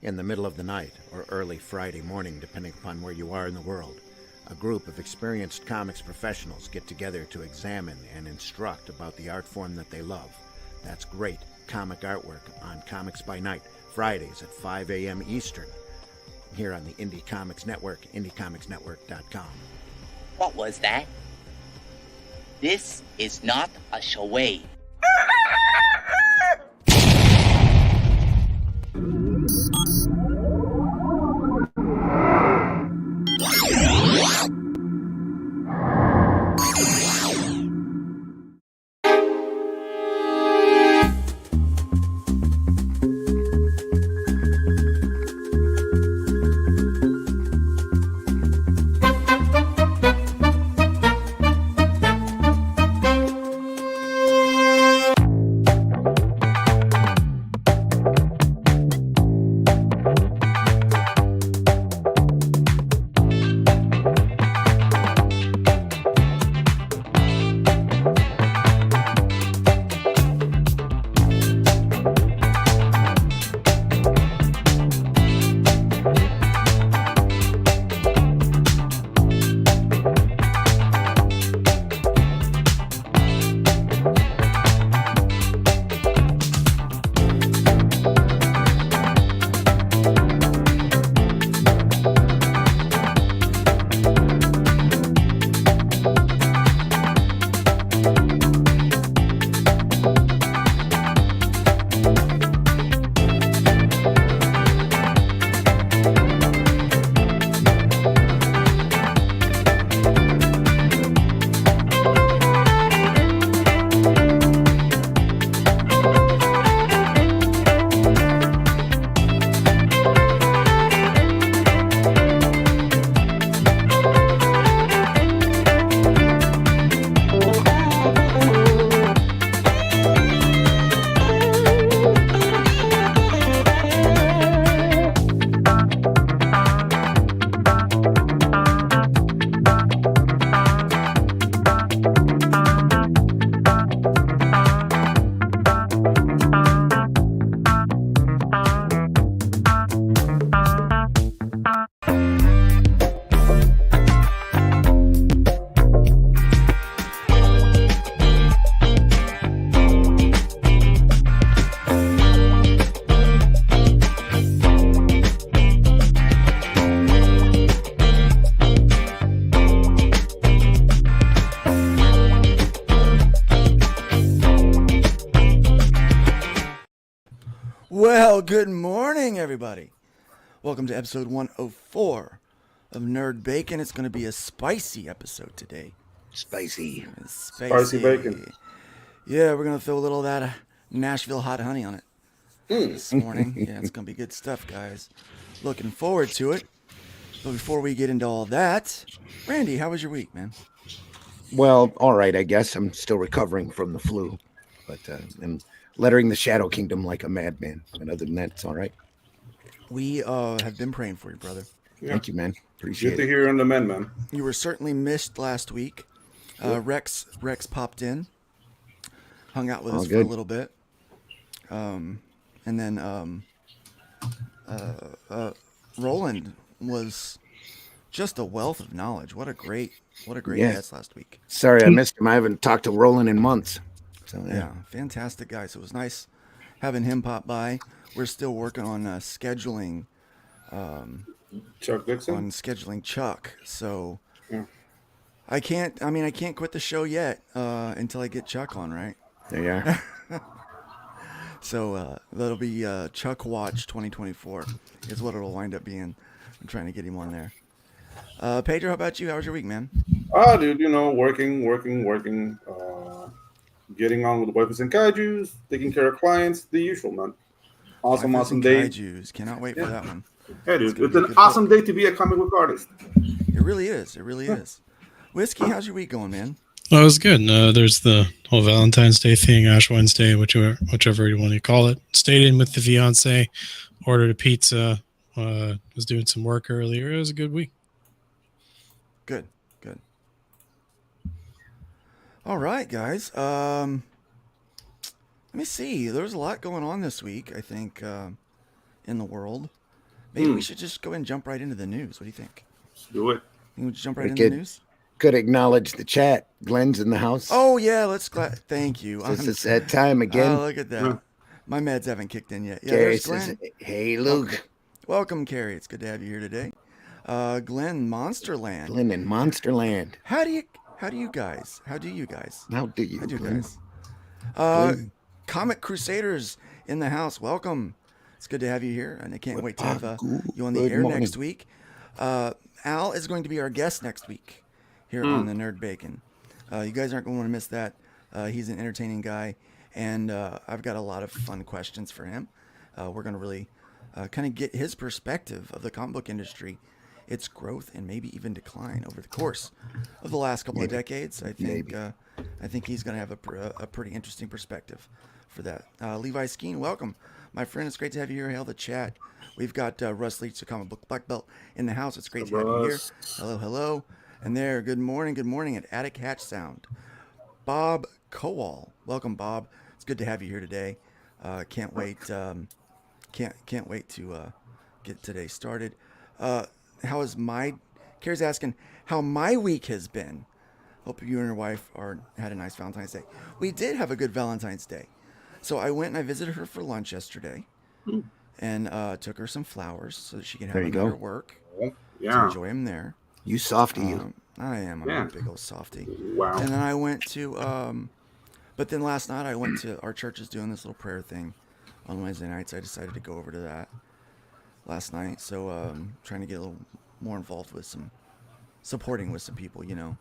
In the middle of the night or early Friday morning, depending upon where you are in the world, a group of experienced comics professionals get together to examine and instruct about the art form that they love. That's great comic artwork on Comics by Night, Fridays at 5 a.m. Eastern, here on the Indie Comics Network, indiecomicsnetwork.com. What was that? This is not a charade. Well, good morning, everybody. Welcome to episode 104 of Nerd Bacon. It's going to be a spicy episode today. Spicy. Spicy bacon. Yeah, we're going to throw a little of that Nashville hot honey on it this morning. Yeah, it's going to be good stuff, guys. Looking forward to it. But before we get into all that, Randy, how was your week, man? Well, all right, I guess. I'm still recovering from the flu, but I'm lettering the Shadow Kingdom like a madman. And other than that, it's all right. We have been praying for you, brother. Yeah. Thank you, man. Appreciate Good to it. hear on the men, man. You were certainly missed last week. Rex popped in, hung out with us for a little bit, and then Roland was just a wealth of knowledge. What a great guest last week. Sorry I missed him. I haven't talked to Roland in months. So Yeah, fantastic guy. So it was nice having him pop by. We're still working on scheduling. Chuck Dixon? On scheduling Chuck. So Yeah. I can't quit the show yet until I get Chuck on, right? there you are. So that'll be Chuck Watch 2024 is what it'll wind up being. I'm trying to get him on there. Pedro, how about you? How was your week, man? Dude, working, getting on with Weapons and Kaijus, taking care of clients, the usual, man. Awesome day. Kaijus. Cannot wait for that one. Hey, dude, it's an awesome day to be a comic book artist. It really is. It really is. Whiskey, how's your week going, man? Well, it was good. There's the whole Valentine's Day thing, Ash Wednesday, whichever you want to call it. Stayed in with the fiance, ordered a pizza, was doing some work earlier. It was a good week. Good. All right, guys. Let me see. There's a lot going on this week, I think, in the world. Maybe we should just go ahead and jump right into the news. What do you think? Let's do it. You want to jump right We into the could- news? Could acknowledge the chat. Glenn's in the house. Oh yeah, thank you. It's a sad time again. Oh, look at that. Yeah. My meds haven't kicked in yet. Yeah, Carrie there's says, Glenn. "Hey, Luke." Welcome, Carrie. It's good to have you here today. Glenn, Monsterland. Glenn in Monsterland. How do you guys? How do you, How do you Glenn? guys? Comic Crusaders in the house. Welcome. It's good to have you here, and I can't wait to have you on the Good air morning. next week. Al is going to be our guest next week here on the Nerd Bacon. You guys aren't going to want to miss that. He's an entertaining guy, and I've got a lot of fun questions for him. We're going to really kind of get his perspective of the comic book industry, its growth and maybe even decline over the course of the last couple of decades. I think he's going to have a pretty interesting perspective for that. Levi Skeen, welcome, my friend. It's great to have you here. Hail the chat. We've got Russ Leach, the comic book black belt, in the house. It's great to have you here. Hello, hello. And there, good morning at Attic Hatch Sound. Bob Kowal, welcome, Bob. It's good to have you here today. Can't wait. Can't wait to get today started. Carrie's asking how my week has been. Hope you and your wife had a nice Valentine's Day. We did have a good Valentine's Day. So I went and I visited her for lunch yesterday, and took her some flowers so that she can have There them you at go. her work. To Yeah. enjoy them there. You softy, you. I am. I'm Yeah. a big old softy. Wow. And then I went to, but then last night I went to, our church is doing this little prayer thing on Wednesday nights. I decided to go over to that last night. So trying to get a little more involved with supporting with some people, you know.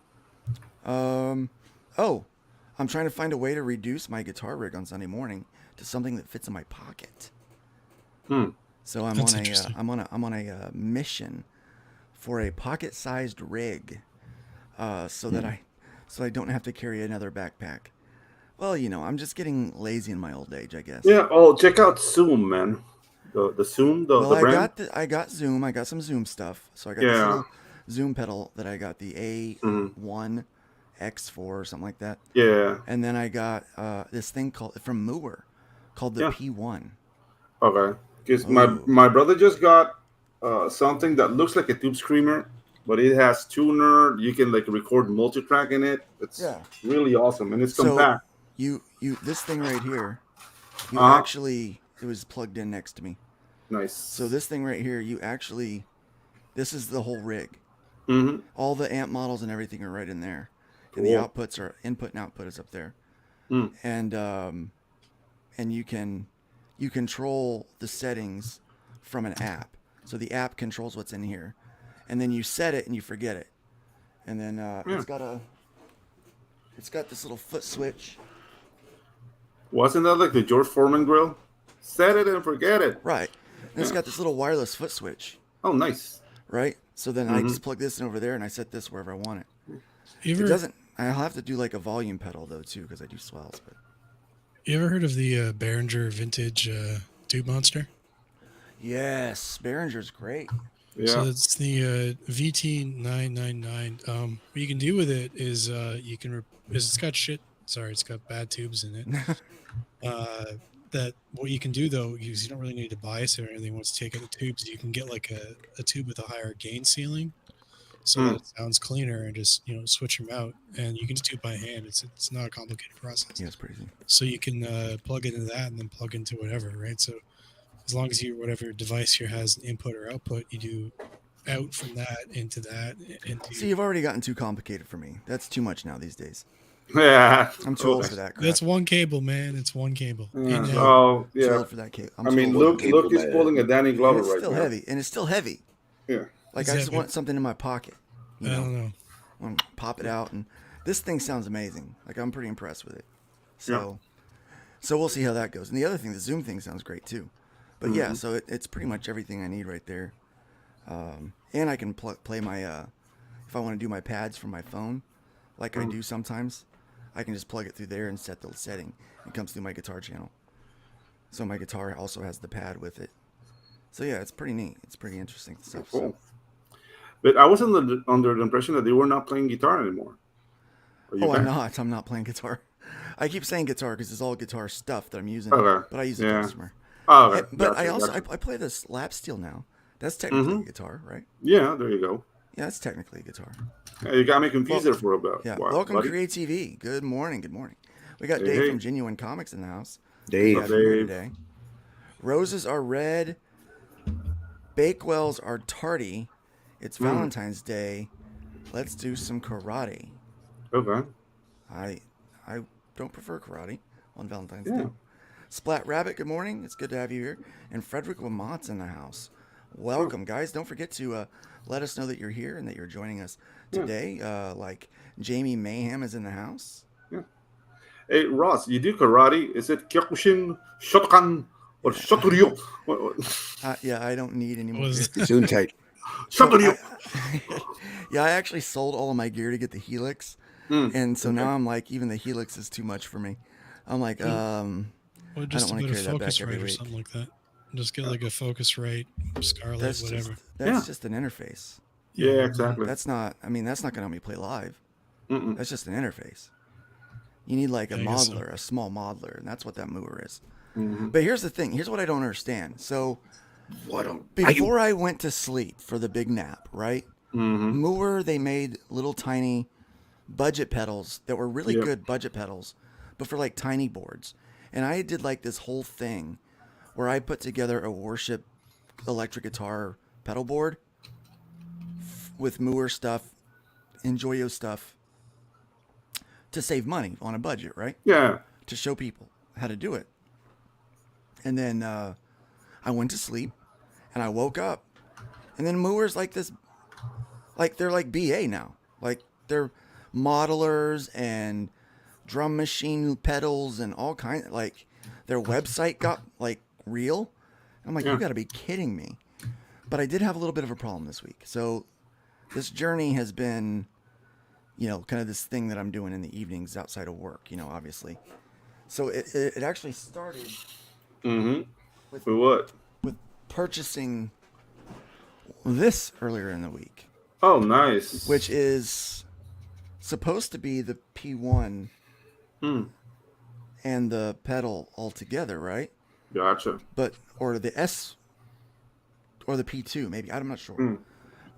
I'm trying to find a way to reduce my guitar rig on Sunday morning to something that fits in my pocket. So That's interesting. I'm on a mission for a pocket-sized rig, so that I don't have to carry another backpack. Well, you know, I'm just getting lazy in my old age, I guess. Yeah. Oh, check out Zoom, man. The Zoom, the brand. I got Zoom. I got some Zoom stuff. So I got this little Zoom pedal that I got, the A1 X4 or something like that. Yeah. And then I got this thing from Mooer called the P1. Okay. Because my brother just got something that looks like a tube screamer, but it has tuner. You can like record multi-track in it. It's really awesome, and it's compact. You this thing right here, it was plugged in next to me. Nice. So this thing right here, this is the whole rig. Mm-hmm. All the amp models and everything are right in there, and the outputs are input and output is up there. And you control the settings from an app. So the app controls what's in here, and then you set it and you forget it, and then it's got this little foot switch. Wasn't that like the George Foreman grill? Set it and forget it. Right. And it's got this little wireless foot switch. Oh, nice. Right. So then I just plug this in over there, and I set this wherever I want it. You It ever, doesn't. I'll have to do like a volume pedal though too, because I do swells. But you ever heard of the Behringer vintage tube monster? yes, Behringer's great. Yeah. So it's the VT999. What you can do with it is it's got it's got bad tubes in it. That what you can do though, is you don't really need to bias it or anything. Once you take out the tubes, you can get like a tube with a higher gain ceiling, so that it sounds cleaner, and just switch them out. And you can just do it by hand. It's not a complicated process. Yeah, it's pretty easy. So you can plug it into that and then plug into whatever, right? So as long as whatever device here has an input or output, you do out from that into that. See, you've already gotten too complicated for me. That's too much now these days. Yeah. I'm too old for that crap. That's one cable, man. It's one cable. Yeah. In, Oh, Too yeah. old for that cable. I mean, Luke is pulling a Danny Glover it's right still now. heavy, and it's still heavy. Yeah. Like It's I just heavy. want something in my pocket. I don't know. I want to pop it out, and this thing sounds amazing. Like I'm pretty impressed with it. So we'll see how that goes. And the other thing, the Zoom thing sounds great too. But yeah, so it's pretty much everything I need right there. And I can play my if I want to do my pads from my phone, like I do sometimes, I can just plug it through there and set the setting. It comes through my guitar channel. So my guitar also has the pad with it. So yeah, it's pretty neat. It's pretty interesting stuff. Cool. So. But I was under the impression that they were not playing guitar anymore. Are you Oh, back? I'm not playing guitar. I keep saying guitar because it's all guitar stuff that I'm using. Okay. But I use a Yeah. customer. Oh, okay. But Gotcha, I also gotcha. I play this lap steel now. That's technically a guitar, right? Yeah, there you go. Yeah, that's technically a guitar. Yeah, you got me confused there for about. Yeah. What, Welcome, buddy? Create TV. Good morning. Good morning. We got Dave from Genuine Comics in the house. Dave. Good to have you here today. Roses are red. Bakewells are tardy. It's Valentine's Day. Let's do some karate. Okay. I don't prefer karate on Valentine's Day. Splat Rabbit, good morning. It's good to have you here. And Frederick Lamont's in the house. Welcome, guys. Don't forget to let us know that you're here and that you're joining us today. Like Jamie Mayhem is in the house. Yeah. Hey, Ross, you do karate. Is it Kyokushin, Shotokan, or Shotoryu? Yeah, I don't need any more. Soon tight. Shotoryu. Yeah, I actually sold all of my gear to get the Helix. And so now I'm like, even the Helix is too much for me. I'm like, Well, just I don't a want to bit carry of that back Focusrite every or week. something like that. Just get like a Focusrite, Scarlet, That's whatever. just an interface. Yeah, exactly. That's not going to help me play live. That's just an interface. You need like a modeler, a small modeler, and that's what that mover is. But here's the thing. Here's what I don't understand. So before I went to sleep for the big nap, right? Mover, they made little tiny budget pedals that were really good budget pedals, but for like tiny boards. And I did like this whole thing where I put together a Worship electric guitar pedal board with Moore stuff, Enjoyo stuff, to save money on a budget, right? Yeah. To show people how to do it. And then I went to sleep, and I woke up, and then Moore's like this, like they're like BA now. Like they're modelers and drum machine pedals and all kinds. Like their website got like real. I'm like, you got to be kidding me. But I did have a little bit of a problem this week. So this journey has been, kind of this thing that I'm doing in the evenings outside of work, obviously. So it actually started With what? With purchasing this earlier in the week. Oh, nice. Which is supposed to be the P1 and the pedal all together, right? Gotcha. Or the S or the P2, maybe. I'm not sure.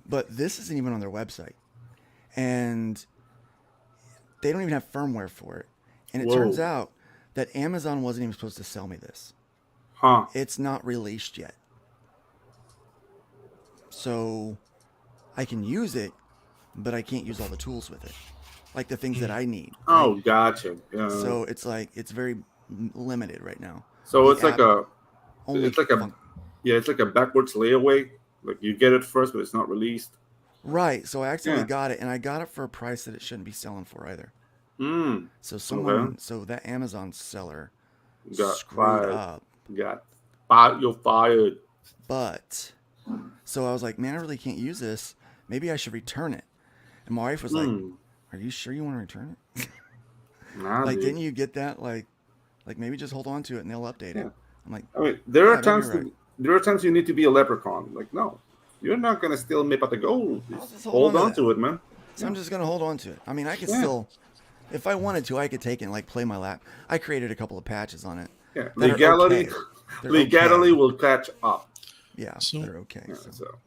But this isn't even on their website. And they don't even have firmware for it. And it turns out that Amazon wasn't even supposed to sell me this. Huh. It's not released yet. So I can use it, but I can't use all the tools with it. Like the things that I need. Right? Oh, gotcha. So it's like, it's very limited right now. So it's like it's like a backwards layaway. Like you get it first, but it's not released. Right. So I accidentally got it, and I got it for a price that it shouldn't be selling for either. So so that Amazon seller got screwed up. You're fired. But so I was like, man, I really can't use this. Maybe I should return it. And my wife was like, are you sure you want to return it? Nah, like, didn't you get that? Like maybe just hold on to it and they'll update it. I'm like, I mean, there are times you need to be a leprechaun. Like, no, you're not gonna steal me, but the gold. Just hold on to it, man. So I'm just gonna hold on to it. I mean, I could still, if I wanted to, I could take it and like play my lap. I created a couple of patches on it. Yeah, legality will catch up. Yeah, so, they're okay. Yeah, so.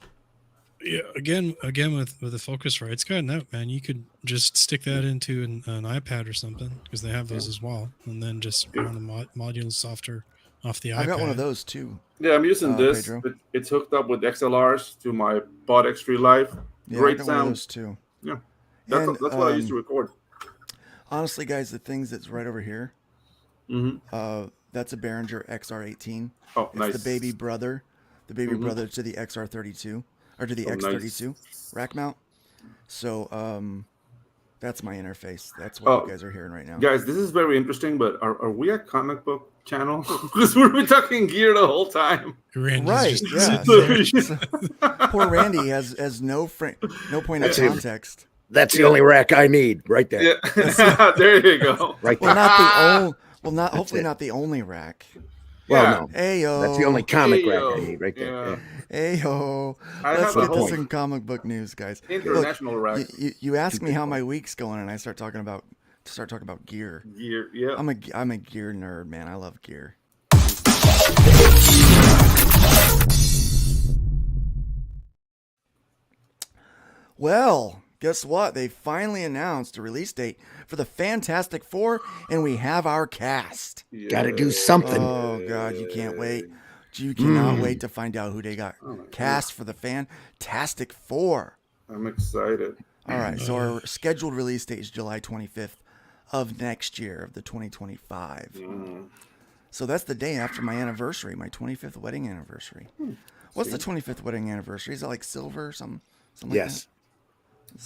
Yeah, again with the Focusrite, it's got enough, man. You could just stick that into an iPad or something because they have those as well, and then just run the modules software off the iPad. I got one of those too. Yeah, I'm using this. It's hooked up with XLRs to my Pod X3 Live. Yeah, Great I got sound. One of those too. Yeah, that's what I used to record. Honestly, guys, the things that's right over here, that's a Behringer XR18. Oh, nice. It's the baby brother brother to the XR32 or to the X32 rack mount. So that's my interface. That's what you guys are hearing right now. Guys, this is very interesting, but are we a comic book channel? Because we've been talking gear the whole time. Right, yeah. So, poor Randy has no point of context. That's the only rack I need, right there. Yeah. There you go. Right there. Hopefully not the only rack. Well, no. Ayo. That's the only comic rack I need, right there. Yeah. Ayo. Let's get to some comic book news, guys. International rack. You ask me how my week's going, and I start talking about gear. Gear, yeah. I'm a gear nerd, man. I love gear. Well, guess what? They finally announced a release date for the Fantastic Four, and we have our cast. Yeah. Got to do something. Oh, God, you can't wait. You cannot wait to find out who they got cast for the Fantastic Four. I'm excited. All right, so our scheduled release date is July 25th of next year, of the 2025. So that's the day after my anniversary, my 25th wedding anniversary. What's the 25th wedding anniversary? Is it like silver or something? Yes.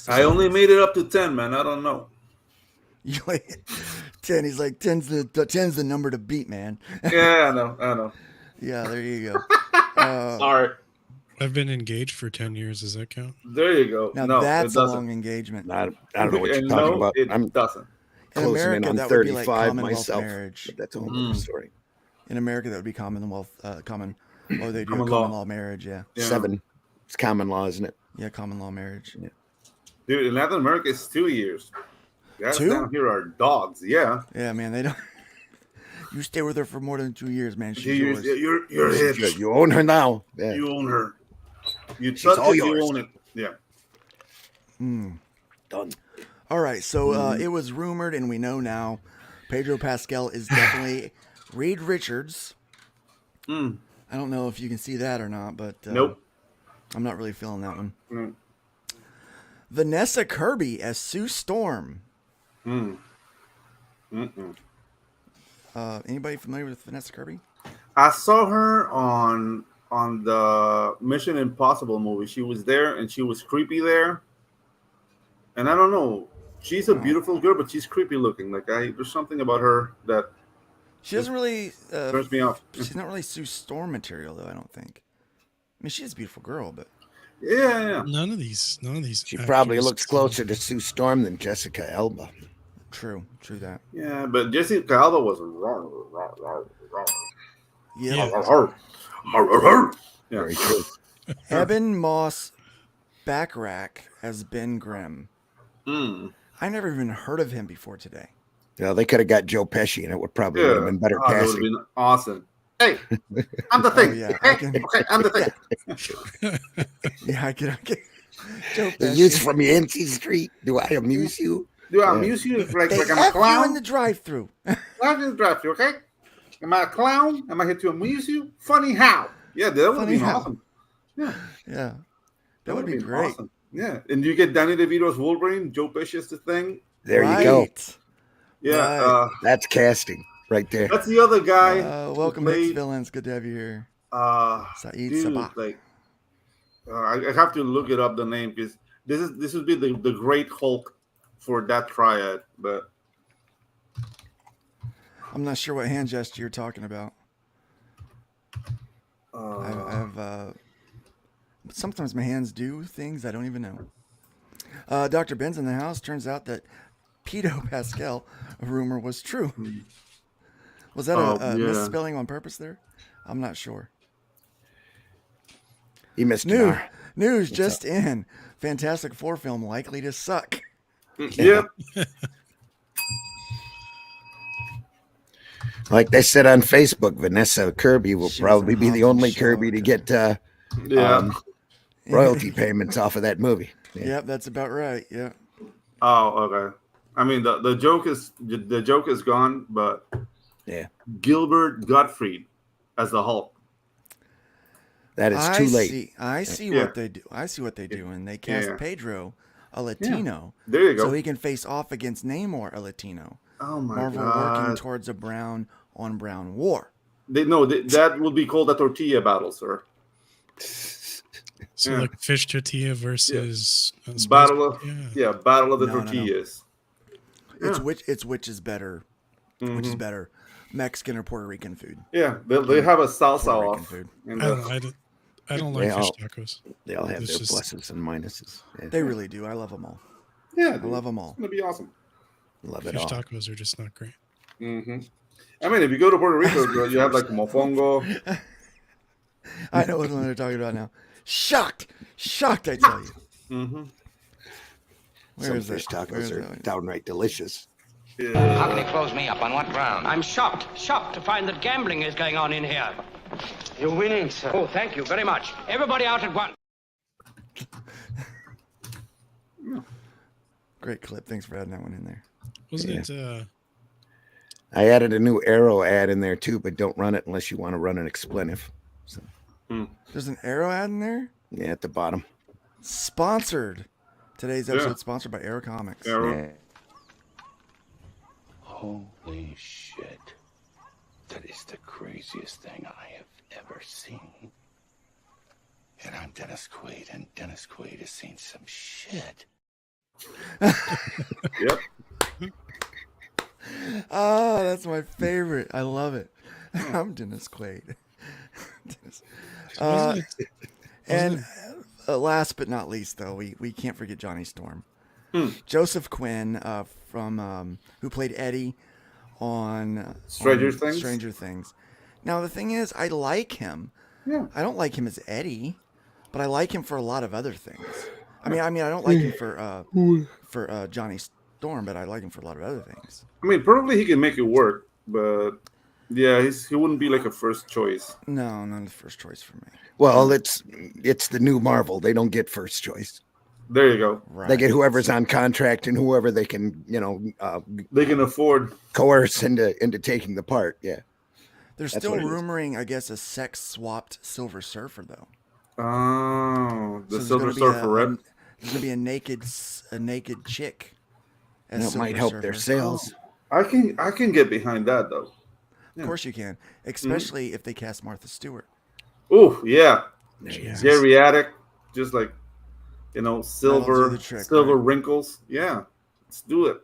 Like I only made it up to 10, man. I don't know. You like 10? He's like 10's the number to beat, man. Yeah, I know. Yeah, there you go. Sorry. I've been engaged for 10 years. Does that count? There you go. Now No, that's it a doesn't. long engagement. I don't know what you're And talking no, about. it I'm doesn't. In closing America, in on that would be like 35 Commonwealth myself. marriage. But that's a whole other story. In America, that would be Commonwealth, or they do Common common law. law marriage. Yeah, 7. It's common law, isn't it? yeah, common law marriage. Yeah. Dude, in Latin America, it's 2 years. Guys 2? down here are dogs. Yeah. Yeah, man, they don't. You stay with her for more than 2 years, man. She's 2 years. yours. You're Good. his. You own her now. Yeah. You own her. You She's touch all it, yours. you own it. Yeah. Done. All right, so it was rumored, and we know now, Pedro Pascal is definitely Reed Richards. I don't know if you can see that or not, but Nope. I'm not really feeling that one. Mm. Vanessa Kirby as Sue Storm. Anybody familiar with Vanessa Kirby? I saw her on the Mission Impossible movie. She was there, and she was creepy there. And I don't know. She's a beautiful girl, but she's creepy looking. Like there's something about her that She doesn't really. turns me off. She's not really Sue Storm material, though. I don't think. I mean, she's a beautiful girl, but Yeah. None of these. She probably actors- looks closer to Sue Storm than Jessica Alba. true that. Yeah, but Jessica Alba was Yeah. Yeah. Very true. Eben Moss Backrack as Ben Grimm. I never even heard of him before today. Yeah, they could have got Joe Pesci, and it would probably would have been better That would have casting. been awesome. Hey, I'm the thing. yeah, okay? I can- Okay, I'm the thing. Yeah, I can. Joe The Pesci. youth from Yancey Street. Do I amuse you? Do I amuse you like They I'm a F you in clown? the drive-through. I'm in the drive through, okay? Am I a clown? Am I here to amuse you? Funny how? Yeah, that would Funny be how? awesome. Yeah, Yeah, that would be been great. awesome. Yeah, and you get Danny DeVito's Wolverine. Joe Pesci is the thing. There you go. Right. Yeah, Right. That's casting right there. that's the other guy. Welcome, who Hits played, Villains. Good to have you here. Saeed dude, Sabah. like, I have to look it up the name because this would be the Great Hulk for that triad. But I'm not sure what hand gesture you're talking about. I've sometimes my hands do things I don't even know. Dr. Ben's in the house. Turns out that Pedro Pascal rumor was true. Was that a yeah. misspelling on purpose there? I'm not sure. He missed an R. News just in. Fantastic Four film likely to suck. yep, Like they said on Facebook, Vanessa Kirby will She probably was be an the awesome only show, Kirby to dude. get yeah. royalty payments off of that movie. Yeah. Yep, that's about right. Yeah. Oh, okay. I mean, the joke is gone, but Yeah. Gilbert Gottfried as the Hulk. That is too late. I see Yeah. what they do. I see what they do, and they cast Yeah. Pedro, a Latino, There you go. so he can face off against Namor, a Latino. Oh my Marvel working god! towards a brown on brown war. That would be called a tortilla battle, sir. So Yeah. like fish tortilla versus spice Battle of tortilla. battle of the No, no, no. tortillas. It's Yeah. which is better. Which is better, Mexican or Puerto Rican food? Yeah, they have a salsa Puerto Rican off. food. And I don't like They fish all- tacos. They all have It's their just- pluses and minuses. Yeah. They really do. I love them all. yeah, I love them all. It's gonna be awesome. Love it Fish all. tacos are just not great. I mean, if you go to Puerto Rico, you have like mofongo. I know what one they're talking about now. Shocked, I tell you. Where Some is fish that? Where tacos is are that? downright delicious. How can he close me up? On what ground? I'm shocked to find that gambling is going on in here. You're winning, sir. Oh, thank you very much. Everybody out at once. Great clip. Thanks for adding that one in there. Wasn't it? I added a new Arrow ad in there too, but don't run it unless you want to run an expletive. So, There's an Arrow ad in there? yeah, at the bottom. Sponsored. Today's episode sponsored by Arrow Comics. Arrow. Yeah. Holy shit. That is the craziest thing I have ever seen. And I'm Dennis Quaid, and Dennis Quaid has seen some shit. Yep. Oh, that's my favorite. I love it. I'm Dennis Quaid. And last but not least, though, we can't forget Johnny Storm. Joseph Quinn from who played Eddie on Stranger Things. Now, the thing is, I like him. Yeah. I don't like him as Eddie, but I like him for a lot of other things. I mean, I don't like him for Johnny Storm, but I like him for a lot of other things. I mean, probably he can make it work, but yeah, he wouldn't be like a first choice. No, not the first choice for me. Well, it's the new Marvel. They don't get first choice. There you go. Right. They get whoever's on contract and whoever they can, They can afford. coerce into taking the part. Yeah. They're That's still what it is. rumoring, I guess, a sex-swapped Silver Surfer, though. Oh, the So Silver Surfer Red. There's gonna be a naked chick. As That Silver might help Surfer. their sales. I can get behind that though. Of course you can, especially if they cast Martha Stewart. Oh yeah, Jesus. geriatric, just like do silver the trick, silver right? wrinkles. Yeah, let's do it.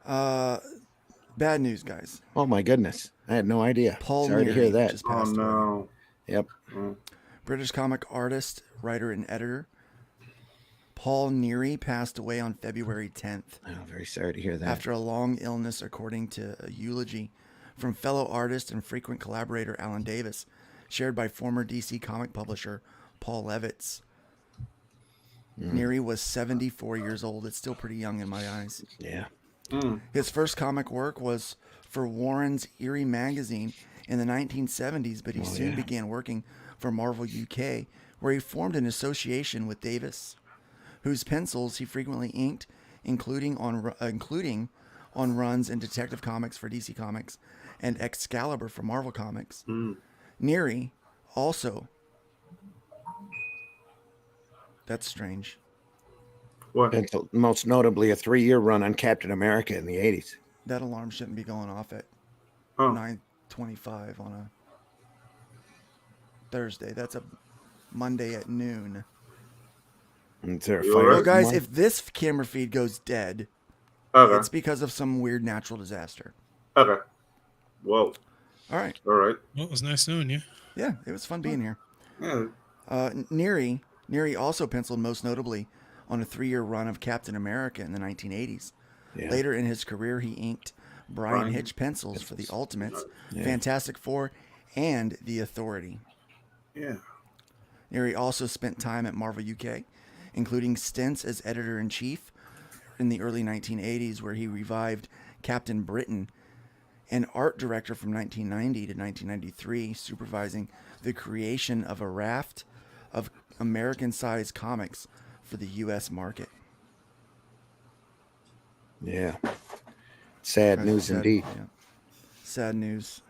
Bad news, guys. Oh my goodness. I had no idea. Paul Sorry to Neary hear that. just Oh passed away. no. Yep. British comic artist, writer, and editor. Paul Neary passed away on February 10th. Oh, very sorry to hear that. After a long illness, according to a eulogy from fellow artist and frequent collaborator Alan Davis, shared by former DC comic publisher Paul Levitz. Neary was 74 years old. It's still pretty young in my eyes. Yeah. His first comic work was for Warren's Eerie magazine in the 1970s, but he soon began working for Marvel UK, where he formed an association with Davis, whose pencils he frequently inked, including on runs in Detective Comics for DC Comics and Excalibur for Marvel Comics. Neary also... That's strange. What? And most notably, a 3-year run on Captain America in the 80s. That alarm shouldn't be going off at Oh. 9:25 on a Thursday. That's a Monday at noon. Is there a You fire? alright? Well, guys, tomorrow? if this camera feed goes dead, Okay. it's because of some weird natural disaster. Okay. Whoa. All right. All right. Well, it was nice knowing you. Yeah, it was fun being here. Yeah. Neary also penciled most notably on a 3-year run of Captain America in the 1980s. Yeah. Later in his career, he inked Brian Hitch pencils for the Ultimates, Fantastic Four, and The Authority. Yeah. Neary also spent time at Marvel UK, including stints as editor-in-chief in the early 1980s, where he revived Captain Britain, and art director from 1990 to 1993, supervising the creation of a raft of American-sized comics for the U.S. market. Yeah. Sad news indeed. Yeah. Sad news.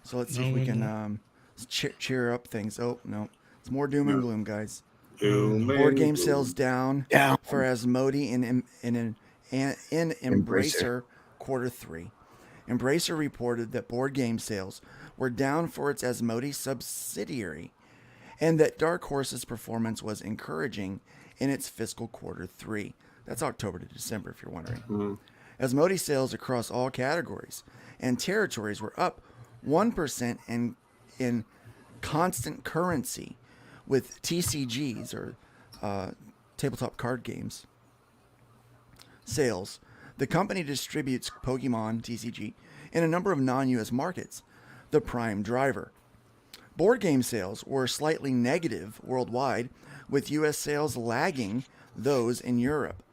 So let's see if we can cheer up things. Oh, no. It's more doom and gloom, guys. Board game sales down for Asmodee in Embracer Q3. Embracer reported that board game sales were down for its Asmodee subsidiary, and that Dark Horse's performance was encouraging in its fiscal Q3. That's October to December, if you're wondering. Asmodee sales across all categories and territories were up 1% in constant currency, with TCGs, or tabletop card games, sales. The company distributes Pokemon TCG in a number of non-U.S. markets, the prime driver. Board game sales were slightly negative worldwide, with U.S. sales lagging those in Europe.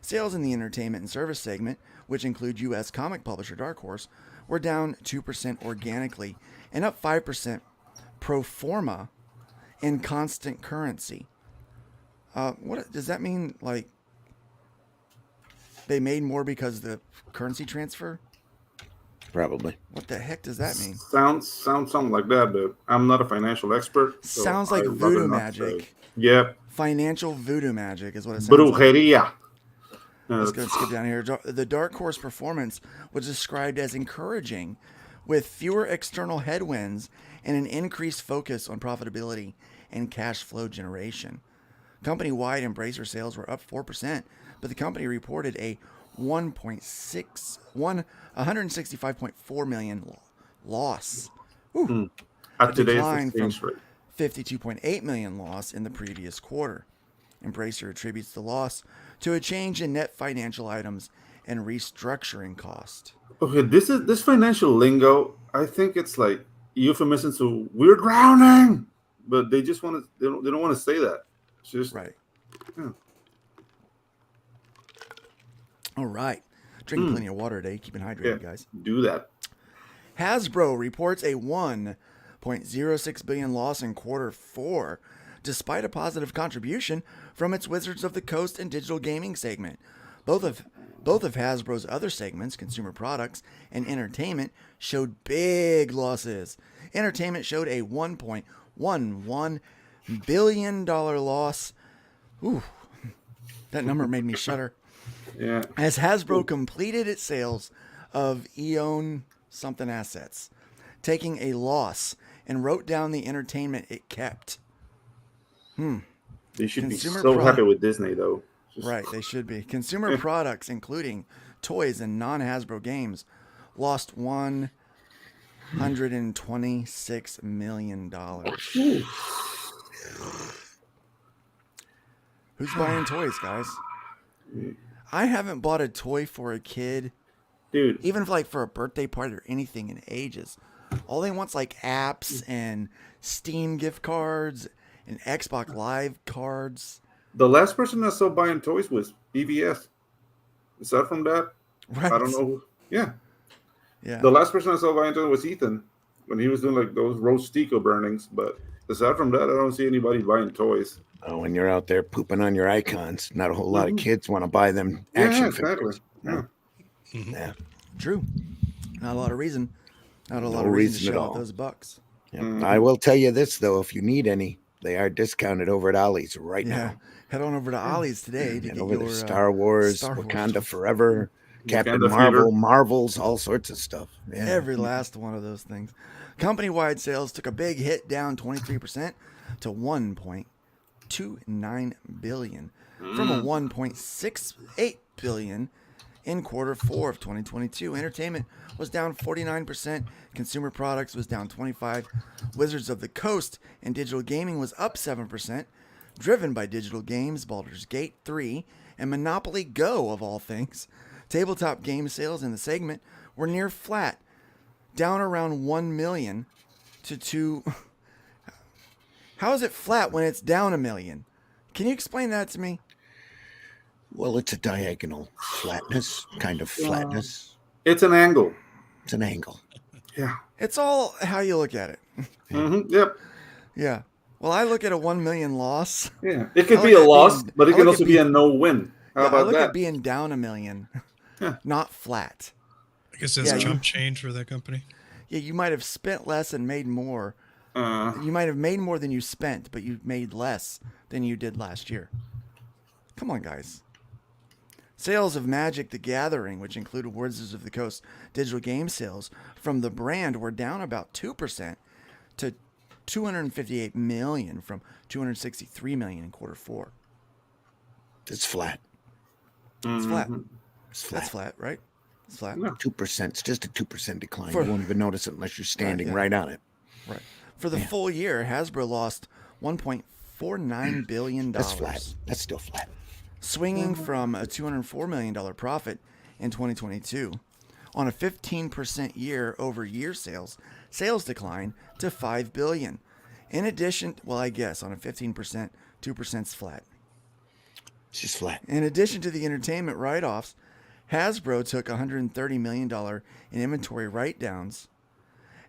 Sales in the entertainment and service segment, which include U.S. comic publisher Dark Horse, were down 2% organically and up 5% pro forma in constant currency. What does that mean? Like they made more because of the currency transfer? Probably. What the heck does that mean? Sounds something like that, but I'm not a financial expert, so Sounds like I'd rather voodoo not say. magic. Yep. Financial voodoo magic is what it sounds like. Brujeria. Let's go skip down here. The Dark Horse performance was described as encouraging, with fewer external headwinds and an increased focus on profitability and cash flow generation. Company-wide Embracer sales were up 4%, but the company reported a 165.4 million loss. At today's decline from exchange rate. 52.8 million loss in the previous quarter. Embracer attributes the loss to a change in net financial items and restructuring cost. Okay, this financial lingo. I think it's like euphemism to we're drowning, but they just want to. They don't want to say that. It's just Right. Yeah. All right. Drinking plenty of water today. Keeping hydrated, guys. Do that. Hasbro reports a 1.06 billion loss in quarter 4, despite a positive contribution from its Wizards of the Coast and digital gaming segment. Both of Hasbro's other segments, consumer products and entertainment, showed big losses. Entertainment showed a $1.11 billion loss. Ooh, that number made me shudder. Yeah. As Hasbro completed its sales of Eon something assets, taking a loss, and wrote down the entertainment it kept. They should Consumer be so product- happy with Disney, though. Right, they should be. Consumer products, including toys and non-Hasbro games, lost $126 million. Who's buying toys, guys? I haven't bought a toy for a kid, Dude. even for a birthday party or anything, in ages. All they want's like apps and Steam gift cards and Xbox Live cards. The last person I saw buying toys was BVS. Is that from that? Right. I don't know. Yeah. Yeah. The last person I saw buying toys was Ethan when he was doing like those Rostico burnings. But aside from that, I don't see anybody buying toys. Oh, when you're out there pooping on your icons, not a whole lot of kids want to buy them action figures. Yeah. Yeah. True. Not a lot of reason. Not a lot No of reason to reason at shell out all. those bucks. Yeah. I will tell you this, though, if you need any, they are discounted over at Ollie's right Yeah. now. Head on over to Ollie's today to And get over your the Star Wars, Star Wars Wakanda toys. Forever, Captain Wakanda Marvel, Fever. Marvels, all sorts of stuff. Yeah. Every last one of those things. Company-wide sales took a big hit, down 23% to $1.29 billion from a $1.68 billion in quarter 4 of 2022. Entertainment was down 49%. Consumer products was down 25%. Wizards of the Coast and digital gaming was up 7%, driven by digital games, Baldur's Gate 3, and Monopoly Go, of all things. Tabletop game sales in the segment were near flat, down around 1 million to 2. How is it flat when it's down $1 million? Can you explain that to me? Well, it's a diagonal flatness, kind of flatness. It's an angle. It's an angle. Yeah. It's all how you look at it. Yep. Yeah. Well, I look at a 1 million loss. Yeah. It could I be look a at loss, being- but I it can look also at be a being- no-win. How I about look that? at being down $1 million, not flat. I guess that's Yeah, chump change for that company. Yeah, you might have spent less and made more. Uh, You might have made more than you spent, but you made less than you did last year. Come on, guys. Sales of Magic the Gathering, which included Wizards of the Coast digital game sales from the brand, were down about 2% to $258 million from $263 million in quarter 4. It's flat. It's flat. It's flat. That's flat, right? It's flat. 2%. It's just a 2% decline. For- You won't even notice it unless you're standing yeah. right on it. Right. For the full year, Hasbro lost $1.49 billion. That's flat. That's still flat. Swinging from a $204 million profit in 2022. On a 15% year-over-year sales decline to $5 billion. In addition, well, I guess on a 15%, 2%'s flat. It's just flat. In addition to the entertainment write-offs, Hasbro took $130 million in inventory write-downs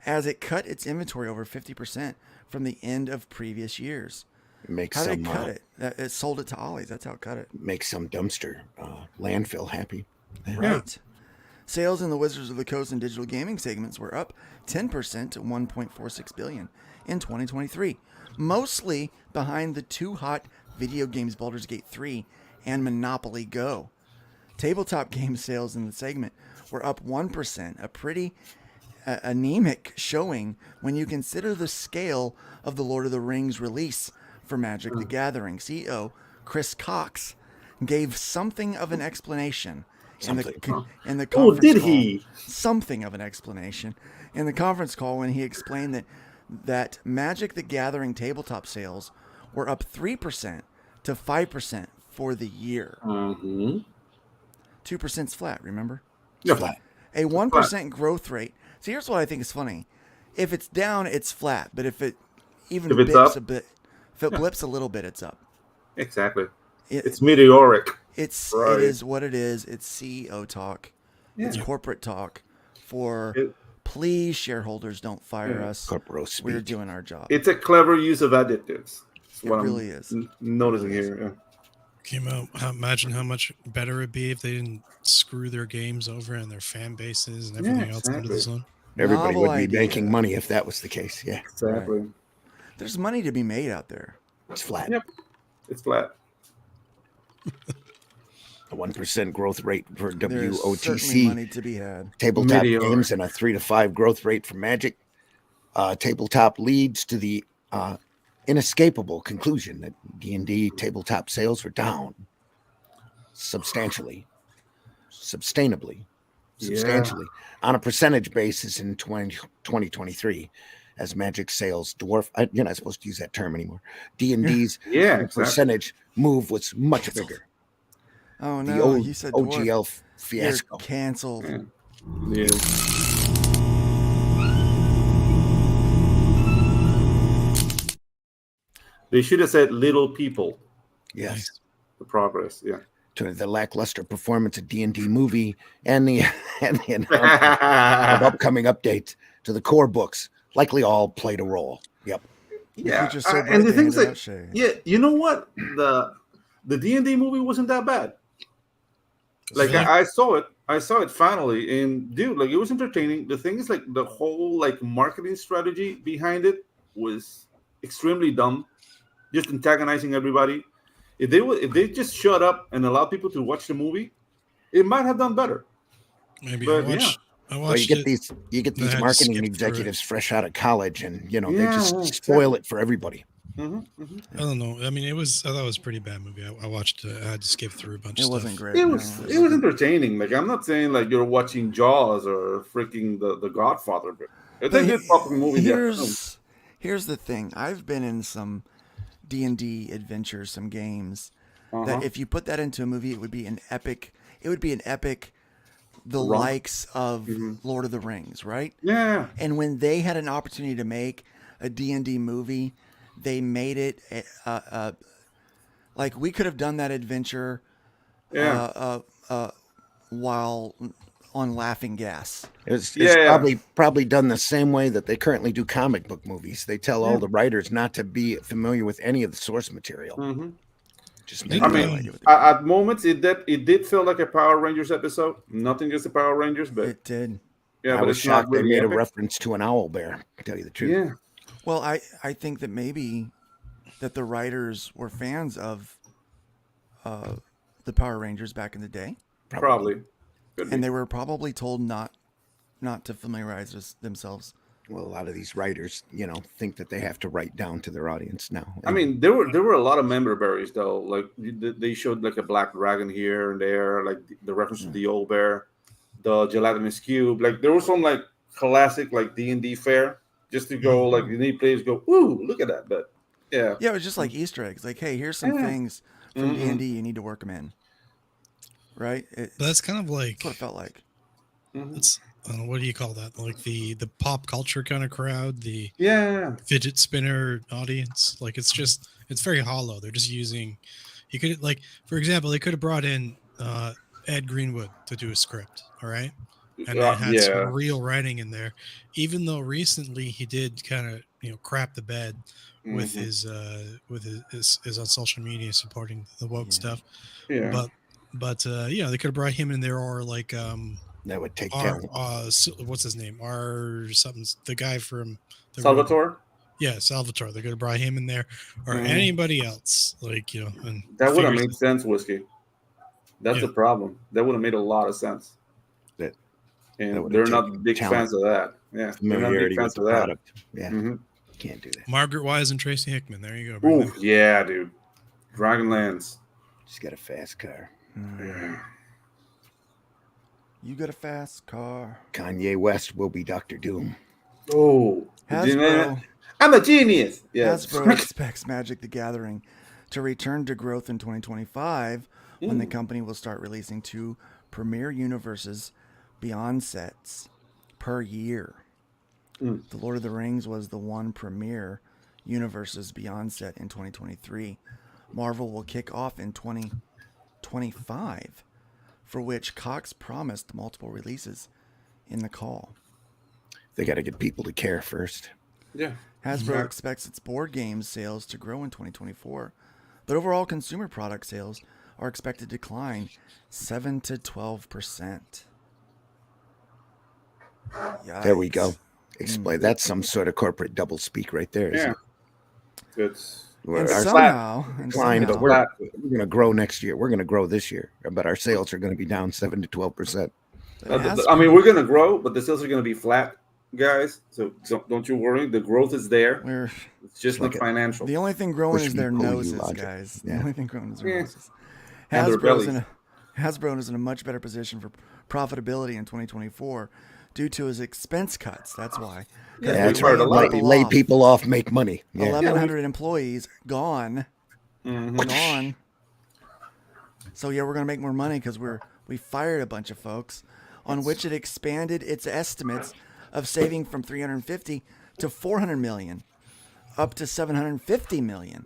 as it cut its inventory over 50% from the end of previous years. Make How some did it cut it? It sold it to Ollie's. That's how it cut it. make some dumpster landfill happy. Right. Sales in the Wizards of the Coast and digital gaming segments were up 10% to 1.46 billion in 2023, mostly behind the two hot video games Baldur's Gate 3 and Monopoly Go. Tabletop game sales in the segment were up 1%, a pretty anemic showing when you consider the scale of the Lord of the Rings release for Magic the Gathering. CEO Chris Cox gave something of an explanation in the conference did call. he? Something of an explanation in the conference call when he explained that Magic the Gathering tabletop sales were up 3% to 5% for the year. 2%'s flat, remember? Yeah, flat. A 1% growth rate. So here's what I think is funny. If it's down, it's flat. But if it even If it's blips up? a bit, if it blips a little bit, it's up. Exactly. It- It's meteoric. It Right. is what it is. It's CEO talk. It's Yeah. corporate talk for It- please shareholders don't fire Yeah. us. Corporate speak. We're doing our job. It's a clever use of adjectives. That's It what really I'm is. noticing It really here. Yeah. Came out. Imagine how much better it'd be if they didn't screw their games over and their fan bases and everything else under the exactly. sun. Everybody Novel would be idea. making money if that was the case. Yeah, Exactly. There's money to be made out there. it's flat. Yep. It's flat. A 1% growth rate for There's certainly WOTC money to be had. tabletop Meteoric. games and a 3 to 5 growth rate for Magic. Tabletop leads to the inescapable conclusion that D&D tabletop sales were down substantially on a percentage basis in 2023 as Magic sales dwarf. You're not supposed to use that term anymore. D&D's Yeah, exactly. percentage move was much bigger. Oh The no, old you said OGL dwarf. fiasco. You're canceled. Yeah. They should have said little people. Yes. Nice. The progress. Yeah. To the lackluster performance of D&D movie and the announcement of upcoming updates to the core books likely all played a role. Yep. Yeah. Future's so bright And the they thing's handed like, out shade. yeah, you know what? The D&D movie wasn't that bad. Like Really? I saw it finally, and dude, like it was entertaining. The thing is, like the whole like marketing strategy behind it was extremely dumb, just antagonizing everybody. If they just shut up and allow people to watch the movie, it might have done better. Maybe But, I watched Well, you get it. these I had to marketing skip through executives it. fresh out of college, and they Yeah, just yeah, spoil it for everybody. I don't know. I mean, I thought it was a pretty bad movie. I watched it. I had to skip through a bunch It of stuff. wasn't great. It no, was entertaining. Like I'm not saying like you're watching Jaws or freaking the Godfather, but it's a good fucking movie. Here's the thing. I've been in some D&D adventures, some games that if you put that into a movie, it would be an epic. It would be an epic, the likes of Lord of the Rings, right? Yeah. And when they had an opportunity to make a D&D movie, they made it like we could have done that adventure while on laughing gas. It's Yeah. probably done the same way that they currently do comic book movies. They tell all the writers not to be familiar with any of the source material. Just make I it mean, at moments it did feel like a Power Rangers episode. Nothing against the Power Rangers, but It did. yeah, I but was it's not shocked they really made a epic. reference to an owl bear, to tell you the truth. Yeah. Well, I think that maybe that the writers were fans of the Power Rangers back in the day, Probably. Could and be. they were probably told not to familiarize themselves. Well, a lot of these writers, think that they have to write down to their audience now. I mean, there were a lot of member berries though. Like they showed like a black dragon here and there, like the reference to the old bear, the gelatinous cube. Like there was some like classic like D&D fare just to go like the neat players go, ooh, look at that. But yeah, Yeah, it was just like Easter eggs. Like, hey, here's some things from D&D. You need to work them in. Right? But that's kind of like That's what it felt like. it's. I don't know, what do you call that? Like the pop culture kind of crowd, the yeah, fidget spinner audience. Like it's very hollow. They're just using. You could like, for example, they could have brought in Ed Greenwood to do a script. All right. And they had some real writing in there, even though recently he did kind of crap the bed with his is on social media supporting the woke stuff. Yeah. But yeah, they could have brought him in there, or like That would take our talent. what's his name? Our something, the guy from the Salvatore? Yeah, Salvatore. They could have brought him in there, or anybody else, like, you know, and that would have made sense, Whiskey. That's the problem. That would have made a lot of sense. And they're not big fans of that. Yeah, they're not big fans of that. Product. Yeah, can't do that. Margaret Wise and Tracy Hickman. There you go. Ooh, yeah, dude. Dragonlance. She's got a fast car. Yeah. You got a fast car. Kanye West will be Dr. Doom. Oh, Hasbro. I'm a genius. Yes. Hasbro expects Magic the Gathering to return to growth in 2025 when the company will start releasing 2 Premier Universes Beyond sets per year. The Lord of the Rings was the one Premier Universes Beyond set in 2023. Marvel will kick off in 2025, for which Cox promised multiple releases in the call. They got to get people to care first. Yeah. Hasbro expects its board game sales to grow in 2024, but overall consumer product sales are expected to decline 7 to 12%. Yikes. There we go. Explain. That's some sort of corporate double speak right there. Yeah. It's and somehow, but we're going to grow next year. We're going to grow this year, but our sales are going to be down 7 to 12%. I mean, we're going to grow, but the sales are going to be flat, guys. So don't you worry. The growth is there. It's just not financial. The only thing growing is their noses, guys. Yeah. The only thing growing is their noses. Hasbro is in a much better position for profitability in 2024 due to his expense cuts. That's why. Yeah, that's right. Lay people off, make money. Yeah. 1,100 employees gone. Gone. So yeah, we're gonna make more money because we fired a bunch of folks, on which it expanded its estimates of saving from 350 to 400 million, up to 750 million.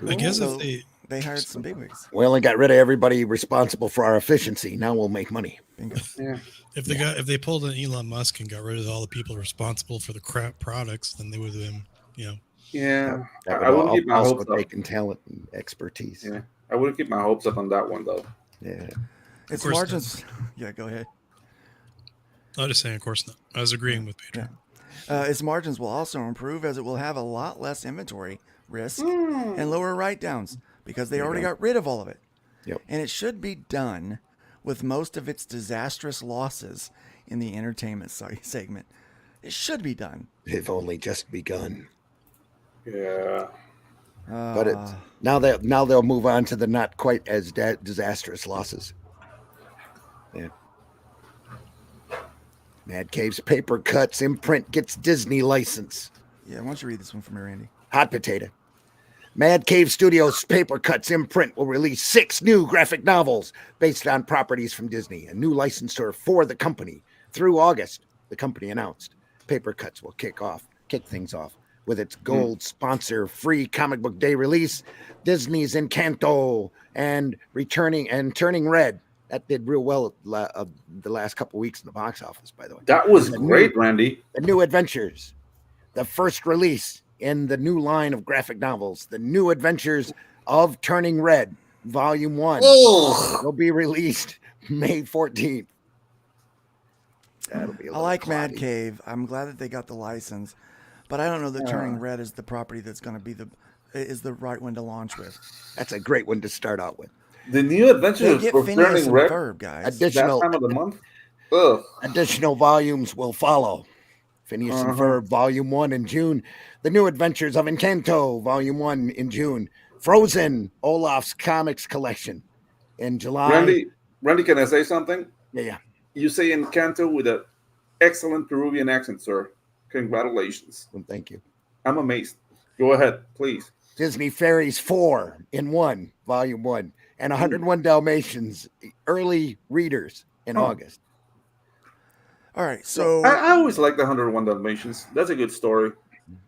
I guess so if they hired some bigwigs. We only got rid of everybody responsible for our efficiency. Now we'll make money. Bingo. Yeah. If they pulled an Elon Musk and got rid of all the people responsible for the crap products, then they would have been, you know. Yeah. I wouldn't keep my hopes up. Taking talent and expertise. Yeah. I wouldn't keep my hopes up on that one though. Yeah. Its margins. Yeah, go ahead. I was just saying, of course not. I was agreeing with Peter. Yeah. Its margins will also improve as it will have a lot less inventory risk and lower write-downs because they already got rid of all of it. Yep. And it should be done with most of its disastrous losses in the entertainment segment. It should be done. They've only just begun. Yeah. But it's now they'll move on to the not quite as disastrous losses. Yeah. Mad Cave's paper cuts imprint gets Disney license. Yeah, why don't you read this one for me, Randy? Hot potato. Mad Cave Studios' Paper Cuts imprint will release 6 new graphic novels based on properties from Disney, a new licensor for the company. Through August, the company announced Paper Cuts will kick things off with its gold sponsor free comic book day release, Disney's Encanto, and Turning Red. That did real well the last couple weeks in the box office, by the way. That was great, Randy. The New Adventures, the first release in the new line of graphic novels, The New Adventures of Turning Red, Volume 1, will be released May 14th. That'll be I like Mad Cave. I'm glad that they got the license, but I don't know that Turning Red is the property that's going to be the right one to launch with. That's a great one to start out with. The New Adventures of Turning Red, Ferb, guys. Additional that time of the month. Additional volumes will follow. Phineas and Ferb, Volume 1 in June. The New Adventures of Encanto, Volume 1 in June. Frozen, Olaf's Comics Collection in July. Randy, can I say something? Yeah. You say Encanto with an excellent Peruvian accent, sir. Congratulations. Well, thank you. I'm amazed. Go ahead, please. Disney Fairies 4 in 1, Volume 1. And 101 Dalmatians, early readers in August. All right, so I always like the 101 Dalmatians. That's a good story.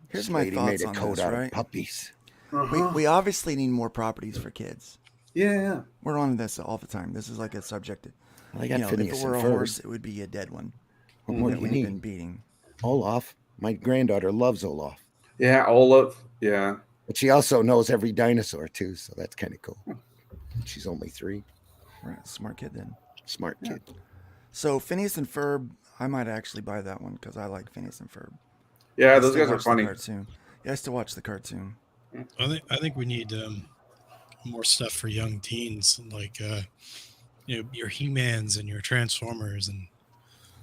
Here's my thoughts on this, right? Puppies. We obviously need more properties for kids. Yeah. We're on this all the time. This is like a subject. Well, if it were a horse, it would be a dead one. What more do you need? Been beating. Olaf. My granddaughter loves Olaf. Yeah, Olive. Yeah. But she also knows every dinosaur too, so that's kind of cool. She's only 3. Right, smart kid then. Smart kid. So Phineas and Ferb, I might actually buy that one because I like Phineas and Ferb. Yeah, I those still guys are watch the funny. cartoon. Yeah, I still watch the cartoon. I think we need more stuff for young teens, like your He-Mans and your Transformers and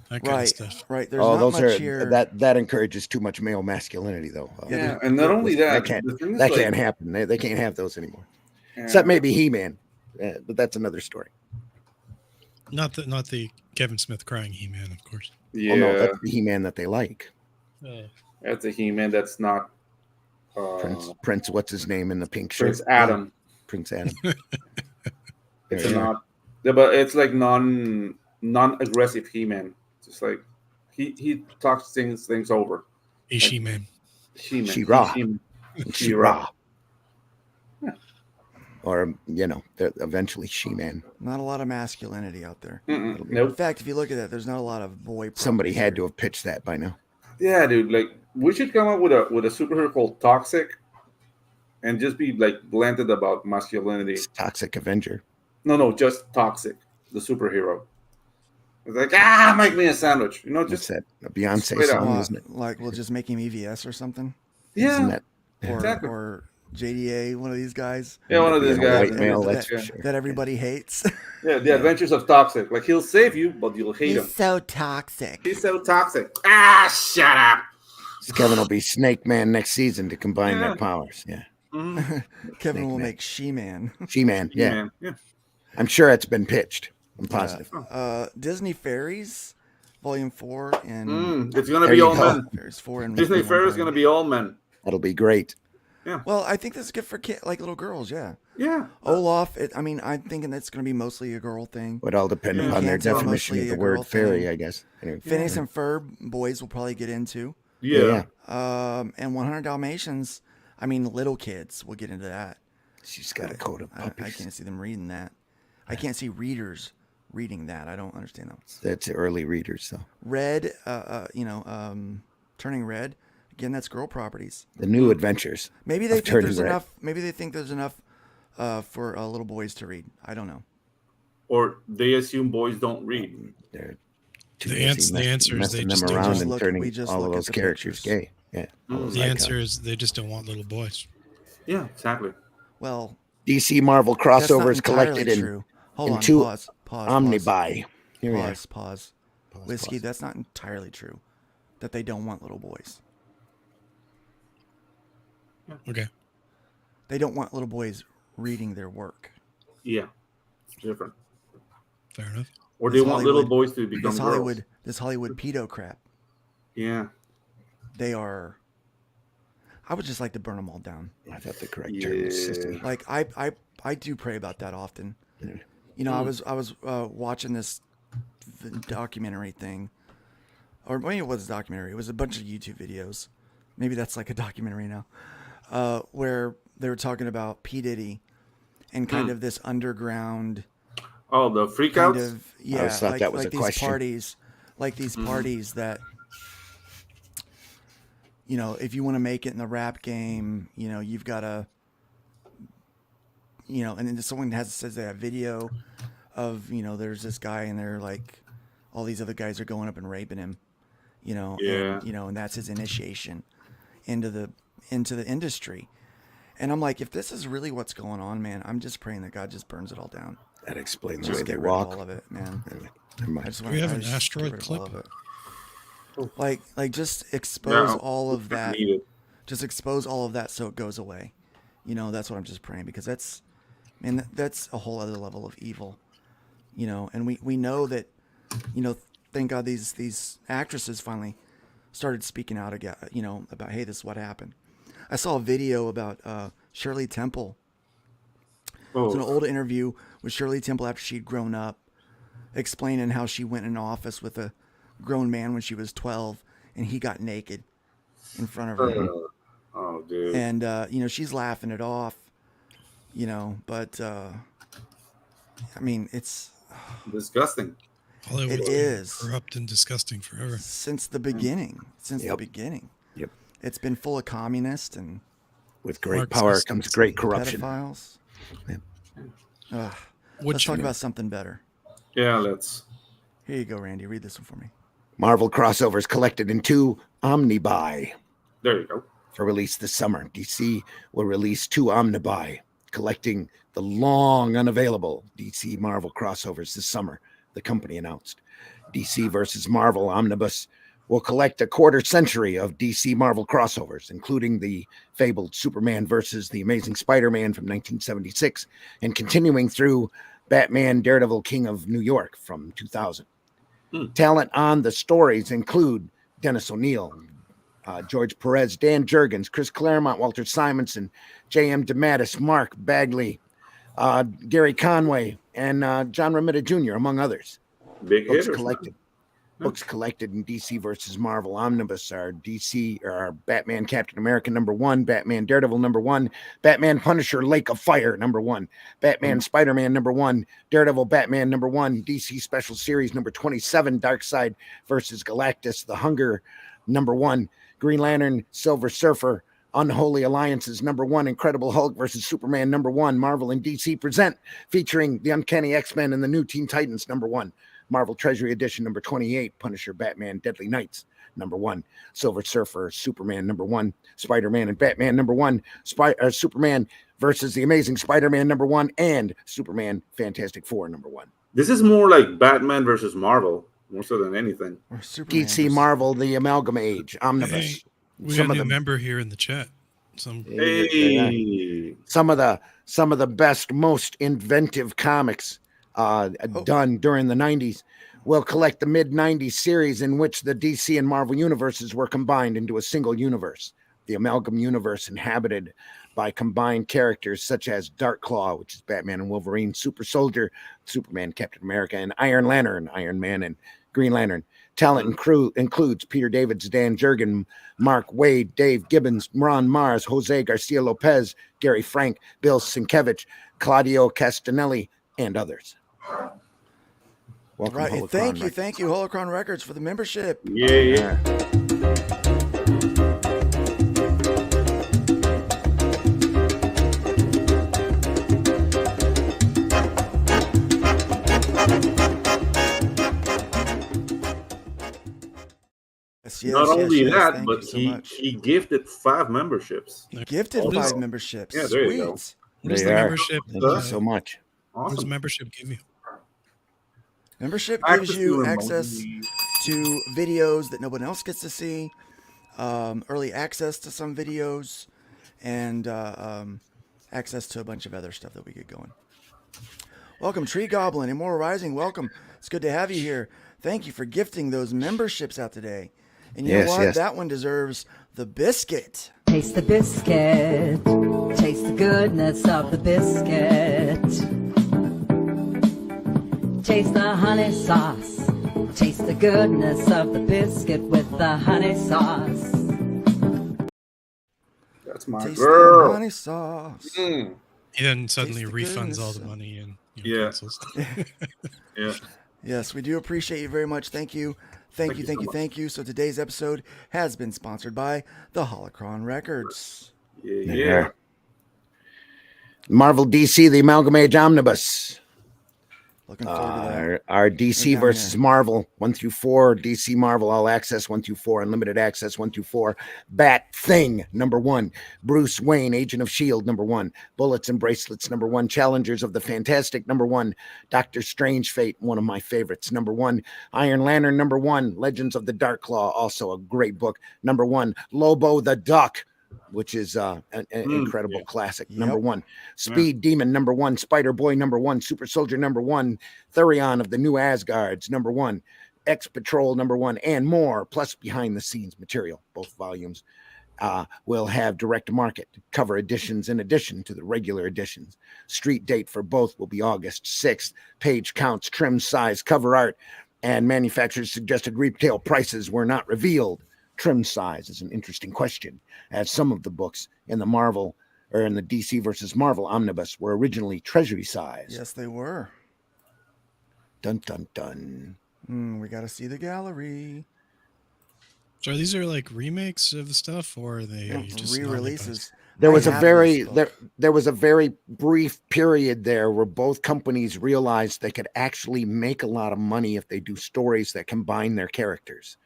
that kind of stuff. Right. There's not those much are here. that encourages too much male masculinity, though. Yeah, and not only that, can't the thing is, like, can't happen. They can't have those anymore, yeah. except maybe He-Man. But that's another story. Not the Kevin Smith crying He-Man, of course. Yeah, Oh no, that's the He-Man that they like. That's a He-Man. That's not Prince. What's his name in the pink shirt? Prince Adam. Prince Adam. It's not. Yeah, but it's like non-aggressive He-Man. Just like he talks things over. He's She-Man. She-Man. She-Ra. She-Ra. Or eventually She-Man. Not a lot of masculinity out there. Nope. In fact, if you look at that, there's not a lot of boy. Somebody had to here. have pitched that by now. Yeah, dude. Like, we should come up with a superhero called Toxic, and just be like blended about masculinity. It's Toxic Avenger. No, just Toxic, the superhero. It's like, make me a sandwich. Just that a Beyonce straight up. song, isn't it? Like we'll just make him EVS or something. Yeah, Isn't that exactly. Or JDA, one of these guys. Yeah, one of these guys. White male, that, that's sure. that everybody hates. Yeah, the Adventures of Toxic. Like, he'll save you, but you'll hate him. so toxic. He's so toxic. Shut up. Kevin will be Snake Man next season to combine Yeah. their powers. Yeah, Kevin will Man. make She-Man. She-Man. Yeah. Man. Yeah. I'm sure it's been pitched. I'm positive. Disney Fairies, Volume 4, and It's gonna There be you all go. men. Fairies 4 and Disney and Fair is 1. gonna be all men. That'll be great. Well, I think this is good for like little girls. Yeah. Yeah. Olaf. I'm thinking that's going to be mostly a girl thing. Would all depend upon their Can't tell definition of mostly the a girl word fairy, thing. I guess. Anyway. Phineas and Ferb, boys will probably get into. Yeah. And 100 Dalmatians. Little kids will get into that. She's got a coat of I puppies. can't see them reading that. I can't see readers reading that. I don't understand that. That's early readers, though. Red, Turning Red. Again, that's girl properties. The new adventures. Maybe they of think there's Turning Red. enough. Maybe they think there's enough for little boys to read. I don't know. Or they assume boys don't read. They're too The busy answer is they messing just them don't around just and look- turning we just all look of at those the characters pictures. gay. Yeah. all those The icons. answer is they just don't want little boys. Yeah, exactly. Well, DC Marvel that's not crossovers entirely collected in true. Hold in on. two Pause. omnibuy. Here we are. Pause. Whiskey. That's not entirely true. That they don't want little boys. Okay. They don't want little boys reading their work. Yeah, it's different. Fair enough. Or they This want little Hollywood- boys to become This girls. Hollywood pedo crap. Yeah. They are. I would just like to burn them all down. I thought the correct term was sister. Like I do pray about that often. I was watching this documentary thing, or maybe it was a documentary. It was a bunch of YouTube videos. Maybe that's like a documentary now, where they were talking about P Diddy and kind of this underground Oh, the kind freakouts? of yeah, always thought like, that was like a these question. parties, like these parties that. If you want to make it in the rap game, you've got to, and then someone says they have video of, there's this guy and they're like, all these other guys are going up and raping him, Yeah. and that's his initiation into the industry. And I'm like, if this is really what's going on, man, I'm just praying that God just burns it all down. That explains the Just way they get rid of walk. all of it, man. Anyway, never mind. I just Do we have I an just asteroid get rid of all clip? of it. Like just expose all of that. Needed. Just expose all of that so it goes away. That's what I'm just praying, because that's a whole other level of evil. And we know that, thank God these actresses finally started speaking out again, about, hey, this is what happened. I saw a video about Shirley Temple. It was an old interview with Shirley Temple after she'd grown up, explaining how she went in an office with a grown man when she was 12 and he got naked in front of her. Oh, dude. And, she's laughing it off, but, it's Disgusting. Hollywood's It been is. corrupt and disgusting forever. since the beginning, Yep. Yep. It's been full of communists and with great power comes great corruption. Pedophiles. Yeah. Let's talk about something better. Yeah, let's. Here you go, Randy. Read this one for me. Marvel crossovers collected in 2 omnibuy. There you go. For release this summer, DC will release 2 omnibuy, collecting the long unavailable DC Marvel crossovers this summer, the company announced. DC versus Marvel Omnibus will collect a quarter century of DC Marvel crossovers, including the fabled Superman versus the Amazing Spider-Man from 1976, and continuing through Batman Daredevil King of New York from 2000. Talent on the stories include Dennis O'Neil, George Perez, Dan Jurgens, Chris Claremont, Walter Simonson, J.M. DeMatteis, Mark Bagley, Gary Conway, and John Romita Jr., among others. Big Books hitters. collected. Books collected in DC versus Marvel Omnibus are Batman Captain America #1, Batman Daredevil #1, Batman Punisher Lake of Fire #1, Batman Spider-Man #1, Daredevil Batman #1, DC Special Series #27, Darkseid versus Galactus, The Hunger #1, Green Lantern, Silver Surfer, Unholy Alliances #1, Incredible Hulk versus Superman #1, Marvel and DC present, featuring the Uncanny X-Men and the New Teen Titans #1, Marvel Treasury Edition #28, Punisher, Batman, Deadly Knights #1, Silver Surfer, Superman #1, Spider-Man and Batman #1, Superman versus the Amazing Spider-Man #1, and Superman Fantastic Four #1. This is more like Batman versus Marvel, more so than anything. Or Superman DC Marvel, the Amalgam Age Omnibus. Hey, we got a new member here in the chat. Some of the best, most inventive comics done during the 90s will collect the mid-90s series in which the DC and Marvel universes were combined into a single universe. The Amalgam universe inhabited by combined characters such as Darkclaw, which is Batman and Wolverine, Super Soldier, Superman, Captain America, and Iron Lantern, Iron Man and Green Lantern. Talent and crew includes Peter Davids, Dan Jurgen, Mark Waid, Dave Gibbons, Ron Mars, Jose Garcia Lopez, Gary Frank, Bill Sienkiewicz, Claudio Castanelli, and others. Welcome, right. Thank you, Holocron Records, for the membership. Yeah. Not only that, but he gifted 5 memberships. He gifted 5 memberships. Yeah, there you go. What is the membership? Thank you so much. What does membership give you? Membership gives you access to videos that no one else gets to see, early access to some videos, and access to a bunch of other stuff that we get going. Welcome, Tree Goblin, Immortal Rising. Welcome. It's good to have you here. Thank you for gifting those memberships out today. And you know what? Yes. That one deserves the biscuit. Taste the biscuit. Taste the goodness of the biscuit. Taste the honey sauce. Taste the goodness of the biscuit with the honey sauce. That's my Taste girl. The honey sauce. He then suddenly refunds all the money and cancels. Yeah. Yes, we do appreciate you very much. Thank you. Thank you. So today's episode has been sponsored by the Holocron Records. Yeah. Marvel DC, the Amalgam Age Omnibus. Looking forward to that. Our DC versus Marvel 1-4, DC Marvel All Access 1-4, Unlimited Access 1-4, Bat Thing #1, Bruce Wayne Agent of S.H.I.E.L.D. #1, Bullets and Bracelets #1, Challengers of the Fantastic #1, Doctor Strange Fate, one of my favorites #1, Iron Lantern #1, Legends of the Dark Claw, also a great book #1, Lobo the Duck, which is an incredible classic. #1, Speed Demon #1, Spider Boy #1, Super Soldier #1, Thurion of the New Asgards #1, X Patrol #1, and more, plus behind the scenes material. Both volumes will have direct market cover editions in addition to the regular editions. Street date for both will be August 6th. Page counts, trim size, cover art, and manufacturers' suggested retail prices were not revealed. Trim size is an interesting question, as some of the books in the Marvel or in the DC versus Marvel omnibus were originally treasury size. Yes, they were. Dun dun dun. We got to see the gallery. So these are like remakes of the stuff, or are they just re-releases? There I was a have very this book. there was a very brief period there where both companies realized they could actually make a lot of money if they do stories that combine their characters.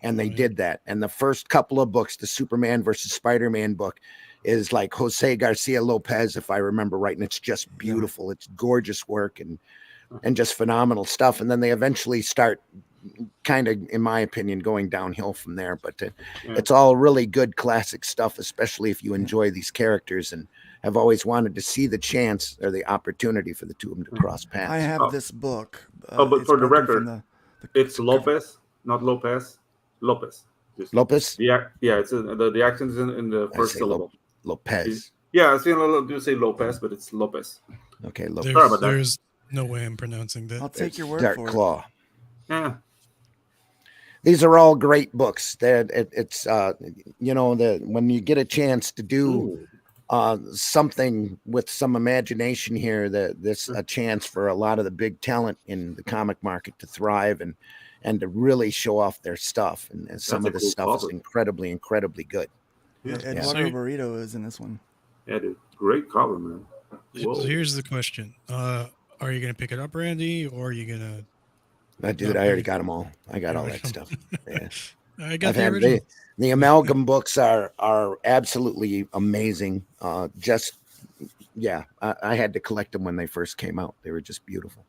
And they did that. And the first couple of books, the Superman versus Spider-Man book, is like Jose Garcia Lopez, if I remember right, and it's just beautiful. It's gorgeous work and just phenomenal stuff. And then they eventually start kind of, in my opinion, going downhill from there. But it's all really good classic stuff, especially if you enjoy these characters and have always wanted to see the chance or the opportunity for the two of them to cross paths. I have this book. But for the broken record, from it's Lopez, not Lopez. Lopez. Lopez? Yeah, it's the accent is in the first syllable. Lopez. Yeah, I see a lot do say Lopez, but it's Lopez. Okay, Lopez. There's, there's no way I'm pronouncing that. I'll take your word Dark for Claw. Yeah. These are all great books. It's when you get a chance to do something with some imagination here, this a chance for a lot of the big talent in the comic market to thrive and to really show off their stuff. And some of this stuff is incredibly good. Yeah. Eduardo Burrito is in this one. Yeah, dude. Great cover, man. So here's the question. Are you going to pick it up, Randy, or are you going to... Dude, I already got them all. I got all that stuff. Yeah. I got the original. The amalgam books are absolutely amazing. I had to collect them when they first came out. They were just beautiful.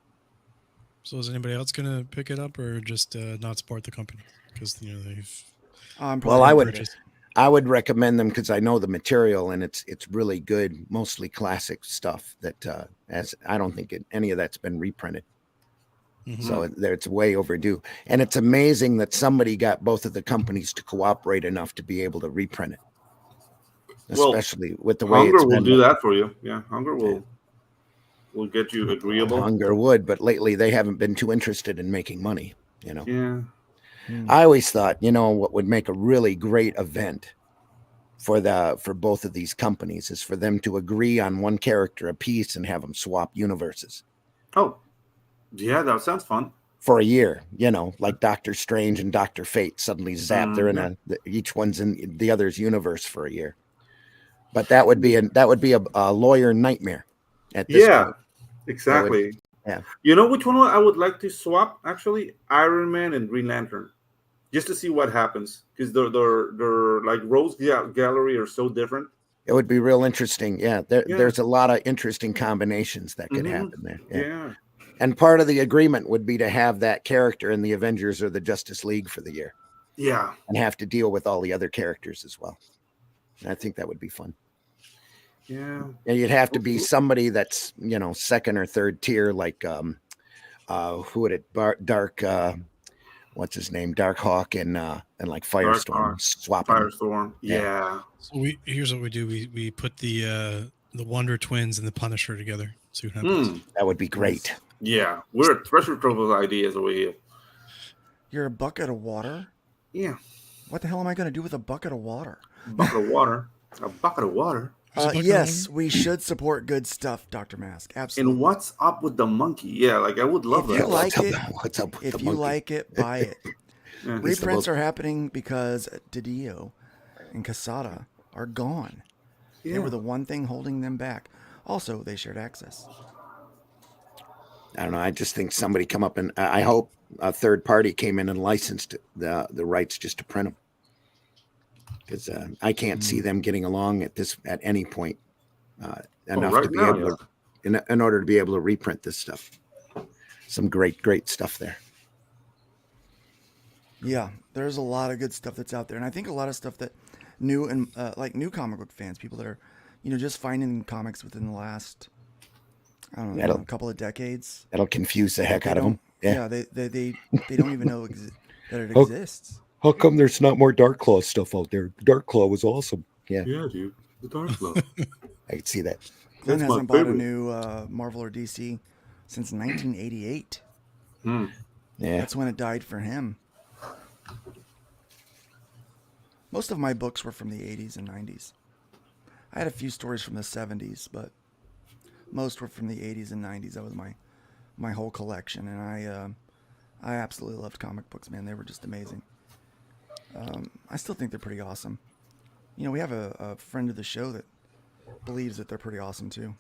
So is anybody else going to pick it up or just not support the company? Because they've... I would recommend them because I know the material and it's really good, mostly classic stuff that I don't think any of that's been reprinted. Mm-hmm. So it's way overdue. And it's amazing that somebody got both of the companies to cooperate enough to be able to reprint it. Especially with the way Hunger will do that for you. Yeah, Hunger will get you agreeable. Hunger would, but lately they haven't been too interested in making money, Yeah. I always thought, what would make a really great event for both of these companies is for them to agree on one character a piece and have them swap universes. Oh. Yeah, that sounds fun. For a year, like Doctor Strange and Dr. Fate suddenly zap. They're in each one's in the other's universe for a year. But that would be a lawyer nightmare at this point. Exactly. Yeah. You know which one I would like to swap? Actually, Iron Man and Green Lantern, just to see what happens because they're like Rose Gallery are so different. It would be real interesting. Yeah, there's a lot of interesting combinations that could happen there. Yeah. And part of the agreement would be to have that character in the Avengers or the Justice League for the year. Yeah. And have to deal with all the other characters as well. And I think that would be fun. Yeah. And you'd have to be somebody that's, second or third tier, like who would it Dark what's his name? Dark Hawk and like Firestorm swapping. Firestorm. Yeah. So here's what we do. We put the Wonder Twins and the Punisher together. See what happens. That would be great. Yeah, we're a treasure trove of ideas over here. You're a bucket of water? Yeah. What the hell am I going to do with a bucket of water? A bucket of water? A bucket of water? Yes, we should support good stuff, Dr. Mask. Absolutely. And what's up with the monkey? Yeah, like I would love that. If you like it, what's up with if the you monkey? like it, buy it. Yeah. Reprints are happening because Didio and Quesada are gone. Yeah. They were the one thing holding them back. Also, they shared access. I don't know. I just think somebody come up and I hope a third party came in and licensed the rights just to print them. Because I can't see them getting along at any point enough to be able to, in order to be able to reprint this stuff. Some great stuff there. Yeah, there's a lot of good stuff that's out there, and I think a lot of stuff that new comic book fans, people that are, just finding comics within the last, I don't know, a couple of decades. That'll confuse the heck out of them. Yeah, they don't even know that it exists. How come there's not more Dark Claw stuff out there? Dark Claw was awesome. Yeah, dude, the Dark Claw. I could see that. Glenn hasn't bought a new Marvel or DC since 1988. Yeah, that's when it died for him. Most of my books were from the 80s and 90s. I had a few stories from the 70s, but most were from the 80s and 90s. That was my whole collection, and I absolutely loved comic books, man. They were just amazing. I still think they're pretty awesome. You know, we have a friend of the show that believes that they're pretty awesome too.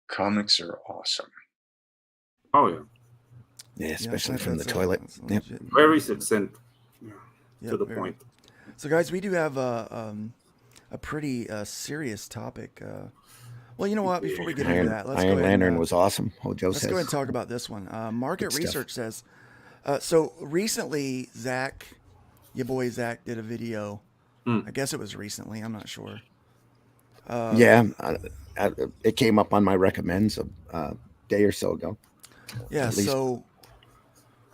Comics are awesome. Oh yeah. Yeah, especially that's- from the that's toilet. Yep. legit. Very succinct. Yep, To the very. point. So, guys, we do have a pretty serious topic. Well, you know what? Before we get into that, let's go Iron ahead Lantern and, was awesome. Hojo let's says. go ahead and talk about this one. Market Good stuff. research says. So recently, Zach, your boy Zach, did a video. I guess it was recently. I'm not sure. Yeah, it came up on my recommends a day or so ago. Yeah, At least. so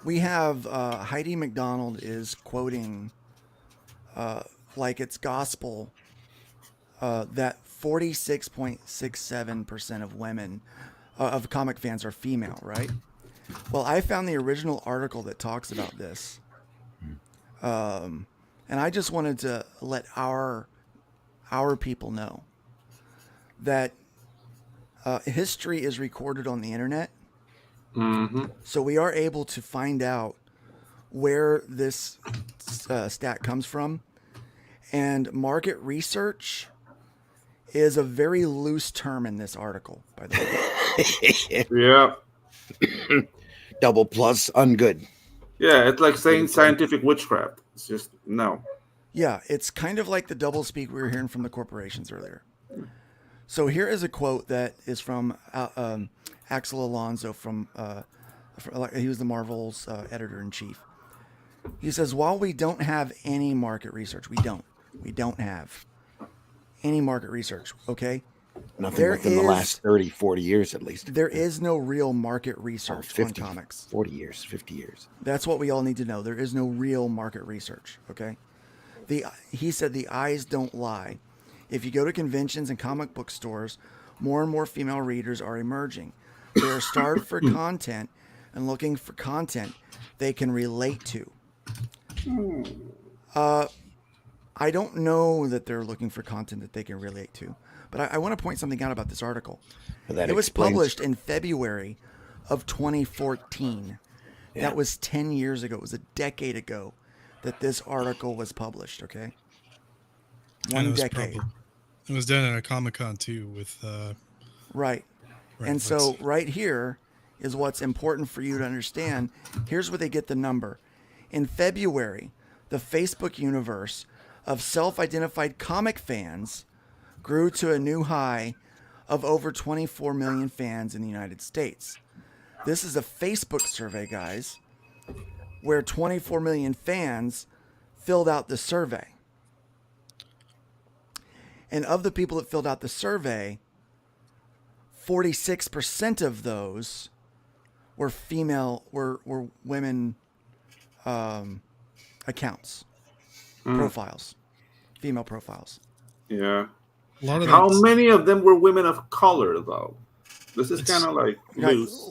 we have Heidi McDonald is quoting like it's gospel that 46.67% of women of comic fans are female, right? Well, I found the original article that talks about this. And I just wanted to let our people know that history is recorded on the internet. So we are able to find out where this stat comes from. And market research is a very loose term in this article, by the way. Yeah. Double plus ungood. Yeah, it's like saying scientific witchcraft. It's just no. Yeah, it's kind of like the doublespeak we were hearing from the corporations earlier. So here is a quote that is from Axel Alonso from he was the Marvel's editor-in-chief. He says, while we don't have any market research, we don't have any market research, okay? Nothing within the last 30, 40 years at least. There is no real market research 50, on comics. 40 years, 50 years. That's what we all need to know. There is no real market research, okay? He said the eyes don't lie. If you go to conventions and comic book stores, more and more female readers are emerging. They are starved for content and looking for content they can relate to. I don't know that they're looking for content that they can relate to, but I want to point something out about this article. It was published in February of 2014. Yeah. That was 10 years ago. It was a decade ago that this article was published, okay? One decade. It was done at a Comic-Con too with... Right. And so right here is what's important for you to understand. Here's where they get the number. In February, the Facebook universe of self-identified comic fans grew to a new high of over 24 million fans in the United States. This is a Facebook survey, guys, where 24 million fans filled out the survey. And of the people that filled out the survey, 46% of those were women accounts, profiles, female profiles. Yeah. A lot of How many of them were women of color, though? This is kind of like loose.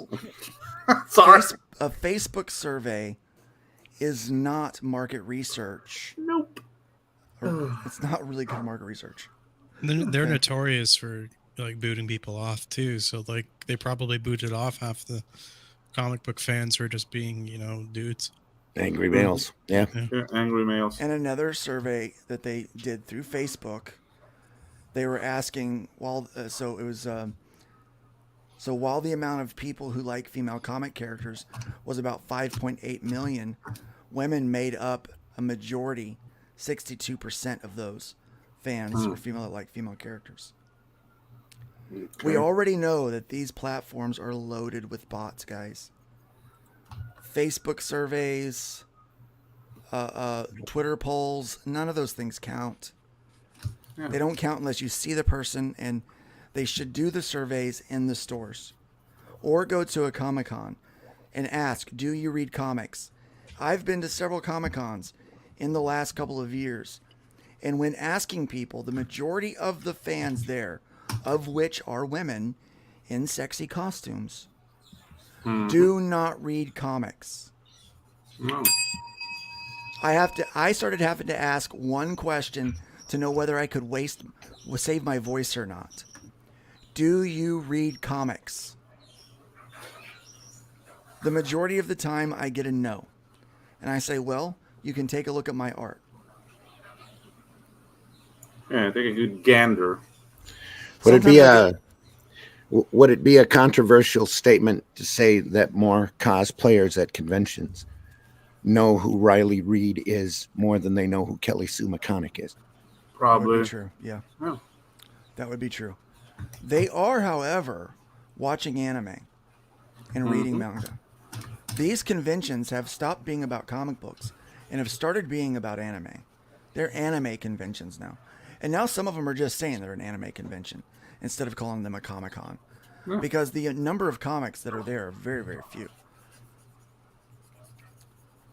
Sorry. A Facebook survey is not market research. Nope. It's not really good market research. They're notorious for like booting people off too. So like they probably booted off half the comic book fans who are just being, dudes. Angry males. Yeah. Angry males. And another survey that they did through Facebook, they were asking while the amount of people who like female comic characters was about 5.8 million, women made up a majority, 62% of those fans were female that like female characters. Okay. We already know that these platforms are loaded with bots, guys. Facebook surveys, Twitter polls, none of those things count. Yeah. They don't count unless you see the person, and they should do the surveys in the stores or go to a Comic-Con and ask, do you read comics? I've been to several Comic-Cons in the last couple of years, and when asking people, the majority of the fans there, of which are women in sexy costumes, do not read comics. No. I started having to ask one question to know whether I could save my voice or not. Do you read comics? The majority of the time I get a no. And I say, well, you can take a look at my art. Yeah, take a good gander. Would it be a controversial statement to say that more cosplayers at conventions know who Riley Reid is more than they know who Kelly Sue McConaughey is? Probably. That would be true. Yeah. That would be true. They are, however, watching anime and reading manga. These conventions have stopped being about comic books and have started being about anime. They're anime conventions now. And now some of them are just saying they're an anime convention instead of calling them a Comic-Con. Because the number of comics that are there are very, very few.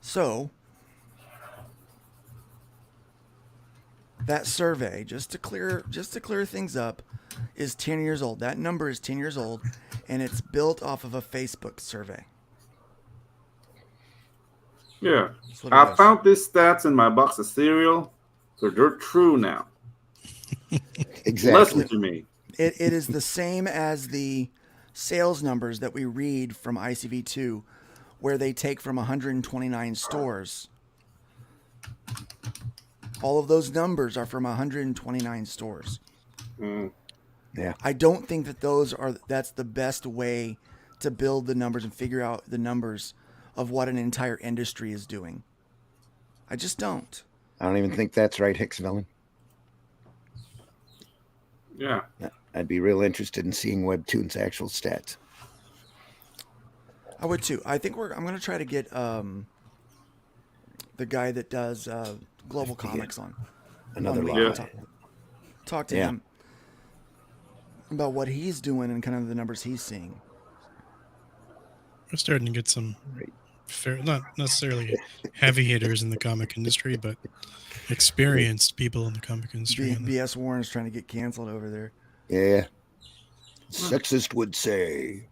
So, that survey, just to clear things up, is 10 years old. That number is 10 years old, and it's built off of a Facebook survey. Yeah. I found these stats in my box of cereal, so they're true now. Exactly. Listen to me. It is the same as the sales numbers that we read from ICV2, where they take from 129 stores. All of those numbers are from 129 stores. Yeah. I don't think that that's the best way to build the numbers and figure out the numbers of what an entire industry is doing. I just don't. I don't even think that's right, Hicksvellen. Yeah. I'd be real interested in seeing Webtoon's actual stats. I would too. I think I'm going to try to get the guy that does Global Comics on. Another week. Talk to him about what he's doing and kind of the numbers he's seeing. We're starting to get some not necessarily heavy hitters in the comic industry, but experienced people in the comic industry. BS Warren's trying to get canceled over there. Yeah. Sexist would say.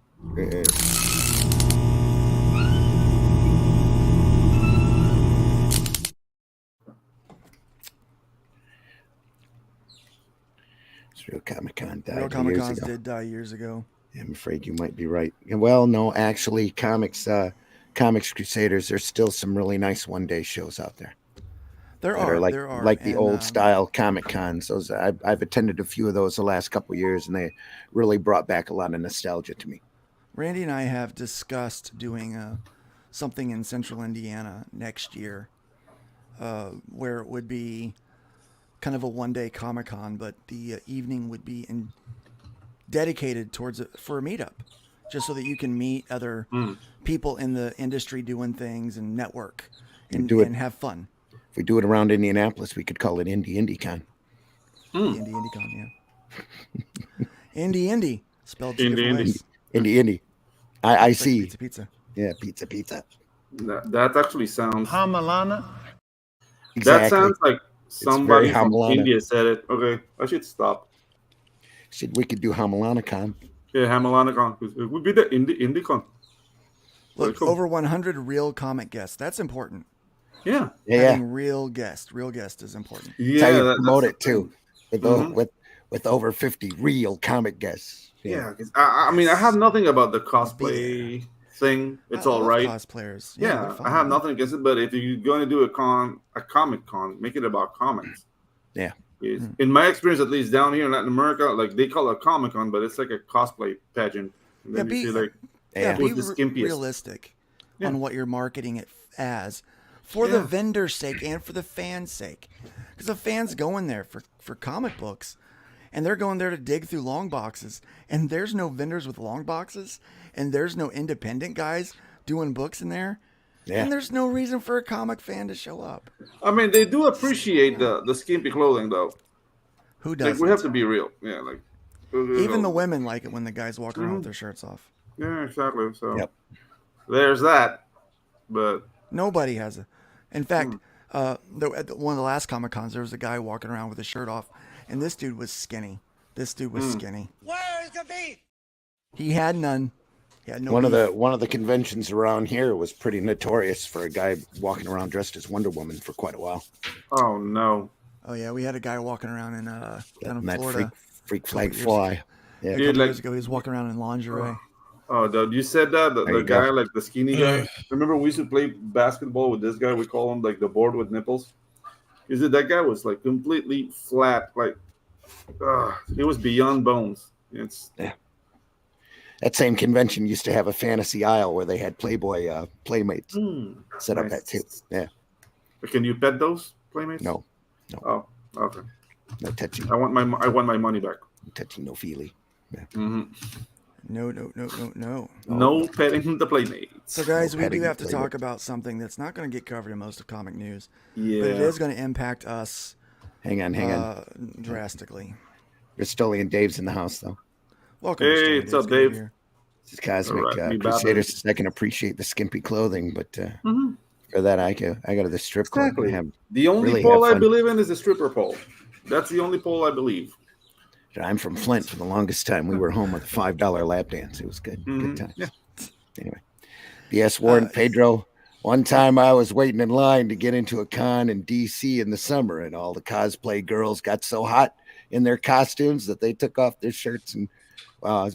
Real Comic-Con died. Real Comic-Cons did die years ago. I'm afraid you might be right. Well, no, actually, Comics Crusaders, there's still some really nice one-day shows out there. There are like the old style Comic Cons. Those I've attended a few of those the last couple of years, and they really brought back a lot of nostalgia to me. Randy and I have discussed doing something in Central Indiana next year, where it would be kind of a one-day Comic-Con, but the evening would be dedicated for a meetup, just so that you can meet other people in the industry doing things and network and have fun. If we do it around Indianapolis, we could call it IndyCon. IndyCon, yeah. Indy, spelled two different ways. Indy. I see. Pizza. Yeah, pizza. That actually sounds... Hamalana? Exactly. That sounds like somebody from India said it. Okay, I should stop. Said we could do HamilanaCon. Yeah, HamilanaCon. It would be the IndyCon. Look, over 100 real comic guests. That's important. Yeah. Having real guest is important. Yeah, that's how you promote it too. With over 50 real comic guests. Yeah, because I mean, I have nothing about the cosplay thing. It's all right. Cosplayers. Yeah, I have nothing against it. But if you're going to do a Comic Con, make it about comics. Yeah. In my experience, at least down here in Latin America, like they call it a Comic Con, but it's like a cosplay pageant. And then be realistic on what you're marketing it as, for the vendor's sake and for the fans' sake, because the fans go in there for comic books, and they're going there to dig through long boxes, and there's no vendors with long boxes, and there's no independent guys doing books in there. Yeah. And there's no reason for a comic fan to show up. I mean, they do appreciate the skimpy clothing, though. Who doesn't? Like, we have to be real. Yeah, like even the women like it when the guys walk around with their shirts off. Yeah, exactly. So there's that. But nobody has it. In fact, at one of the last Comic Cons, there was a guy walking around with his shirt off, and this dude was skinny. Where's the beef? He had none. No one of the conventions around here was pretty notorious for a guy walking around dressed as Wonder Woman for quite a while. Oh no! Oh yeah, we had a guy walking around in down in Florida. Freak Flag Fly. Yeah, a couple years ago, he was walking around in lingerie. Oh, you said that There the you go. guy, like the skinny guy. Remember, we used to play basketball with this guy. We call him like the board with nipples. Is it that guy was like completely flat, like it was beyond bones. It's Yeah. That same convention used to have a fantasy aisle where they had Playboy playmates set up nice. at too. Yeah. Can you pet those playmates? No. Oh, okay. No touching. I want my money back. Touching, no feely. Yeah. No. No petting the playmates. So, guys, we do petting have to the talk playmates. about something that's not going to get covered in most of comic news. Yeah. But it is going to impact us. Hang on. Drastically. Ristoli and Dave's in the house, though. Welcome. Hey, Mr. what's up, Dave's Dave? here. This is Cosmic All right, Crusaders. I can appreciate the skimpy clothing, but for that, I go to the strip club. Exactly. And have, The only really pole have I fun. believe in is the stripper pole. That's the only pole I believe. I'm from Flint for the longest time. We were home with a $5 lap dance. It was good. Good times. Yeah. Anyway. Yes, Warren Pedro. One time I was waiting in line to get into a con in DC in the summer, and all the cosplay girls got so hot in their costumes that they took off their shirts and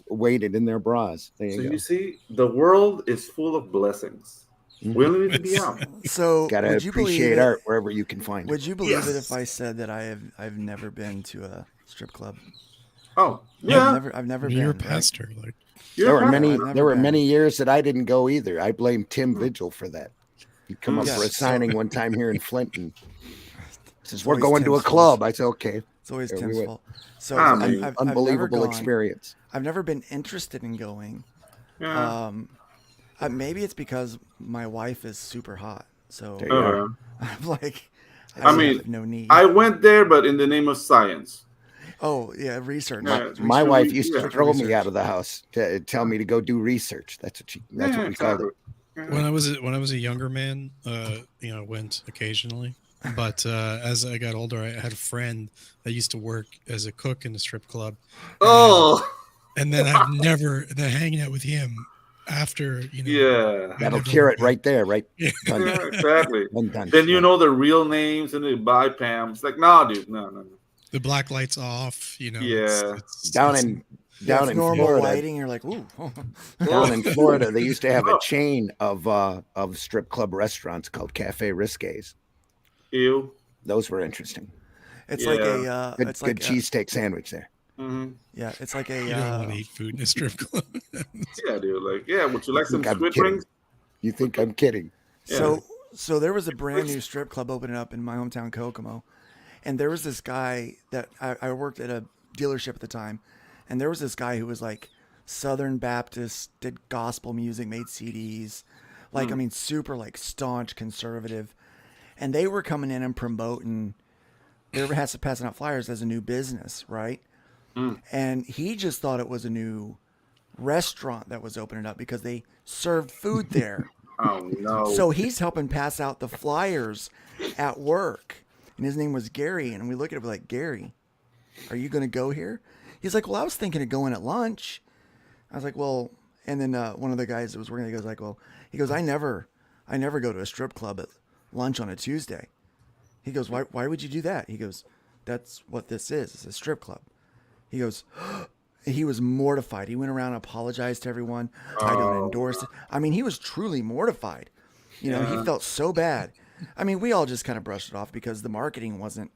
waited in their bras. There you So go. you see, the world is full of blessings. We only need to be out. So, Gotta would you believe appreciate it? art wherever you can find Would it. you believe it Yes. if I said that I've never been to a strip club? Oh, yeah. I've never You're a been. right? pastor, like There were I've many. never There were been. many years that I didn't go either. I blame Tim Vigil for that. He come up Yes. for a signing one time here in Flint, and says It's we're always going to a Tim's fault. club. I said okay. It's always There we Tim's went. fault. So Ah, I've man. never Unbelievable gone. experience. I've never been interested in going. Yeah. Maybe it's because my wife is super hot. So There you are. I'm like, I really mean, have no need. I went there, but in the name of science. Oh yeah, research. Yeah. My wife used to Yeah. throw me Research. out of the house to tell me to go do research. That's what Yeah, we called it. exactly. when I was a younger man, went occasionally. But as I got older, I had a friend that used to work as a cook in a strip club. Oh, And then then hanging out with him after, yeah. That'll cure it right there, right? Yeah. Done. Yeah, exactly. Done. Then you know the real names and they buy Pam. It's like, nah, dude, no. The black lights off, Yeah. down It's in normal Florida. lighting. You're like, ooh. Down in Florida, they used to have a chain of strip club restaurants called Cafe Risques. Ew. Those were interesting. It's like Yeah. a. Good, It's like good cheesesteak sandwich there. Mm-hmm. Yeah, it's like you don't want to eat food in a strip club. Yeah, dude. Like, yeah, would you like some think I'm squid kidding. rings? You think I'm kidding? So there was a brand new strip club opening up in my hometown, Kokomo, and there was this guy that I worked at a dealership at the time, and there was this guy who was like Southern Baptist, did gospel music, made CDs, like I mean, super like staunch conservative, and they were coming in and promoting. They were passing out flyers as a new business, right? And he just thought it was a new restaurant that was opening up because they served food there. Oh no. So he's helping pass out the flyers at work. And his name was Gary. And we look at him like, Gary, are you going to go here? He's like, well, I was thinking of going at lunch. I was like, well, and then one of the guys that was working, he goes, I never go to a strip club at lunch on a Tuesday. He goes, why would you do that? He goes, that's what this is. It's a strip club. He goes, he was mortified. He went around and apologized to everyone. I don't endorse it. I mean, he was truly mortified. He felt so bad. I mean, we all just kind of brushed it off because the marketing wasn't,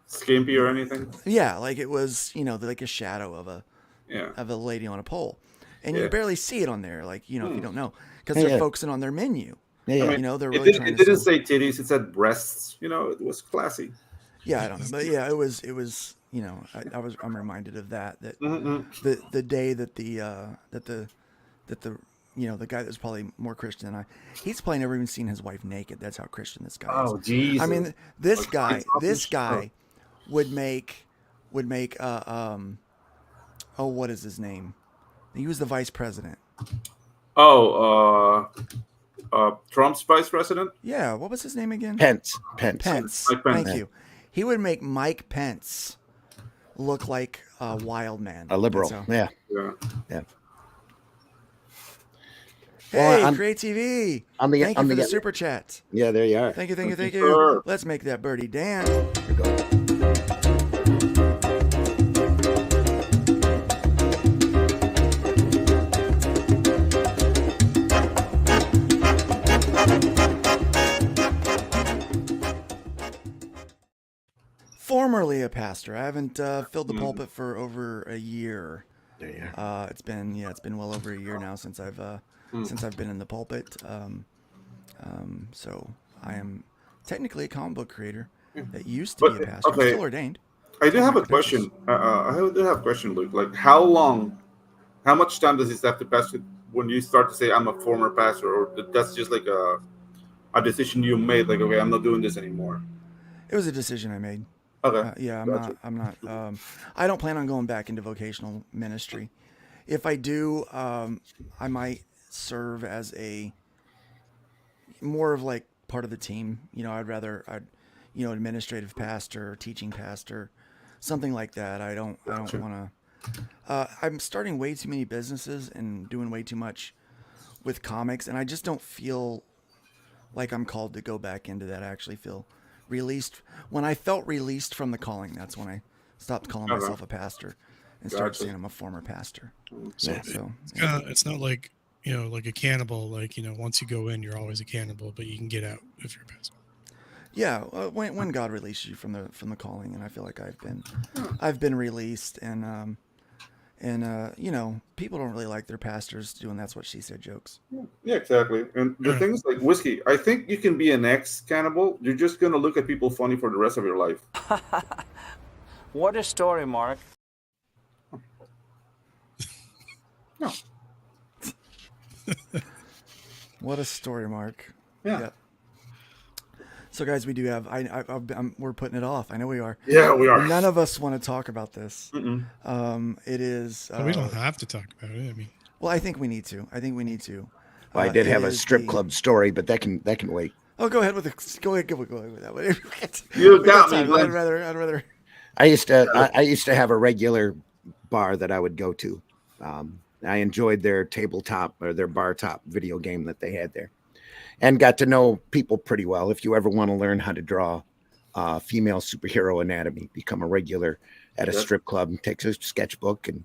skimpy or anything. yeah, like it was, like a shadow of a lady on a pole. And you barely see it on there, like, if you don't know, because they're focusing on their menu. Yeah, I mean, they're really trying it to didn't sell. say titties, it said breasts. It was classy. Yeah, I don't know, but yeah, it was. I'm reminded of that the day that the the guy that was probably more Christian than I, he's probably never even seen his wife naked. That's how Christian this guy is. Oh, Jesus. I mean, this guy would make what is his name? He was the vice president. Trump's vice president? Yeah, what was his name again? Pence. Mike Pence. Thank you. He would make Mike Pence look like a wild man. A liberal. So- Yeah. Yeah. Hey, Well, Great TV. on the- Thank on you for the- the super chat. Yeah, there you are. Thank you. Sure. Let's make that birdie Dan. There you go. formerly a pastor. I haven't filled the pulpit for over a year. Yeah. It's been well over a year now since I've been in the pulpit. So I am technically a comic book creator that used to But be a pastor. I'm okay, still ordained. I do All my have a credentials. question. I do have a question, Luke. Like, how much time does this have to pass when you start to say I'm a former pastor, or that's just like a decision you made? Like, okay, I'm not doing this anymore. It was a decision I made. Okay, Yeah, gotcha. I'm not. I don't plan on going back into vocational ministry. If I do, I might serve as a more of like part of the team. Administrative pastor, teaching pastor, something like that. I don't want to. I'm starting way too many businesses and doing way too much with comics, and I just don't feel like I'm called to go back into that. I actually feel released. When I felt released from the calling, that's when I stopped calling myself a pastor and started saying I'm a former pastor. It's not like, like a cannibal. Like, once you go in, you're always a cannibal, but you can get out if you're a pastor. Yeah, when God releases you from the calling, and I feel like I've been released, and people don't really like their pastors doing that's what she said jokes. Yeah, exactly. And the thing is, like whiskey, I think you can be an ex-cannibal. You're just gonna look at people funny for the rest of your life. What a story, Mark. No. What a story, Mark. Yeah. Yep. So, guys, we do have. We're putting it off. I know we are. Yeah, we are. None of us want to talk about this. It is. We don't have to talk about it. I mean, well, I think we need to. Well, I did have a strip club story, but that can wait. Oh, go ahead with it. Go ahead with that one. You got me. I'd rather. I used to have a regular bar that I would go to. I enjoyed their tabletop or their bar top video game that they had there, and got to know people pretty well. If you ever want to learn how to draw female superhero anatomy, become a regular at a strip club and take a sketchbook, and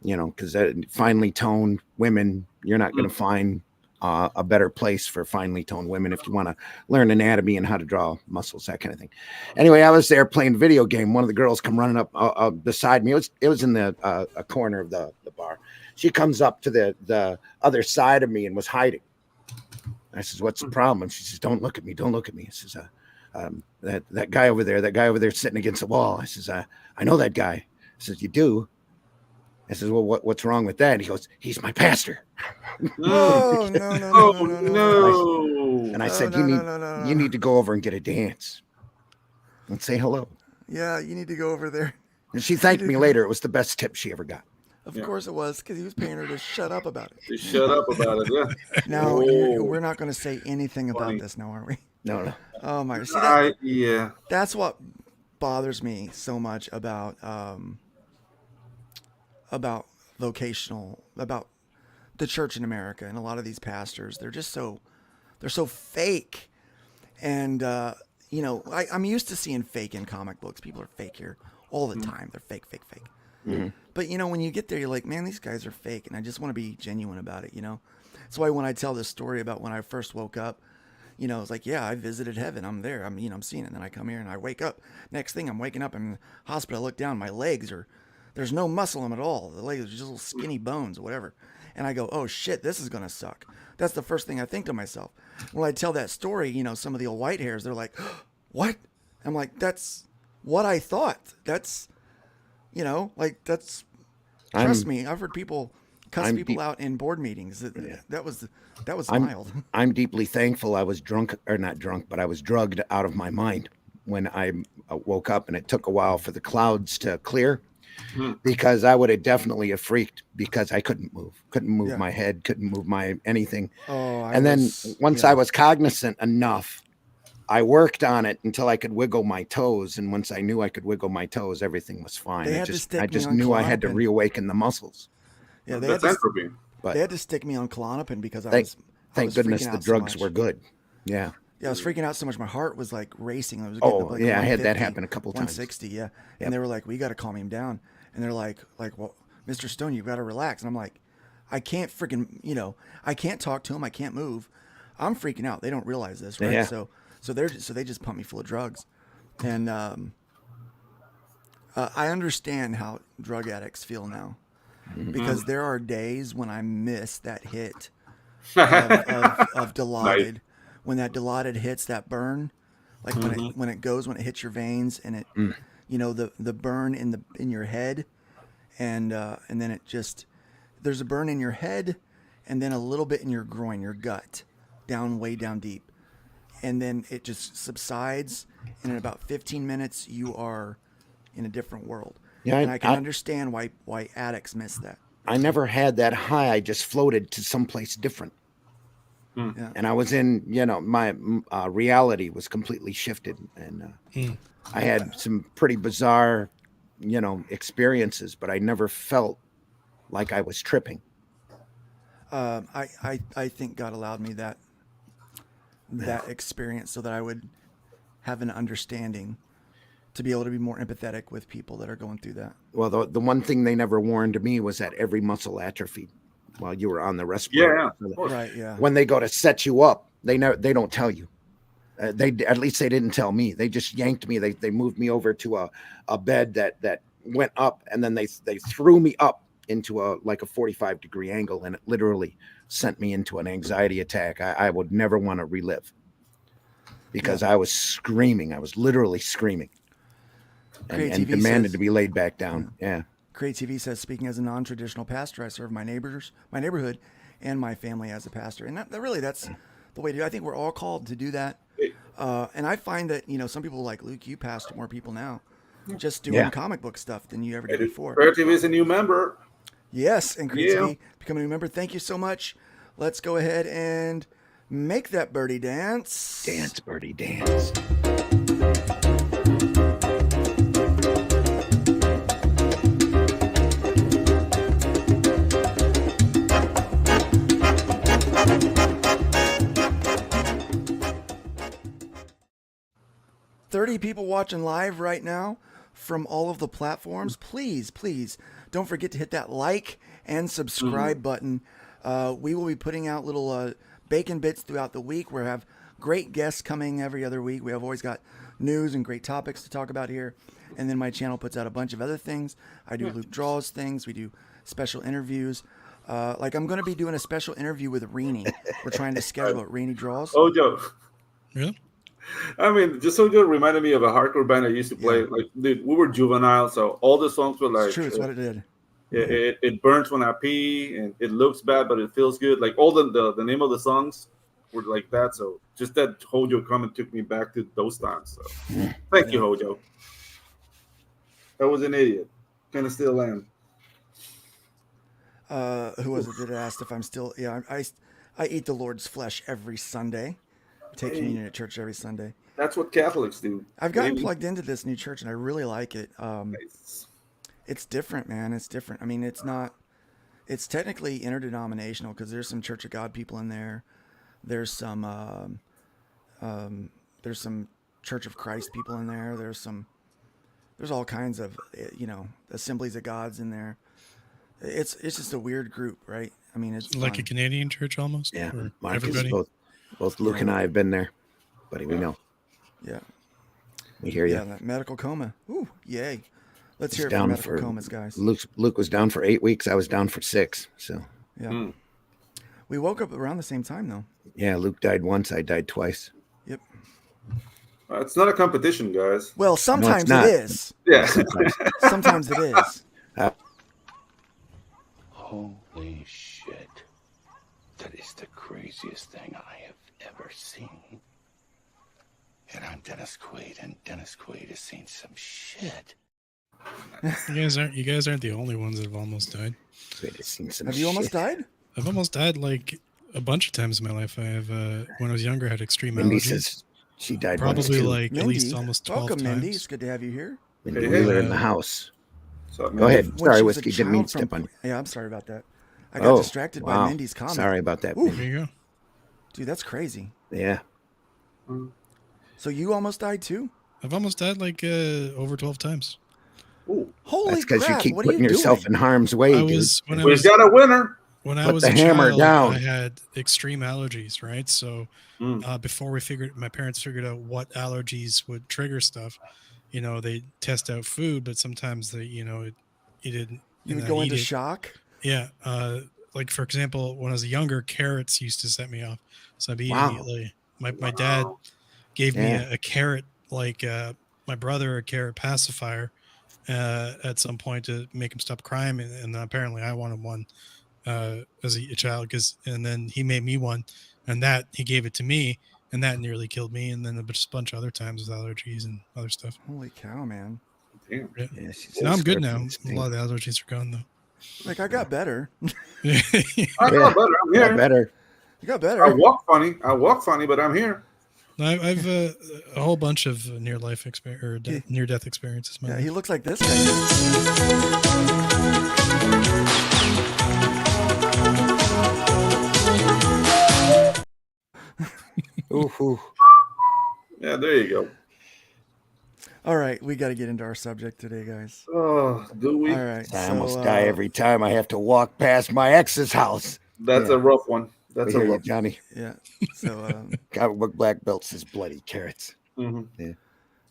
because finely toned women, you're not going to find a better place for finely toned women if you want to learn anatomy and how to draw muscles, that kind of thing. Anyway, I was there playing video game. One of the girls come running up beside me. It was in the a corner of the bar. She comes up to the other side of me and was hiding. I says, "What's the problem?" And she says, "Don't look at me. Don't look at me." I says, that guy over there sitting against the wall. I says, "I know that guy." I says, "You do?" I says, "Well, what's wrong with that?" And he goes, "He's my pastor." No. And I said, "You need to go over and get a dance and say hello." Yeah, you need to go over there. And she thanked me later. It was the best tip she ever got. Of course it was, because he was paying her to shut up about it. Shut up about it, yeah. Now, we're not going to say anything about this now, are we? No. Oh, my. See, yeah. That's what bothers me so much about the church in America and a lot of these pastors. They're so fake. And, I'm used to seeing fake in comic books. People are fake here all the time. They're fake. Mm-hmm. But, when you get there, you're like, man, these guys are fake. And I just want to be genuine about it, That's why when I tell this story about when I first woke up, it's like, yeah, I visited heaven. I'm there. I'm seeing it. And then I come here and I wake up. Next thing, I'm waking up in the hospital. I look down. My legs there's no muscle in them at all. The legs are just little skinny bones or whatever. And I go, oh, shit, this is going to suck. That's the first thing I think to myself. When I tell that story, some of the old white hairs, they're like, what? I'm like, that's what I thought. That's, trust me, I've heard people cuss people out in board meetings. That was mild. I'm deeply thankful I was not drunk, but I was drugged out of my mind when I woke up, and it took a while for the clouds to clear, because I would have definitely have freaked, because I couldn't move my head, couldn't move my anything. Once I was cognizant enough, I worked on it until I could wiggle my toes, and once I knew I could wiggle my toes, everything was fine. I just knew I had to reawaken the muscles. Yeah, they had to stick me on Klonopin because thank goodness the drugs were good. Yeah. Yeah, I was freaking out so much. My heart was like racing. I was getting I had that happen a couple times. 160, yeah. And they were like, "We got to calm him down." And they're like, "Well, Mr. Stone, you've got to relax." And I'm like, "I can't freaking, I can't talk to him. I can't move. I'm freaking out. They don't realize this, right?" Yeah. So they just pump me full of drugs, and I understand how drug addicts feel now, because there are days when I miss that hit of Dilaudid. Nice. When that Dilaudid hits, that burn, like when it hits your veins, and it, the burn in your head, and then it just, there's a burn in your head, and then a little bit in your groin, your gut, way down deep, and then it just subsides, and in about 15 minutes you are in a different world. Yeah, and I can understand why addicts miss that. I never had that high. I just floated to someplace different. Yeah. And I was in, my reality was completely shifted. And I had some pretty bizarre, experiences, but I never felt like I was tripping. I think God allowed me that experience so that I would have an understanding, to be able to be more empathetic with people that are going through that. Well, the one thing they never warned me was that every muscle atrophied while you were on the respirator. Yeah, right. Yeah. When they go to set you up, they don't tell you. At least they didn't tell me. They just yanked me. They moved me over to a bed that went up, and then they threw me up into a 45-degree angle, and it literally sent me into an anxiety attack I would never want to relive, because I was screaming. I was literally screaming. And demanded to be laid back down. Yeah. Create TV says, speaking as a non-traditional pastor, I serve my neighborhood, and my family as a pastor. And that's the way to do it. I think we're all called to do that. And I find that, some people like Luke, you pastor more people now, just doing comic book stuff than you ever did before. Create TV is a new member. Yes, and Create TV becoming a new member. Thank you so much. Let's go ahead and make that birdie dance. Dance, birdie, dance. 30 people watching live right now from all of the platforms. Please don't forget to hit that like and subscribe button. We will be putting out little bacon bits throughout the week. We have great guests coming every other week. We have always got news and great topics to talk about here. And then my channel puts out a bunch of other things. I do Luke Draws things. We do special interviews. Like I'm going to be doing a special interview with Rainey. We're trying to schedule what Rainey Draws. Oh, Joe. Really? I mean, just so good reminded me of a hardcore band I used to play. Like, dude, we were juvenile, so all the songs were like. It's true. It's what it did. It burns when I pee, and it looks bad, but it feels good. Like all the name of the songs were like that. So just that Hojo comment took me back to those times. So thank you, Hojo. I was an idiot. Kind of still am. Who was it that asked if I'm still? Yeah, I eat the Lord's flesh every Sunday. I take communion at church every Sunday. That's what Catholics do. I've gotten plugged into this new church, and I really like it. Nice. It's different, man. It's different. I mean, it's not. It's technically interdenominational because there's some Church of God people in there. There's some Church of Christ people in there. There's all kinds of Assemblies of Gods in there. It's just a weird group, right? I mean, it's like fun. a Canadian church almost. Yeah, Marcus, everybody. Both Luke and I have been there, buddy. We know. Yeah, we hear you. Yeah, that medical coma. Ooh, yay! Let's hear it for medical comas, guys. Luke was down for 8 weeks. I was down for 6. So yeah, we woke up around the same time though. Yeah, Luke died once. I died twice. Yep. It's not a competition, guys. Well, sometimes it is. Yeah. Sometimes it is. Holy shit. That is the craziest thing I have ever seen. And I'm Dennis Quaid, and Dennis Quaid has seen some shit. You guys aren't the only ones that have almost died. Have you almost died? I've almost died like a bunch of times in my life. I have when I was younger, I had extreme Mindy allergies. says she died probably once, like at least almost 12 welcome, times. Mindy. It's good to have you here. Mindy, we were in the house. So, go ahead. When Sorry, she was a Whiskey. Didn't mean to child step on you. Yeah, I'm sorry about that. I got distracted by wow. Mindy's comment. Sorry about that. Ooh. There you go. Dude, that's crazy. Yeah. So you almost died too? I've almost died like over 12 times. Ooh. Holy That's because crap! you keep What are putting you yourself doing? in harm's way, dude. We've got a winner. When I Put was the a hammer child, down. I had extreme allergies, right? So before my parents figured out what allergies would trigger stuff, they test out food, but sometimes they, it didn't. You would go into shock? Yeah. Like, for example, when I was younger, carrots used to set me off. So I'd be immediately. My dad gave me a carrot, like my brother, a carrot pacifier at some point to make him stop crying. And apparently I wanted one as a child, and then he made me one, and that he gave it to me, and that nearly killed me. And then a bunch of other times with allergies and other stuff. Holy cow, man. Damn. Yeah. Now I'm good now. A lot of the allergies are gone, though. Like, I got better. I got better. I'm here. You got better. I walk funny, but I'm here. I've a whole bunch of near-death experiences. Yeah, he looks like this guy. Ooh. Yeah, there you go. All right, we got to get into our subject today, guys. Oh, do we? All right. I almost die every time I have to walk past my ex's house. That's a rough one. That's a rough one. Johnny. Yeah. So, comic book black belt says bloody carrots. Mm-hmm. Yeah.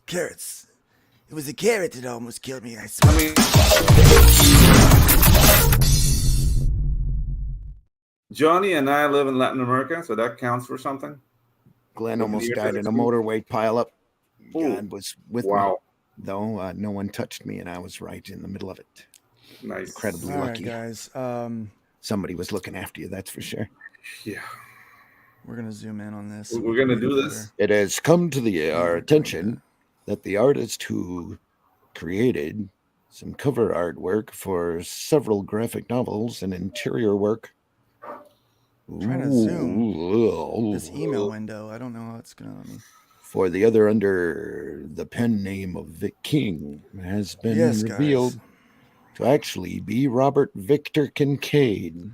Carrots. It was a carrot that almost killed me, I swear. Johnny and I live in Latin America, so that counts for something. Glenn almost died in a motorway pileup. God was with me, though. No one touched me, and I was right in the middle of it. Nice. Incredibly All lucky. right, guys. Somebody was looking after you, that's for sure. Yeah. We're going to zoom in on this. We're going to do this. It has come to our attention that the artist who created some cover artwork for several graphic novels and interior work. I'm trying to zoom this email window. I don't know how it's going to. For the other under the pen name of Vic King has been revealed to actually be Robert Victor Kincaid.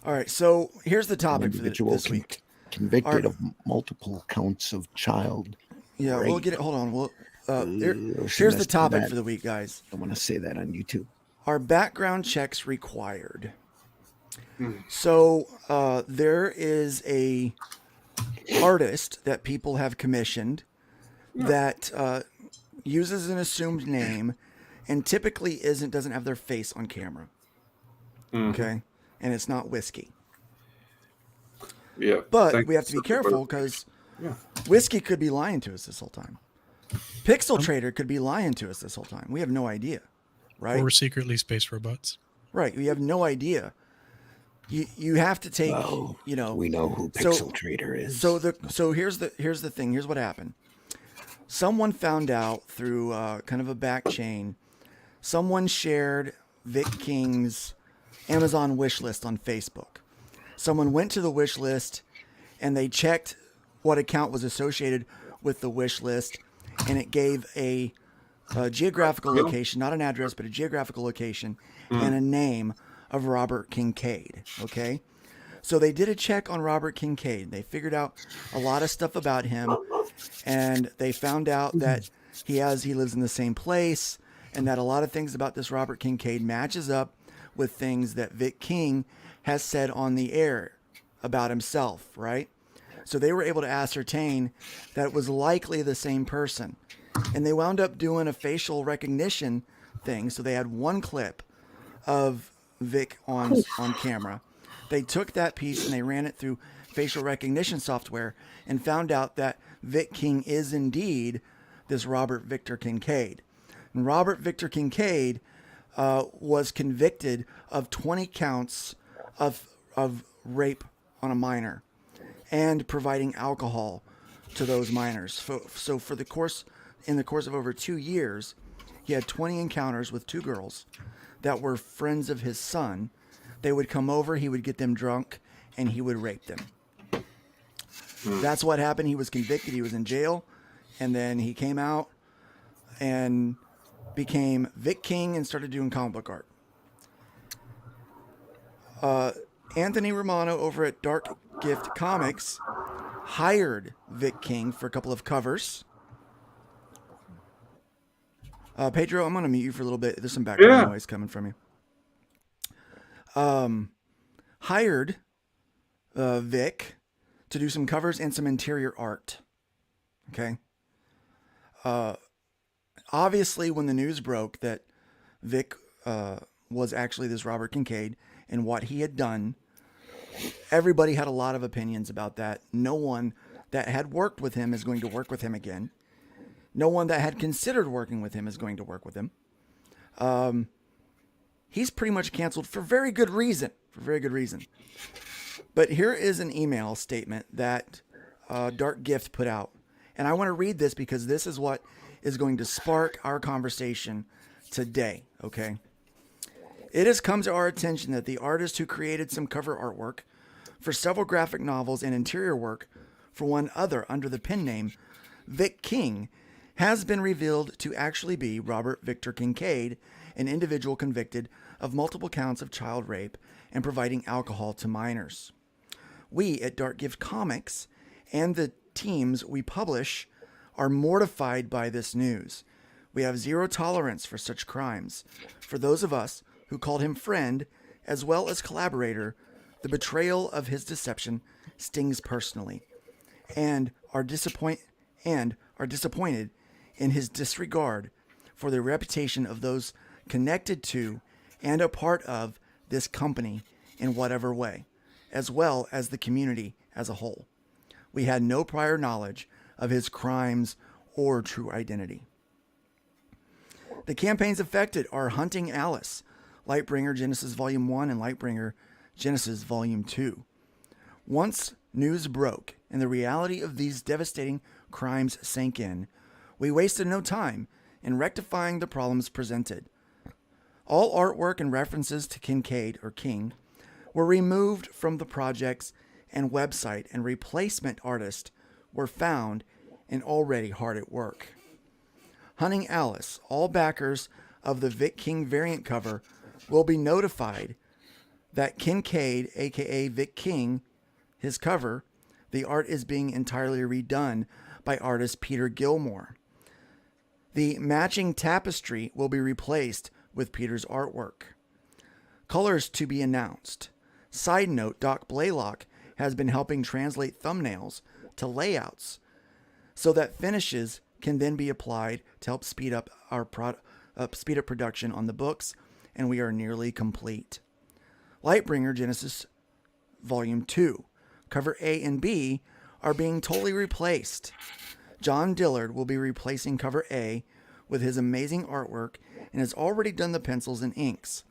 All right, so here's the topic for this week. Convicted of multiple counts of child. Yeah, rape. we'll get it. Hold on. Here's the topic for the week, guys. I want to say that on YouTube. Are background checks required? So there is a artist that people have commissioned that uses an assumed name and typically doesn't have their face on camera. Okay, and it's not Whiskey. Yeah, but we have to be careful because Whiskey could be lying to us this whole time. Pixel Trader could be lying to us this whole time. We have no idea, right? Or we're secretly space robots. Right, we have no idea. You have to take, we know who Pixel Trader is. So here's the thing. Here's what happened. Someone found out through kind of a back chain. Someone shared Vic King's Amazon wish list on Facebook. Someone went to the wish list and they checked what account was associated with the wish list, and it gave a geographical location, not an address, but a geographical location and a name of Robert Kincaid. Okay, so they did a check on Robert Kincaid. They figured out a lot of stuff about him, and they found out that he lives in the same place, and that a lot of things about this Robert Kincaid matches up with things that Vic King has said on the air about himself, right? So they were able to ascertain that it was likely the same person, and they wound up doing a facial recognition thing. So they had one clip of Vic on camera. They took that piece and they ran it through facial recognition software and found out that Vic King is indeed this Robert Victor Kincaid. And Robert Victor Kincaid was convicted of 20 counts of rape on a minor and providing alcohol to those minors. So in the course of over 2 years, he had 20 encounters with 2 girls that were friends of his son. They would come over, he would get them drunk, and he would rape them. That's what happened. He was convicted, he was in jail, and then he came out and became Vic King and started doing comic book art. Anthony Romano over at Dark Gift Comics hired Vic King for a couple of covers. Pedro, I'm going to mute you for a little bit. There's some background noise coming from you. Hired Vic to do some covers and some interior art. Okay. Obviously, when the news broke that Vic was actually this Robert Kincaid and what he had done, everybody had a lot of opinions about that. No one that had worked with him is going to work with him again. No one that had considered working with him is going to work with him. He's pretty much canceled for very good reason. But here is an email statement that Dark Gift put out. And I want to read this because this is what is going to spark our conversation today, okay? It has come to our attention that the artist who created some cover artwork for several graphic novels and interior work for one other under the pen name Vic King has been revealed to actually be Robert Victor Kincaid, an individual convicted of multiple counts of child rape and providing alcohol to minors. We at Dark Gift Comics and the teams we publish are mortified by this news. We have zero tolerance for such crimes. For those of us who called him friend as well as collaborator, the betrayal of his deception stings personally, and are disappointed in his disregard for the reputation of those connected to and a part of this company in whatever way, as well as the community as a whole. We had no prior knowledge of his crimes or true identity. The campaigns affected are Hunting Alice, Lightbringer Genesis Volume 1 and Lightbringer Genesis Volume 2. Once news broke and the reality of these devastating crimes sank in, we wasted no time in rectifying the problems presented. All artwork and references to Kincaid or King were removed from the projects and website, and replacement artists were found and already hard at work. Hunting Alice, all backers of the Vic King variant cover will be notified that Kincaid, aka Vic King, his cover, the art is being entirely redone by artist Peter Gilmore. The matching tapestry will be replaced with Peter's artwork. Colors to be announced. Side note, Doc Blaylock has been helping translate thumbnails to layouts so that finishes can then be applied to help speed up production on the books, and we are nearly complete. Lightbringer Genesis Volume 2. Cover A and B are being totally replaced. John Dillard will be replacing cover A with his amazing artwork and has already done the pencils and inks.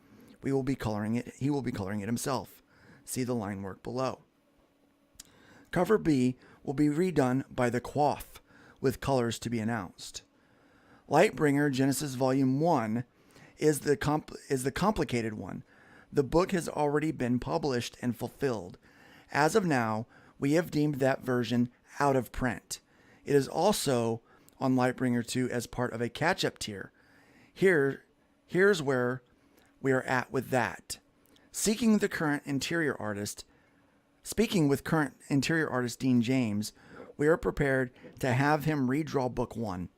He will be coloring it himself. See the line work below. Cover B will be redone by the Quaff, with colors to be announced. Lightbringer Genesis Volume 1 is the complicated one. The book has already been published and fulfilled. As of now, we have deemed that version out of print. It is also on Lightbringer 2 as part of a catch-up tier. Here's where we are at with that. Speaking with current interior artist Dean James, we are prepared to have him redraw Book 1.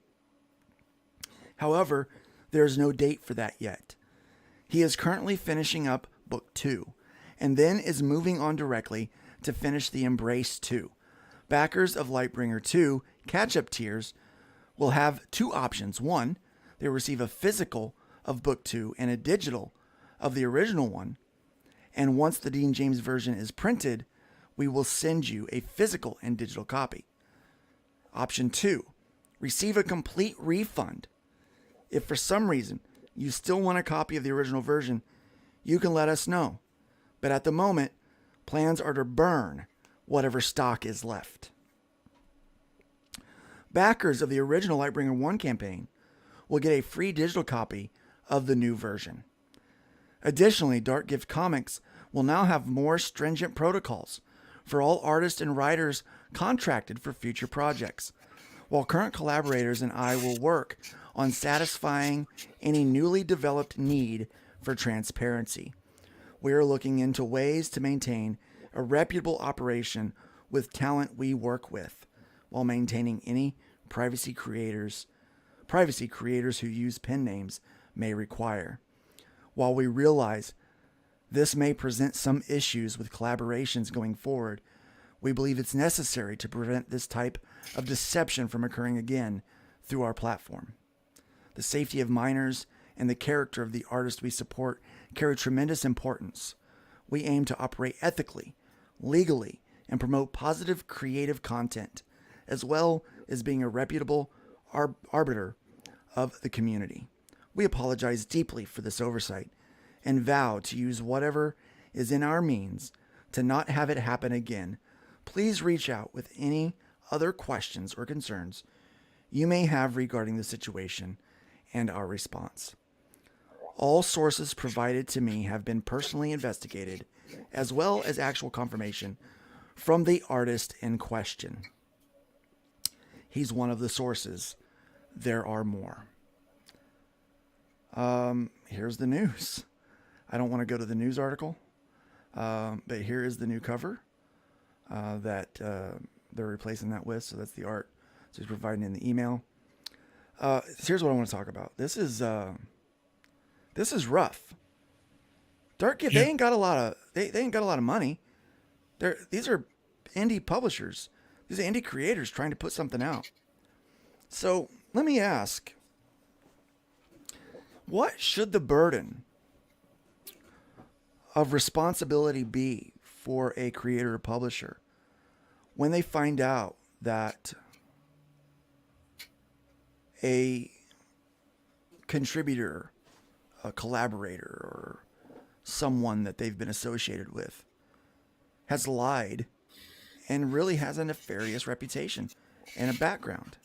However, there is no date for that yet. He is currently finishing up Book 2, and then is moving on directly to finish the Embrace 2. Backers of Lightbringer 2 catch-up tiers will have two options. One, they receive a physical of Book 2 and a digital of the original one. And once the Dean James version is printed, we will send you a physical and digital copy. Option 2, receive a complete refund. If for some reason you still want a copy of the original version, you can let us know. But at the moment, plans are to burn whatever stock is left. Backers of the original Lightbringer 1 campaign will get a free digital copy of the new version. Additionally, Dark Gift Comics will now have more stringent protocols for all artists and writers contracted for future projects, while current collaborators and I will work on satisfying any newly developed need for transparency. We are looking into ways to maintain a reputable operation with talent we work with, while maintaining any privacy creators who use pen names may require. While we realize this may present some issues with collaborations going forward, we believe it's necessary to prevent this type of deception from occurring again through our platform. The safety of minors and the character of the artist we support carry tremendous importance. We aim to operate ethically, legally, and promote positive creative content, as well as being a reputable arbiter of the community. We apologize deeply for this oversight and vow to use whatever is in our means to not have it happen again. Please reach out with any other questions or concerns you may have regarding the situation and our response. All sources provided to me have been personally investigated, as well as actual confirmation from the artist in question. He's one of the sources. There are more. Here's the news. I don't want to go to the news article, but here is the new cover that they're replacing that with. So that's the art. So he's providing in the email. Here's what I want to talk about. This is rough. Dark Gift, they ain't got a lot of they ain't got a lot of money. These are indie publishers. These are indie creators trying to put something out. So let me ask, what should the burden of responsibility be for a creator or publisher when they find out that a contributor, a collaborator, or someone that they've been associated with has lied and really has a nefarious reputation and a background?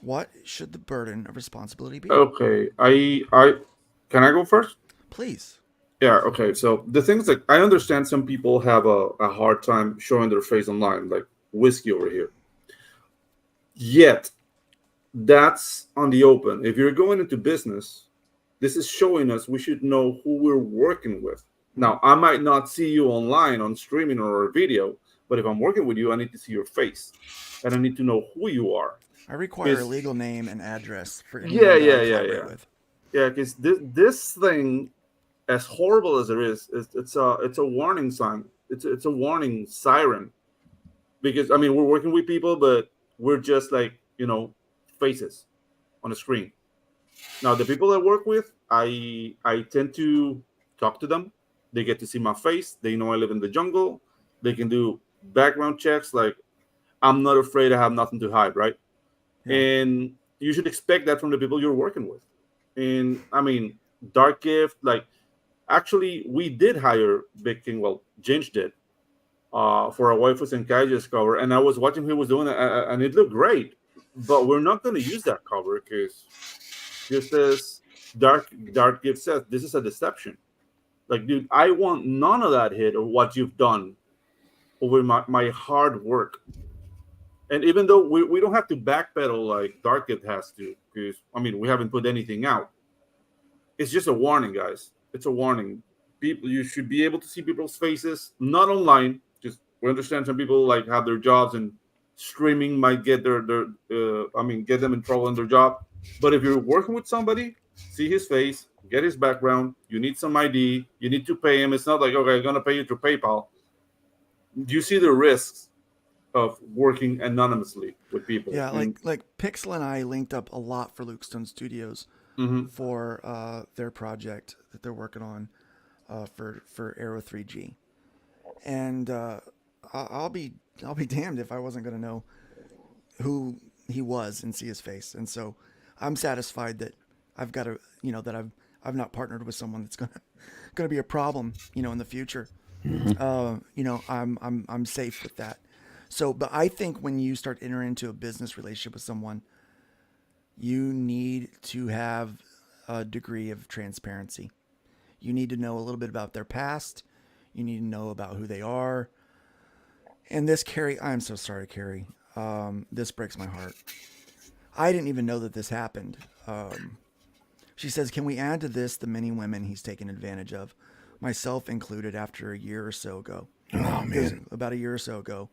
What should the burden of responsibility be? Okay, I can I go first? Please. Yeah, okay. So the things like I understand some people have a hard time showing their face online, like Whiskey over here. Yet, that's on the open. If you're going into business, this is showing us we should know who we're working with. Now, I might not see you online on streaming or a video, but if I'm working with you, I need to see your face, and I need to know who you are. I require a legal name and address for anyone yeah. with. Yeah, because this thing, as horrible as it is, it's a warning sign. It's a warning siren. Because I mean, we're working with people, but we're just like faces on a screen. Now, the people I work with, I tend to talk to them. They get to see my face. They know I live in the jungle. They can do background checks. Like, I'm not afraid. I have nothing to hide, right? Yeah. And you should expect that from the people you're working with. And I mean, Dark Gift, like, actually, we did hire Big King. Well, Ginge did for a Waifus and Kaijas cover, and I was watching who he was doing it, and it looked great. But we're not going to use that cover because, just as Dark Gift says, this is a deception. Like, dude, I want none of that hit of what you've done over my hard work. And even though we don't have to backpedal like Dark Gift has to, because, I mean, we haven't put anything out. It's just a warning, guys. It's a warning. People, you should be able to see people's faces, not online. Just we understand some people like have their jobs and streaming might get get them in trouble in their job. But if you're working with somebody, see his face, get his background. You need some ID. You need to pay him. It's not like, okay, I'm gonna pay you through PayPal. Do you see the risks of working anonymously with people? Yeah, like Pixel and I linked up a lot for Luke Stone Studios for their project that they're working on for Aero 3G, and I'll be damned if I wasn't going to know who he was and see his face. And so I'm satisfied that I've got to, that I've not partnered with someone that's gonna be a problem, in the future. I'm safe with that. So, but I think when you start entering into a business relationship with someone, you need to have a degree of transparency. You need to know a little bit about their past. You need to know about who they are. And this, Carrie, I'm so sorry, Carrie. This breaks my heart. I didn't even know that this happened. She says, can we add to this the many women he's taken advantage of, myself included, after a year or so ago? Oh, man. About a year or so ago.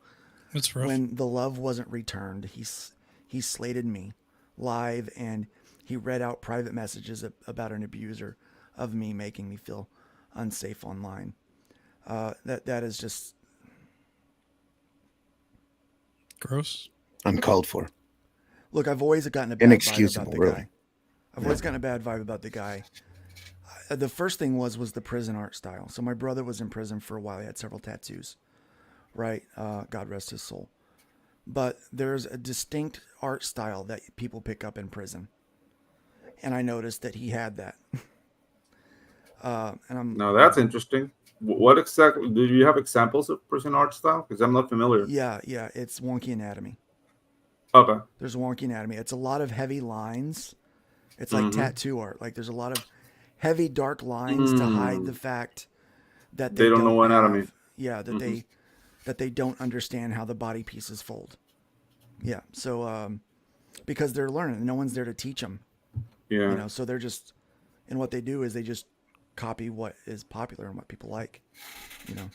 That's rough. When the love wasn't returned, he slated me live, and he read out private messages about an abuser of me, making me feel unsafe online. That is just gross. Uncalled for. Look, I've always gotten a bad vibe Inexcusable, about the really. guy. I've always gotten a bad vibe about the guy. The first thing was the prison art style. So my brother was in prison for a while. He had several tattoos, right? God rest his soul. But there's a distinct art style that people pick up in prison. And I noticed that he had that. Now that's interesting. What exactly, do you have examples of prison art style? Because I'm not familiar. Yeah, it's wonky anatomy. Okay. There's wonky anatomy. It's a lot of heavy lines. It's like tattoo art. Like there's a lot of heavy dark lines to hide the fact that they don't know anatomy. That they don't understand how the body pieces fold. Yeah. So because they're learning, no one's there to teach them. Yeah. You know, so they're just, and what they do is they just copy what is popular and what people like. You know.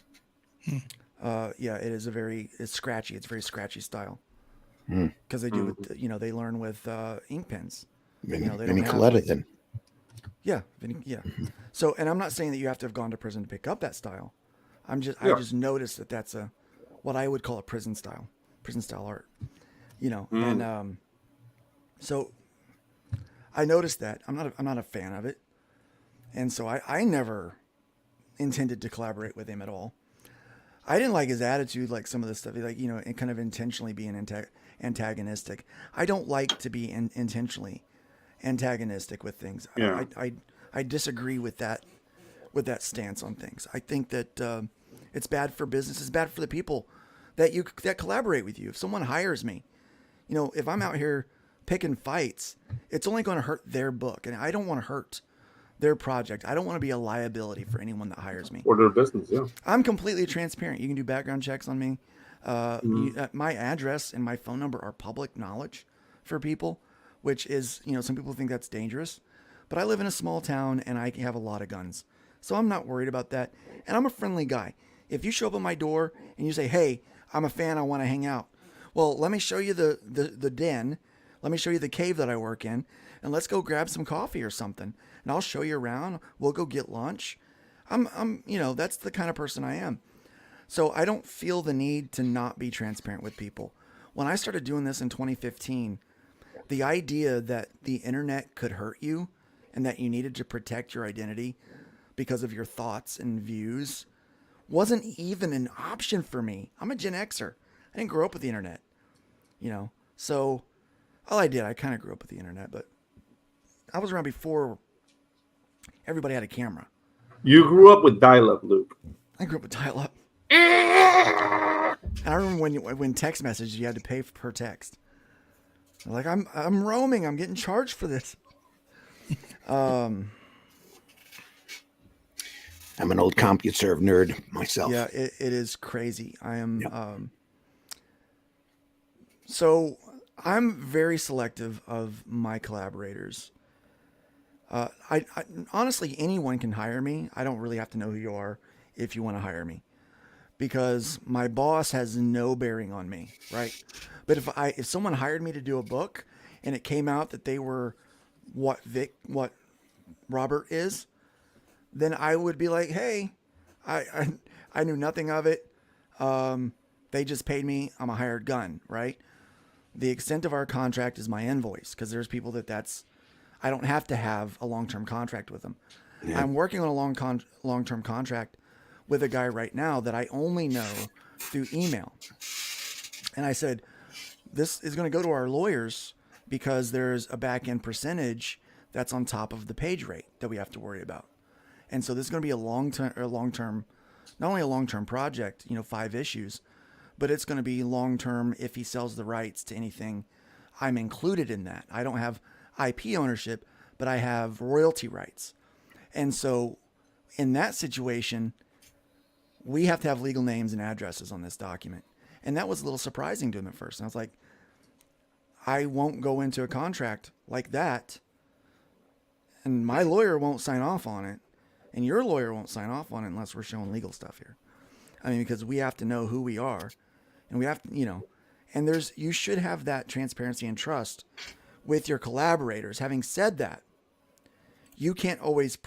Yeah, it is it's scratchy. It's a very scratchy style. Because they do it, you know, they learn with ink pens. You know, they don't have. Yeah. So, and I'm not saying that you have to have gone to prison to pick up that style. I just noticed that that's what I would call a prison style art. You know, and so I noticed that I'm not a fan of it, and so I never intended to collaborate with him at all. I didn't like his attitude, like some of the stuff, like, you know, and kind of intentionally being antagonistic. I don't like to be intentionally antagonistic with things. Yeah. I disagree with that stance on things. I think that it's bad for business. It's bad for the people that collaborate with you. If someone hires me, you know, if I'm out here picking fights, it's only going to hurt their book, and I don't want to hurt their project. I don't want to be a liability for anyone that hires me. Or their business, yeah. I'm completely transparent. You can do background checks on me. My address and my phone number are public knowledge for people, which is, you know, some people think that's dangerous, but I live in a small town and I have a lot of guns. So I'm not worried about that. And I'm a friendly guy. If you show up at my door and you say, hey, I'm a fan, I want to hang out. Well, let me show you the den. Let me show you the cave that I work in, and let's go grab some coffee or something. And I'll show you around. We'll go get lunch. I'm, you know, that's the kind of person I am. So I don't feel the need to not be transparent with people. When I started doing this in 2015, the idea that the internet could hurt you and that you needed to protect your identity because of your thoughts and views wasn't even an option for me. I'm a Gen Xer. I didn't grow up with the internet, you know. So all I did, I kind of grew up with the internet, but I was around before everybody had a camera. You grew up with dial-up, Luke. I grew up with dial-up. And I remember when text messages, you had to pay per text. Like, I'm roaming. I'm getting charged for this. I'm an old CompuServe nerd myself. Yeah, it is crazy. I am. So I'm very selective of my collaborators. I honestly, anyone can hire me. I don't really have to know who you are if you want to hire me, because my boss has no bearing on me, right? But if someone hired me to do a book and it came out that they were what Robert is, then I would be like, hey, I knew nothing of it. They just paid me. I'm a hired gun, right? The extent of our contract is my invoice, because there's people I don't have to have a long-term contract with them. Yeah. I'm working on a long-term contract with a guy right now that I only know through email. And I said, this is going to go to our lawyers because there's a back-end percentage that's on top of the page rate that we have to worry about. And so this is going to be a long-term, not only a long-term project, 5 issues, but it's going to be long-term. If he sells the rights to anything, I'm included in that. I don't have IP ownership, but I have royalty rights. And so in that situation, we have to have legal names and addresses on this document. And that was a little surprising to him at first. And I was like, I won't go into a contract like that, and my lawyer won't sign off on it, and your lawyer won't sign off on it unless we're showing legal stuff here. I mean, because we have to know who we are, and we have to, and you should have that transparency and trust with your collaborators. Having said that, you can't always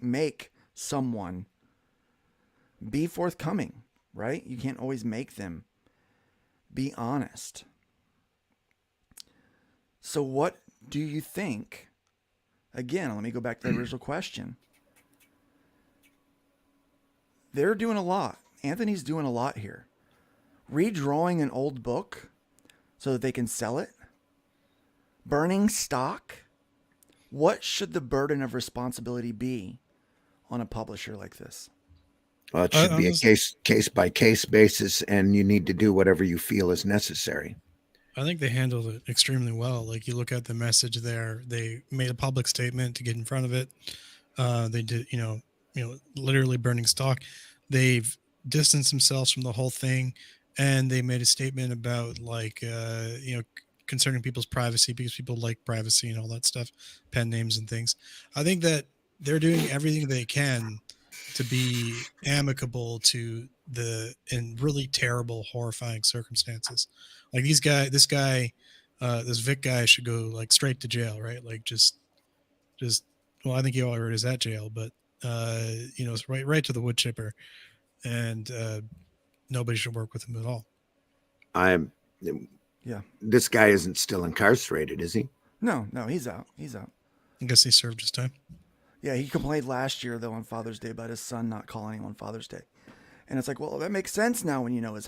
make someone be forthcoming, right? You can't always make them be honest. So what do you think again, let me go back to the original question. They're doing a lot. Anthony's doing a lot here. Redrawing an old book so that they can sell it. Burning stock. What should the burden of responsibility be on a publisher like this? Well, it should be a case by case basis, and you need to do whatever you feel is necessary. I think they handled it extremely well. Like, you look at the message there, they made a public statement to get in front of it. They did, literally burning stock. They've distanced themselves from the whole thing, and they made a statement about concerning people's privacy, because people like privacy and all that stuff, pen names and things. I think that they're doing everything they can to be amicable to in really terrible, horrifying circumstances. Like this Vic guy should go like straight to jail, right? Like just, well, I think he already is at jail, but it's right to the wood chipper, and nobody should work with him at all. Yeah. This guy isn't still incarcerated, is he? No, he's out. I guess he served his time. Yeah, he complained last year though on Father's Day about his son not calling him on Father's Day, and it's like, well, that makes sense now when you know his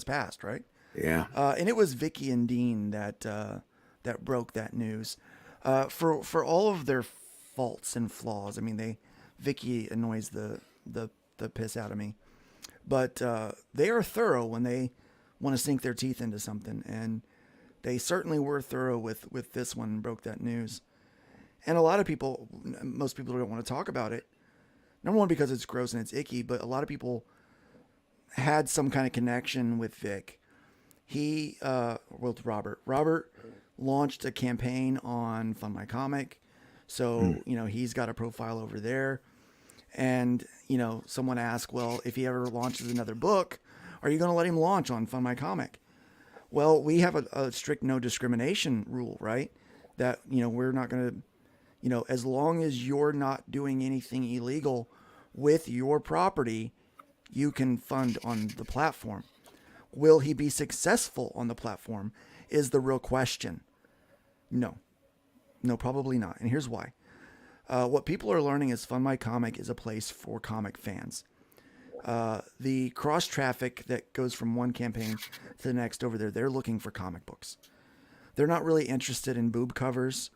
past, right? Yeah. And it was Vicky and Dean that broke that news. For all of their faults and flaws, I mean, Vicky annoys the piss out of me, but they are thorough when they want to sink their teeth into something, and they certainly were thorough with this one and broke that news. And a lot of people, most people don't want to talk about it. Number one, because it's gross and it's icky, but a lot of people had some kind of connection with Vic. He, with Robert. Robert launched a campaign on Fund My Comic. So, he's got a profile over there. And, someone asked, well, if he ever launches another book, are you going to let him launch on Fund My Comic? Well, we have a strict no discrimination rule, right? That, we're not going to, as long as you're not doing anything illegal with your property, you can fund on the platform. Will he be successful on the platform is the real question. No, probably not. And here's why. What people are learning is Fund My Comic is a place for comic fans. The cross traffic that goes from one campaign to the next over there, they're looking for comic books. They're not really interested in boob covers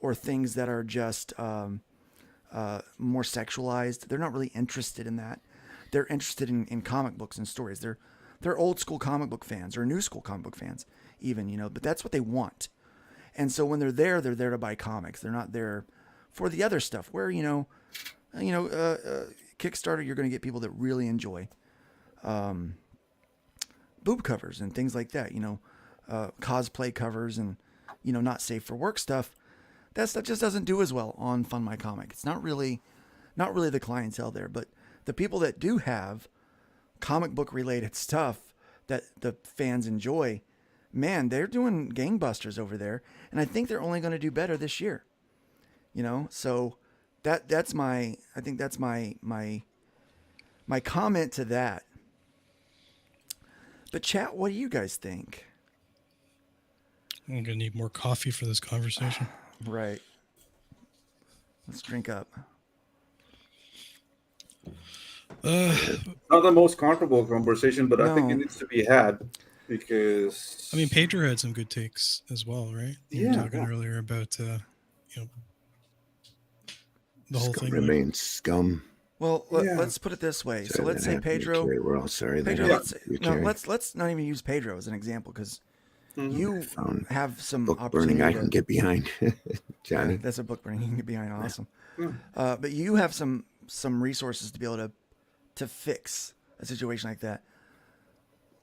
or things that are just more sexualized. They're not really interested in that. They're interested in comic books and stories. They're old school comic book fans or new school comic book fans even, but that's what they want. And so when they're there to buy comics. They're not there for the other stuff where, Kickstarter, you're going to get people that really enjoy boob covers and things like that, cosplay covers and, not safe for work stuff. That stuff just doesn't do as well on Fund My Comic. It's not really the clientele there, but the people that do have comic book related stuff that the fans enjoy, man, they're doing gangbusters over there. And I think they're only going to do better this year, so that's my comment to that. But chat, what do you guys think? I'm going to need more coffee for this conversation. Right. Let's drink up. Not the most comfortable conversation, but I think it needs to be had because... I mean, Pedro had some good takes as well, right? You were talking earlier about, the whole Scum thing. Remains scum. Well, let's put it this way. So let's say Pedro... We're all sorry. Pedro, let's not even use Pedro as an example because you have some book opportunity. burning I can get behind, Johnny. That's a book burning you can get behind. Awesome. But you have some resources to be able to fix a situation like that.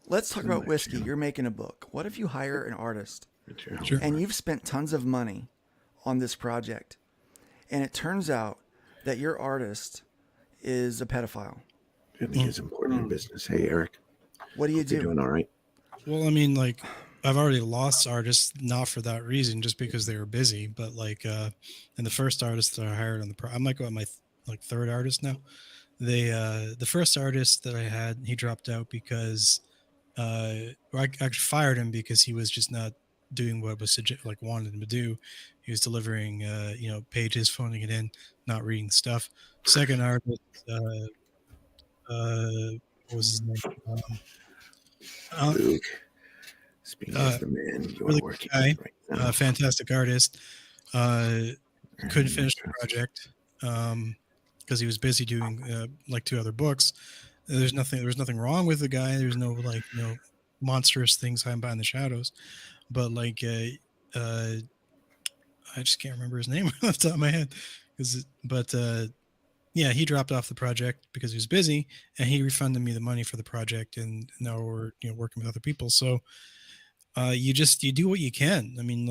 Let's talk about whiskey. You're making a book. What if you hire an artist and you've spent tons of money on this project, and it turns out that your artist is a pedophile? I think it's important in business. Hey, Eric. What do you do? You're doing all right? Well, I mean, like, I've already lost artists, not for that reason, just because they were busy. But like, and the first artist that I hired on the I'm like on my third artist now. The first artist that I had, he dropped out because I actually fired him because he was just not doing what was wanted him to do. He was delivering, pages, phoning it in, not reading stuff. Second artist, what was his name? Luke, speaking as the man you are Really working good guy, with right now. fantastic artist. Couldn't finish the project because he was busy doing 2 other books. There was nothing wrong with the guy. There's no monstrous things hiding behind the shadows, but I just can't remember his name off the top of my head. He dropped off the project because he was busy, and he refunded me the money for the project, and now we're working with other people. So you do what you can. I mean,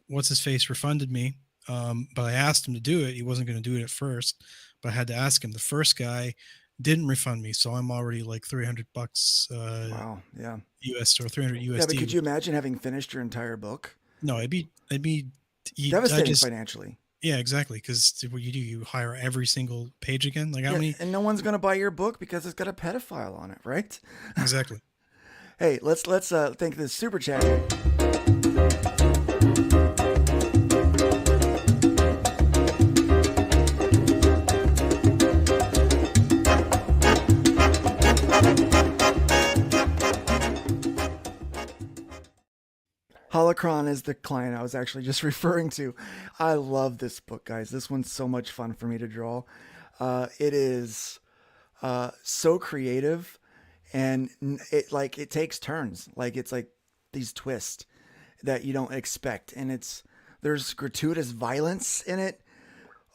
what's his face refunded me, but I asked him to do it. He wasn't going to do it at first, but I had to ask him. The first guy didn't refund me, so I'm already like $300 wow, yeah, US or 300 USD. Yeah, but could you imagine having finished your entire book? No, it'd be devastating financially. Yeah, exactly. Because what you do, you hire every single page again. Like how many? And no one's gonna buy your book because it's got a pedophile on it, right? Exactly. Hey, let's thank this super chat. Holocron is the client I was actually just referring to. I love this book, guys. This one's so much fun for me to draw. It is so creative, and it takes turns. It's like these twists that you don't expect, and there's gratuitous violence in it.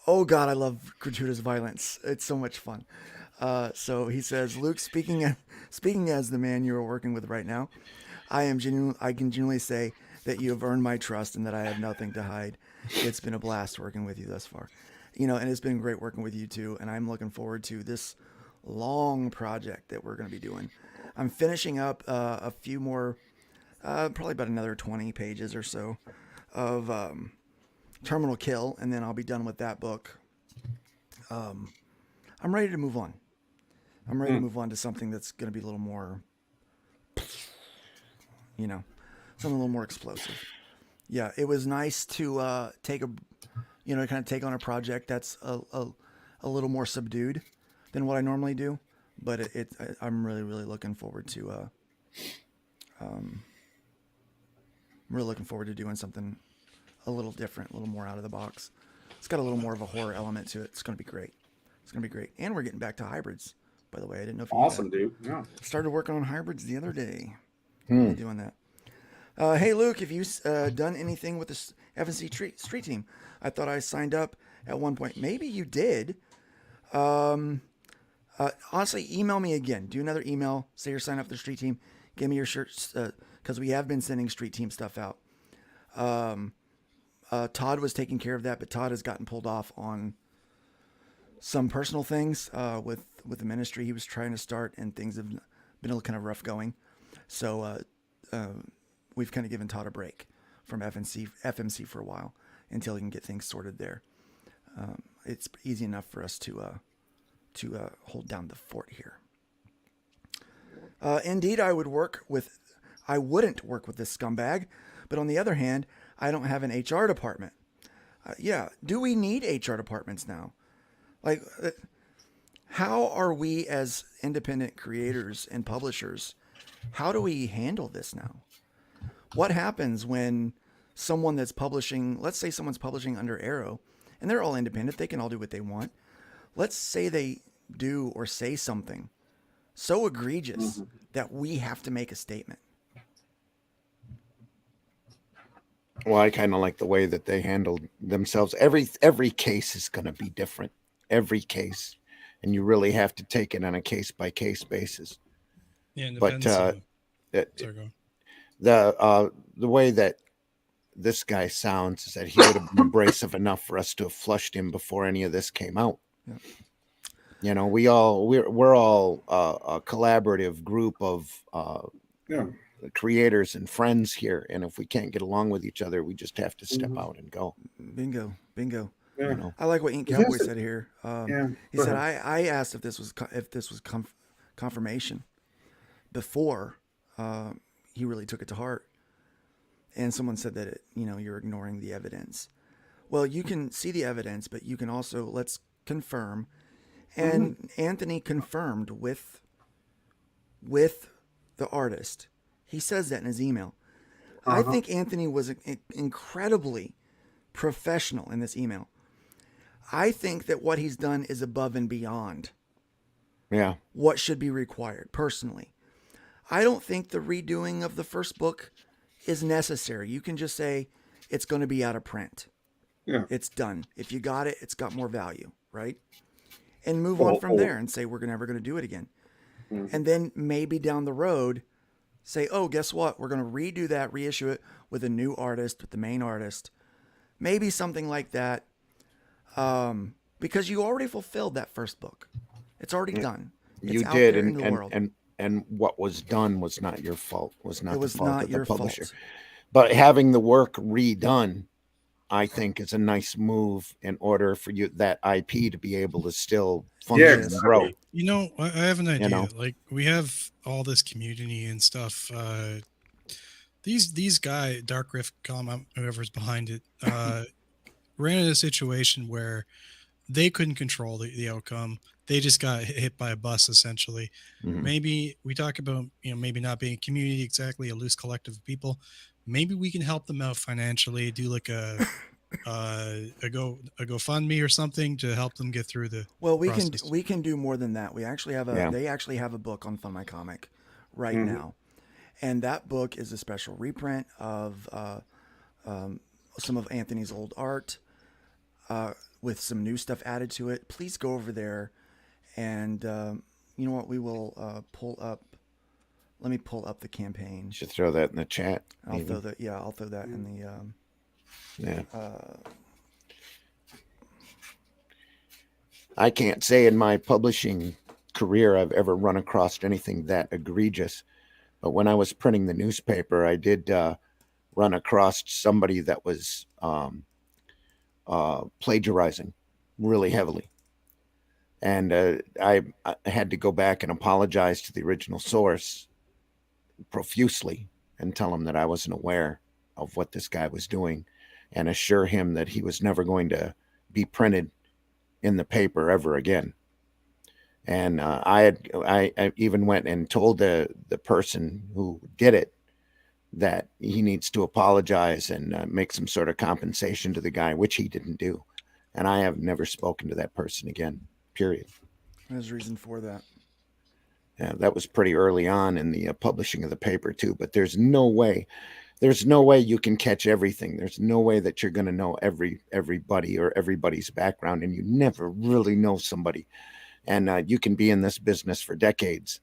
Oh God, I love gratuitous violence. It's so much fun. So he says, Luke, speaking as the man you are working with right now, I can genuinely say that you have earned my trust and that I have nothing to hide. It's been a blast working with you thus far. And it's been great working with you too. And I'm looking forward to this long project that we're going to be doing. I'm finishing up a few more, probably about another 20 pages or so of Terminal Kill, and then I'll be done with that book. I'm ready to move on. I'm ready to move on to something that's going to be a little more, something a little more explosive. Yeah, it was nice to take on a project that's a little more subdued than what I normally do. But I'm really, really looking forward to doing something a little different, a little more out of the box. It's got a little more of a horror element to it. It's going to be great. And we're getting back to hybrids, by the way. I didn't know if you awesome, dude. Yeah. Started working on hybrids the other day. Doing that. Hey, Luke, have you done anything with the FNC street team? I thought I signed up at one point. Maybe you did. Honestly, email me again. Do another email. Say you're signed up for the street team. Give me your shirts, because we have been sending street team stuff out. Todd was taking care of that, but Todd has gotten pulled off on some personal things with the ministry he was trying to start, and things have been kind of rough going. So we've kind of given Todd a break from FMC for a while until he can get things sorted there. It's easy enough for us to hold down the fort here. Indeed, I wouldn't work with this scumbag, but on the other hand, I don't have an HR department. Do we need HR departments now? How are we as independent creators and publishers, how do we handle this now? What happens when someone that's publishing, let's say someone's publishing under Arrow, and they're all independent, they can all do what they want. Let's say they do or say something so egregious that we have to make a statement. Well, I kind of like the way that they handled themselves. Every case is going to be different. Every case, and you really have to take it on a case by case basis. Yeah, but sorry, the way that this guy sounds is that he would have been abrasive enough for us to have flushed him before any of this came out. Yeah. We're all a collaborative group of creators and friends here, and if we can't get along with each other, we just have to step out and go. Bingo. Yeah. I like what Ink Cowboy said here. He said, I asked if this was confirmation before he really took it to heart. And someone said that you're ignoring the evidence. Well, you can see the evidence, but you can also let's confirm. And Anthony confirmed with the artist. He says that in his email. I think Anthony was incredibly professional in this email. I think that what he's done is above and beyond what should be required, personally. I don't think the redoing of the first book is necessary. You can just say it's going to be out of print. Yeah. It's done. If you got it, it's got more value, right? And move on from there and say we're never going to do it again. And then maybe down the road say, oh, guess what? We're going to redo that, reissue it with a new artist, with the main artist. Maybe something like that. Because you already fulfilled that first book. It's already done. It's You out did, there in the world. and what was done was not your fault. Was not It was the fault not of the your publisher. fault. But having the work redone, I think, is a nice move in order for that IP to be able to still function and grow. You know, I have an idea. You know? Like, we have all this community and stuff. These guy, Dark Rift, whoever's behind it, ran into a situation where they couldn't control the outcome. They just got hit by a bus, essentially. Maybe we talk about, maybe not being a community exactly, a loose collective of people. Maybe we can help them out financially, do like a GoFundMe or something to help them get through the process. We can do more than that. We actually have they actually have a book on Fund My Comic right now. And that book is a special reprint of some of Anthony's old art with some new stuff added to it. Please go over there, and you know what? We will pull up. Let me pull up the campaign. You should throw that in the chat. I'll throw that. Yeah, I'll throw that in the. I can't say in my publishing career I've ever run across anything that egregious. But when I was printing the newspaper, I did run across somebody that was plagiarizing really heavily. And I had to go back and apologize to the original source profusely and tell him that I wasn't aware of what this guy was doing and assure him that he was never going to be printed in the paper ever again. And I even went and told the person who did it that he needs to apologize and make some sort of compensation to the guy, which he didn't do. And I have never spoken to that person again, period. There's a reason for that. Yeah, that was pretty early on in the publishing of the paper too, but there's no way you can catch everything. There's no way that you're going to know everybody or everybody's background, and you never really know somebody. And you can be in this business for decades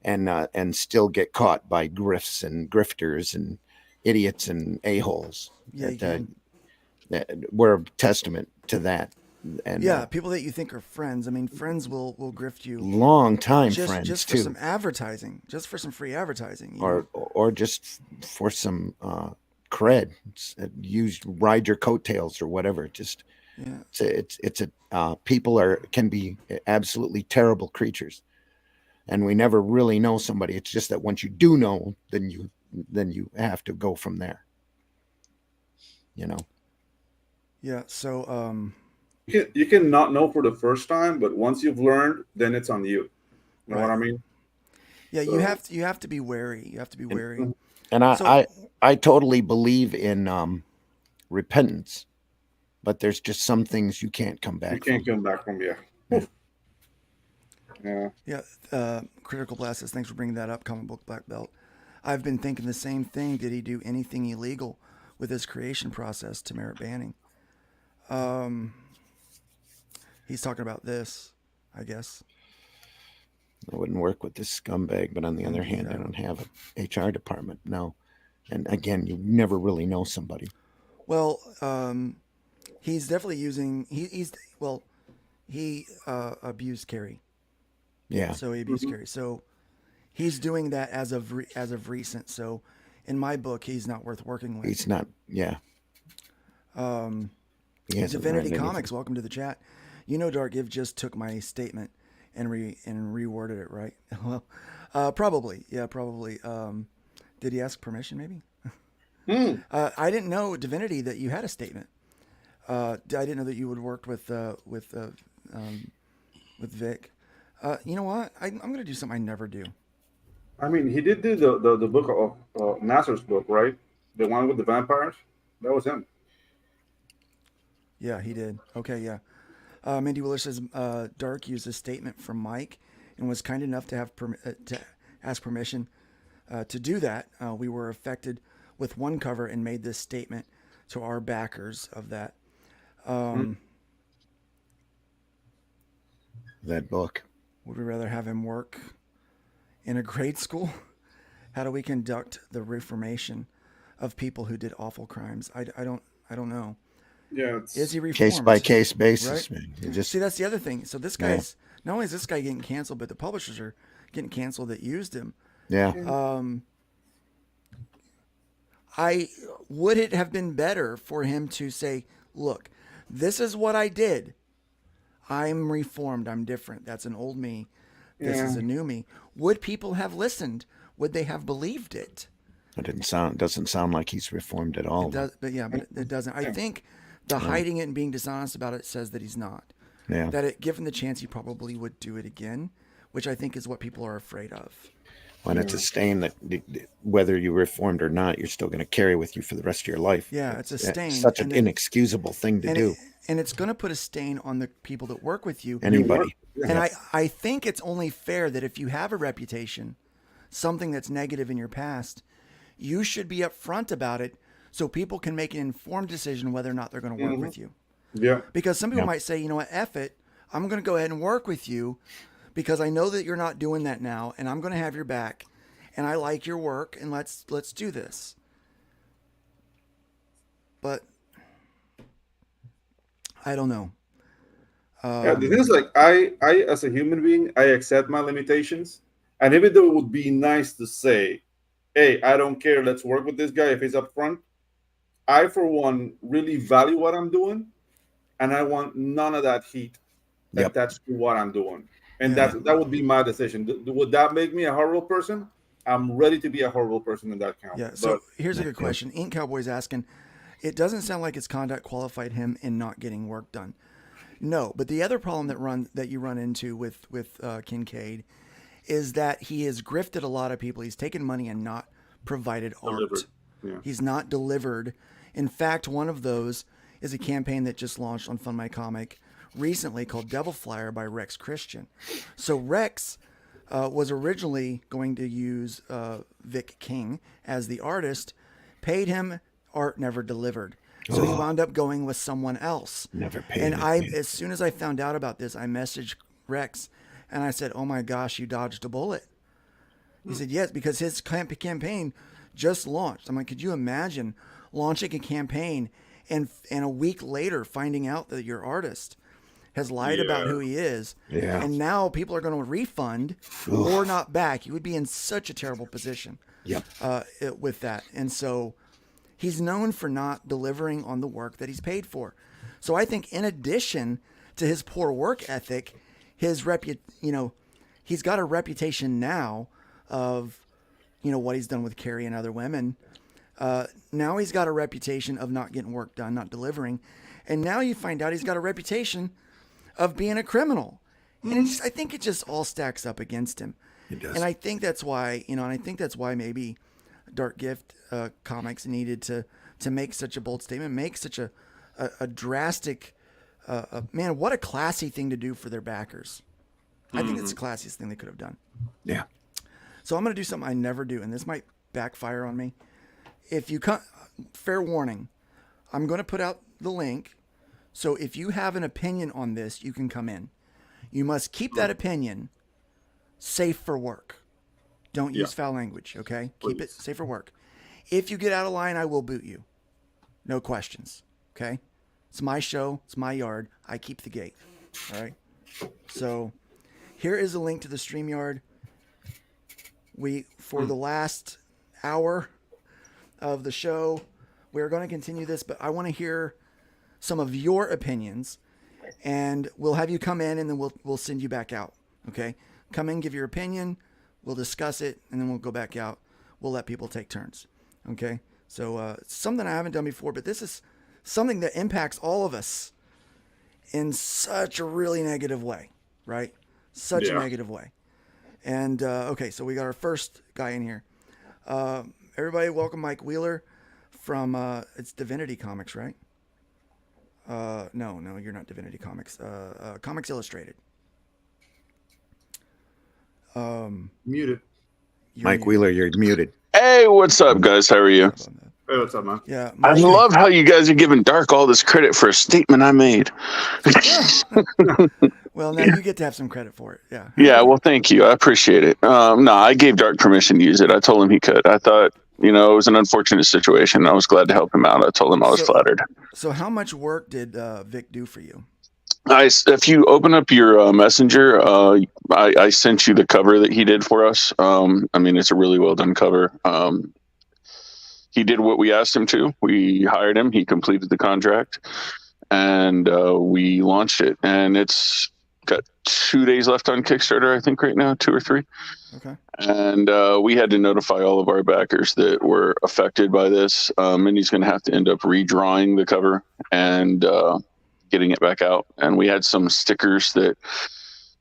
and still get caught by grifts and grifters and idiots and a-holes. Yeah, we're a testament to that. And people that you think are friends. I mean, friends will grift you. Long time friends just for some advertising, just for some free advertising, or just for some cred. Ride your coattails or whatever. Just people can be absolutely terrible creatures, and we never really know somebody. It's just that once you do know, then you have to go from there. Yeah. So you can not know for the first time, but once you've learned, then it's on you. You know what I mean? Yeah, so, you have to be wary. You have to be wary. And I totally believe in repentance, but there's just some things you can't come back from. You can't come back from, Yeah. Critical Blast says, thanks for bringing that up, Comic Book Black Belt. I've been thinking the same thing. Did he do anything illegal with his creation process to merit banning? He's talking about this, I guess. I wouldn't work with this scumbag, but on the other hand, I don't have an HR department. No. And again, you never really know somebody. Well, he's definitely using, he abused Carrie. Yeah. So he abused Carrie. So he's doing that as of recent. So in my book, he's not worth working with. He's not. Yeah. Divinity Comics, welcome to the chat. Dark Give just took my statement and reworded it, right? Well, probably. Yeah, probably. Did he ask permission, maybe? I didn't know, Divinity, that you had a statement. I didn't know that you would worked with Vic. You know what? I'm going to do something I never do. I mean, he did do the book of Nasser's book, right? The one with the vampires. That was him. Yeah, he did. Okay, yeah. Mindy Willer says Dark used a statement from Mike and was kind enough to have to ask permission to do that. We were affected with one cover and made this statement to our backers of that. That book. Would we rather have him work in a grade school? How do we conduct the reformation of people who did awful crimes? I don't know. Yeah, is he reformed? Case by case basis, right? man. You just see, that's the other thing. So this guy's not only is this guy getting canceled, but the publishers are getting canceled that used him. Yeah. Would it have been better for him to say, "Look, this is what I did. I'm reformed. I'm different. That's an old me. This is a new me." Would people have listened? Would they have believed it? It doesn't sound like he's reformed at all. It does, but it doesn't. I think the hiding it and being dishonest about it says that he's not. Yeah. That given the chance, he probably would do it again, which I think is what people are afraid of. When it's a stain that whether you're reformed or not, you're still going to carry with you for the rest of your life. Yeah, it's a stain. It's such an inexcusable thing to do. And it's going to put a stain on the people that work with you. Anybody. And I think it's only fair that if you have a reputation, something that's negative in your past, you should be upfront about it so people can make an informed decision whether or not they're going to work with you. Yeah. Because some people might say, you know what, F it, I'm going to go ahead and work with you because I know that you're not doing that now, and I'm going to have your back, and I like your work, and let's do this. But I don't know. The thing is, like, I as a human being, I accept my limitations, and even though it would be nice to say, "Hey, I don't care, let's work with this guy if he's up front," I, for one, really value what I'm doing, and I want none of that heat attached to what I'm doing. And that would be my decision. Would that make me a horrible person? I'm ready to be a horrible person in that count. Yeah. So here's a good question. Ink Cowboy's asking, it doesn't sound like his conduct qualified him in not getting work done. No, but the other problem that you run into with Kincaid is that he has grifted a lot of people. He's taken money and not provided art. Yeah. He's not delivered. In fact, one of those is a campaign that just launched on Fund My Comic recently called Devil Flyer by Rex Christian. So Rex was originally going to use Vic King as the artist, paid him, art never delivered. So he wound up going with someone else. Never paid. And as soon as I found out about this, I messaged Rex and I said, "Oh my gosh, you dodged a bullet." He said, "Yes, because his campaign just launched." I'm like, could you imagine launching a campaign and a week later finding out that your artist has lied about who he is, and now people are going to refund or not back? You would be in such a terrible position with that. And so he's known for not delivering on the work that he's paid for. So I think in addition to his poor work ethic, he's got a reputation now of, what he's done with Carrie and other women. Now he's got a reputation of not getting work done, not delivering. And now you find out he's got a reputation of being a criminal. And I think it just all stacks up against him. It does. And I think that's why, maybe Dark Gift Comics needed to make such a bold statement, make such a drastic, man, what a classy thing to do for their backers. I think it's the classiest thing they could have done. Yeah. So I'm going to do something I never do, and this might backfire on me. If you come, fair warning, I'm going to put out the link. So if you have an opinion on this, you can come in. You must keep that opinion safe for work. Don't use foul language, okay? Please. Keep it safe for work. If you get out of line, I will boot you. No questions, okay? It's my show. It's my yard. I keep the gate, all right? So here is a link to the StreamYard. For the last hour of the show, we're going to continue this, but I want to hear some of your opinions, and we'll have you come in, and then we'll send you back out, okay? Come in, give your opinion, we'll discuss it, and then we'll go back out. We'll let people take turns, okay? So it's something I haven't done before, but this is something that impacts all of us in such a really negative way, right? Such a negative way. And okay, so we got our first guy in here. Everybody, welcome Mike Wheeler from it's Divinity Comics, right? No, you're not Divinity Comics. Comics Illustrated. Muted. Mike Wheeler, you're muted. Hey, what's up, guys? How are you? Hey, what's up, man? Yeah, I love how you guys are giving Dark all this credit for a statement I made. Well, now you get to have some credit for it. Yeah. Yeah, well, thank you. I appreciate it. No, I gave Dark permission to use it. I told him he could. I thought, it was an unfortunate situation. I was glad to help him out. I told him I was flattered. So how much work did Vic do for you? If you open up your messenger, I sent you the cover that he did for us. It's a really well done cover. He did what we asked him to. We hired him. He completed the contract, and we launched it. And it's got 2 days left on Kickstarter, I think, right now, 2 or 3. Okay. And we had to notify all of our backers that were affected by this. And he's going to have to end up redrawing the cover and getting it back out. And we had some stickers that,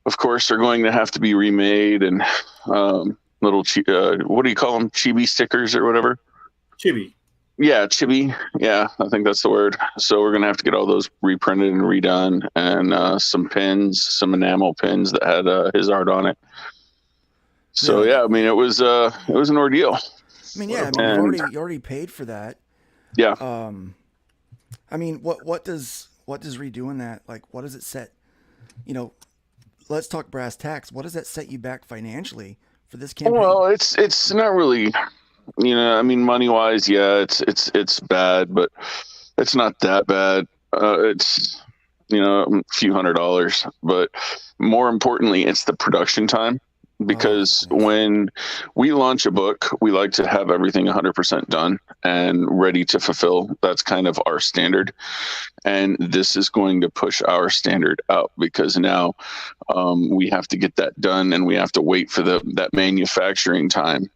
of course, are going to have to be remade, and little what do you call them? Chibi stickers or whatever. Chibi. Yeah, chibi. Yeah, I think that's the word. So we're gonna have to get all those reprinted and redone, and some pins, some enamel pins that had his art on it. So yeah, it was an ordeal. You already paid for that. Yeah. What does redoing that, like, what does it set? Let's talk brass tacks. What does that set you back financially for this campaign? Well, it's not really. Money wise, yeah, it's bad, but it's not that bad. It's a few $100s, but more importantly, it's the production time. Because when we launch a book, we like to have everything 100% done and ready to fulfill. That's kind of our standard. And this is going to push our standard out, because now we have to get that done, and we have to wait for that manufacturing time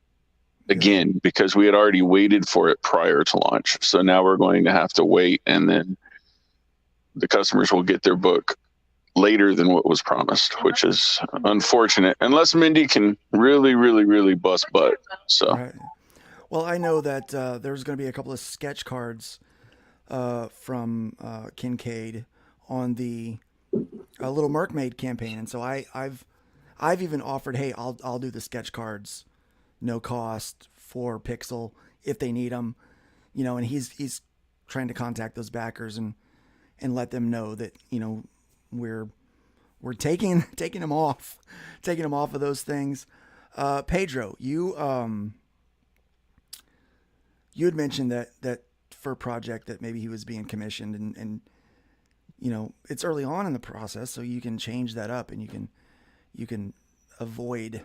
again, because we had already waited for it prior to launch. So now we're going to have to wait, and then the customers will get their book later than what was promised, which is unfortunate, unless Mindy can really, really, really bust butt. So, right. Well, I know that there's going to be a couple of sketch cards from Kincaid on the Little Mermaid campaign, and so I've even offered, hey, I'll do the sketch cards, no cost for Pixel if they need them, and he's trying to contact those backers and let them know that we're taking them off of those things. Pedro, you had mentioned that for a project that maybe he was being commissioned, and it's early on in the process, so you can change that up, and you can avoid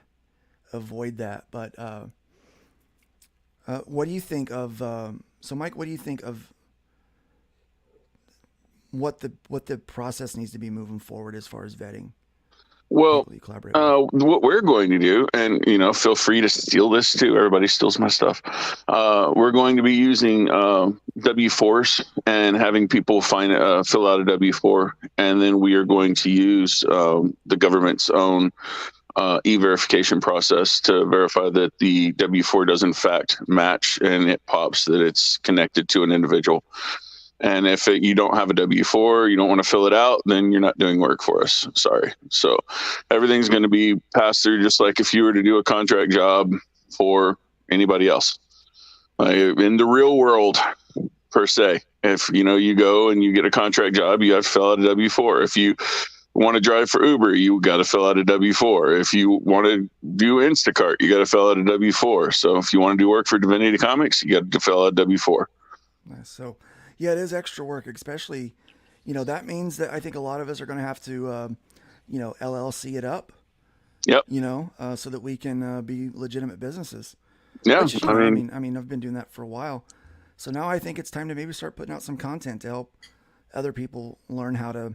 that. But what do you think of so Mike, what do you think of what the process needs to be moving forward as far as vetting? Well, what we're going to do, and feel free to steal this too. Everybody steals my stuff. We're going to be using W4s and having people fill out a W4, and then we are going to use the government's own e-verification process to verify that the W4 does in fact match, and it pops that it's connected to an individual. And if you don't have a W4, you don't want to fill it out, then you're not doing work for us. Sorry. So everything's going to be passed through, just like if you were to do a contract job for anybody else. In the real world, per se, if you go and you get a contract job, you have to fill out a W4. If you want to drive for Uber, you got to fill out a W4. If you want to do Instacart, you got to fill out a W4. So if you want to do work for Divinity Comics, you got to fill out a W4. Nice. So yeah, it is extra work, especially, that means that I think a lot of us are going to have to, LLC it up. Yep. So that we can be legitimate businesses. Yeah. Which, I've been doing that for a while. So now I think it's time to maybe start putting out some content to help other people learn how to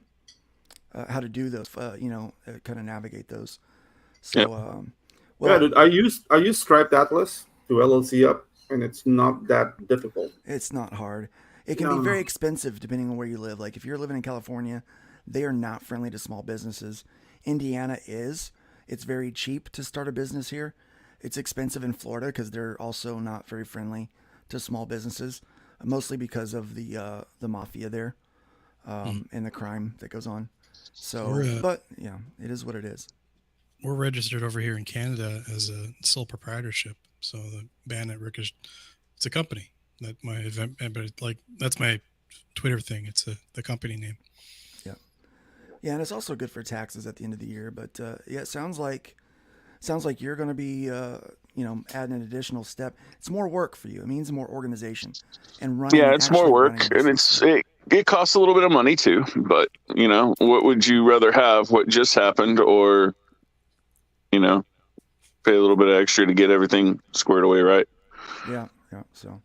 do those, kind of navigate those. So, dude, I use Striped Atlas to LLC up, and it's not that difficult. It's not hard. It can be very expensive depending on where you live. Like if you're living in California, they are not friendly to small businesses. Indiana is. It's very cheap to start a business here. It's expensive in Florida because they're also not very friendly to small businesses, mostly because of the mafia there and the crime that goes on. So, but yeah, it is what it is. We're registered over here in Canada as a sole proprietorship. So the Bandit Ricochet, it's a company that my event, but like that's my Twitter thing. It's the company name. Yeah, yeah, and it's also good for taxes at the end of the year. But yeah, it sounds like you're going to be adding an additional step. It's more work for you. It means more organization and running. Yeah, it's more work, and it costs a little bit of money too. But what would you rather have? What just happened, or pay a little bit extra to get everything squared away, right? Yeah. So,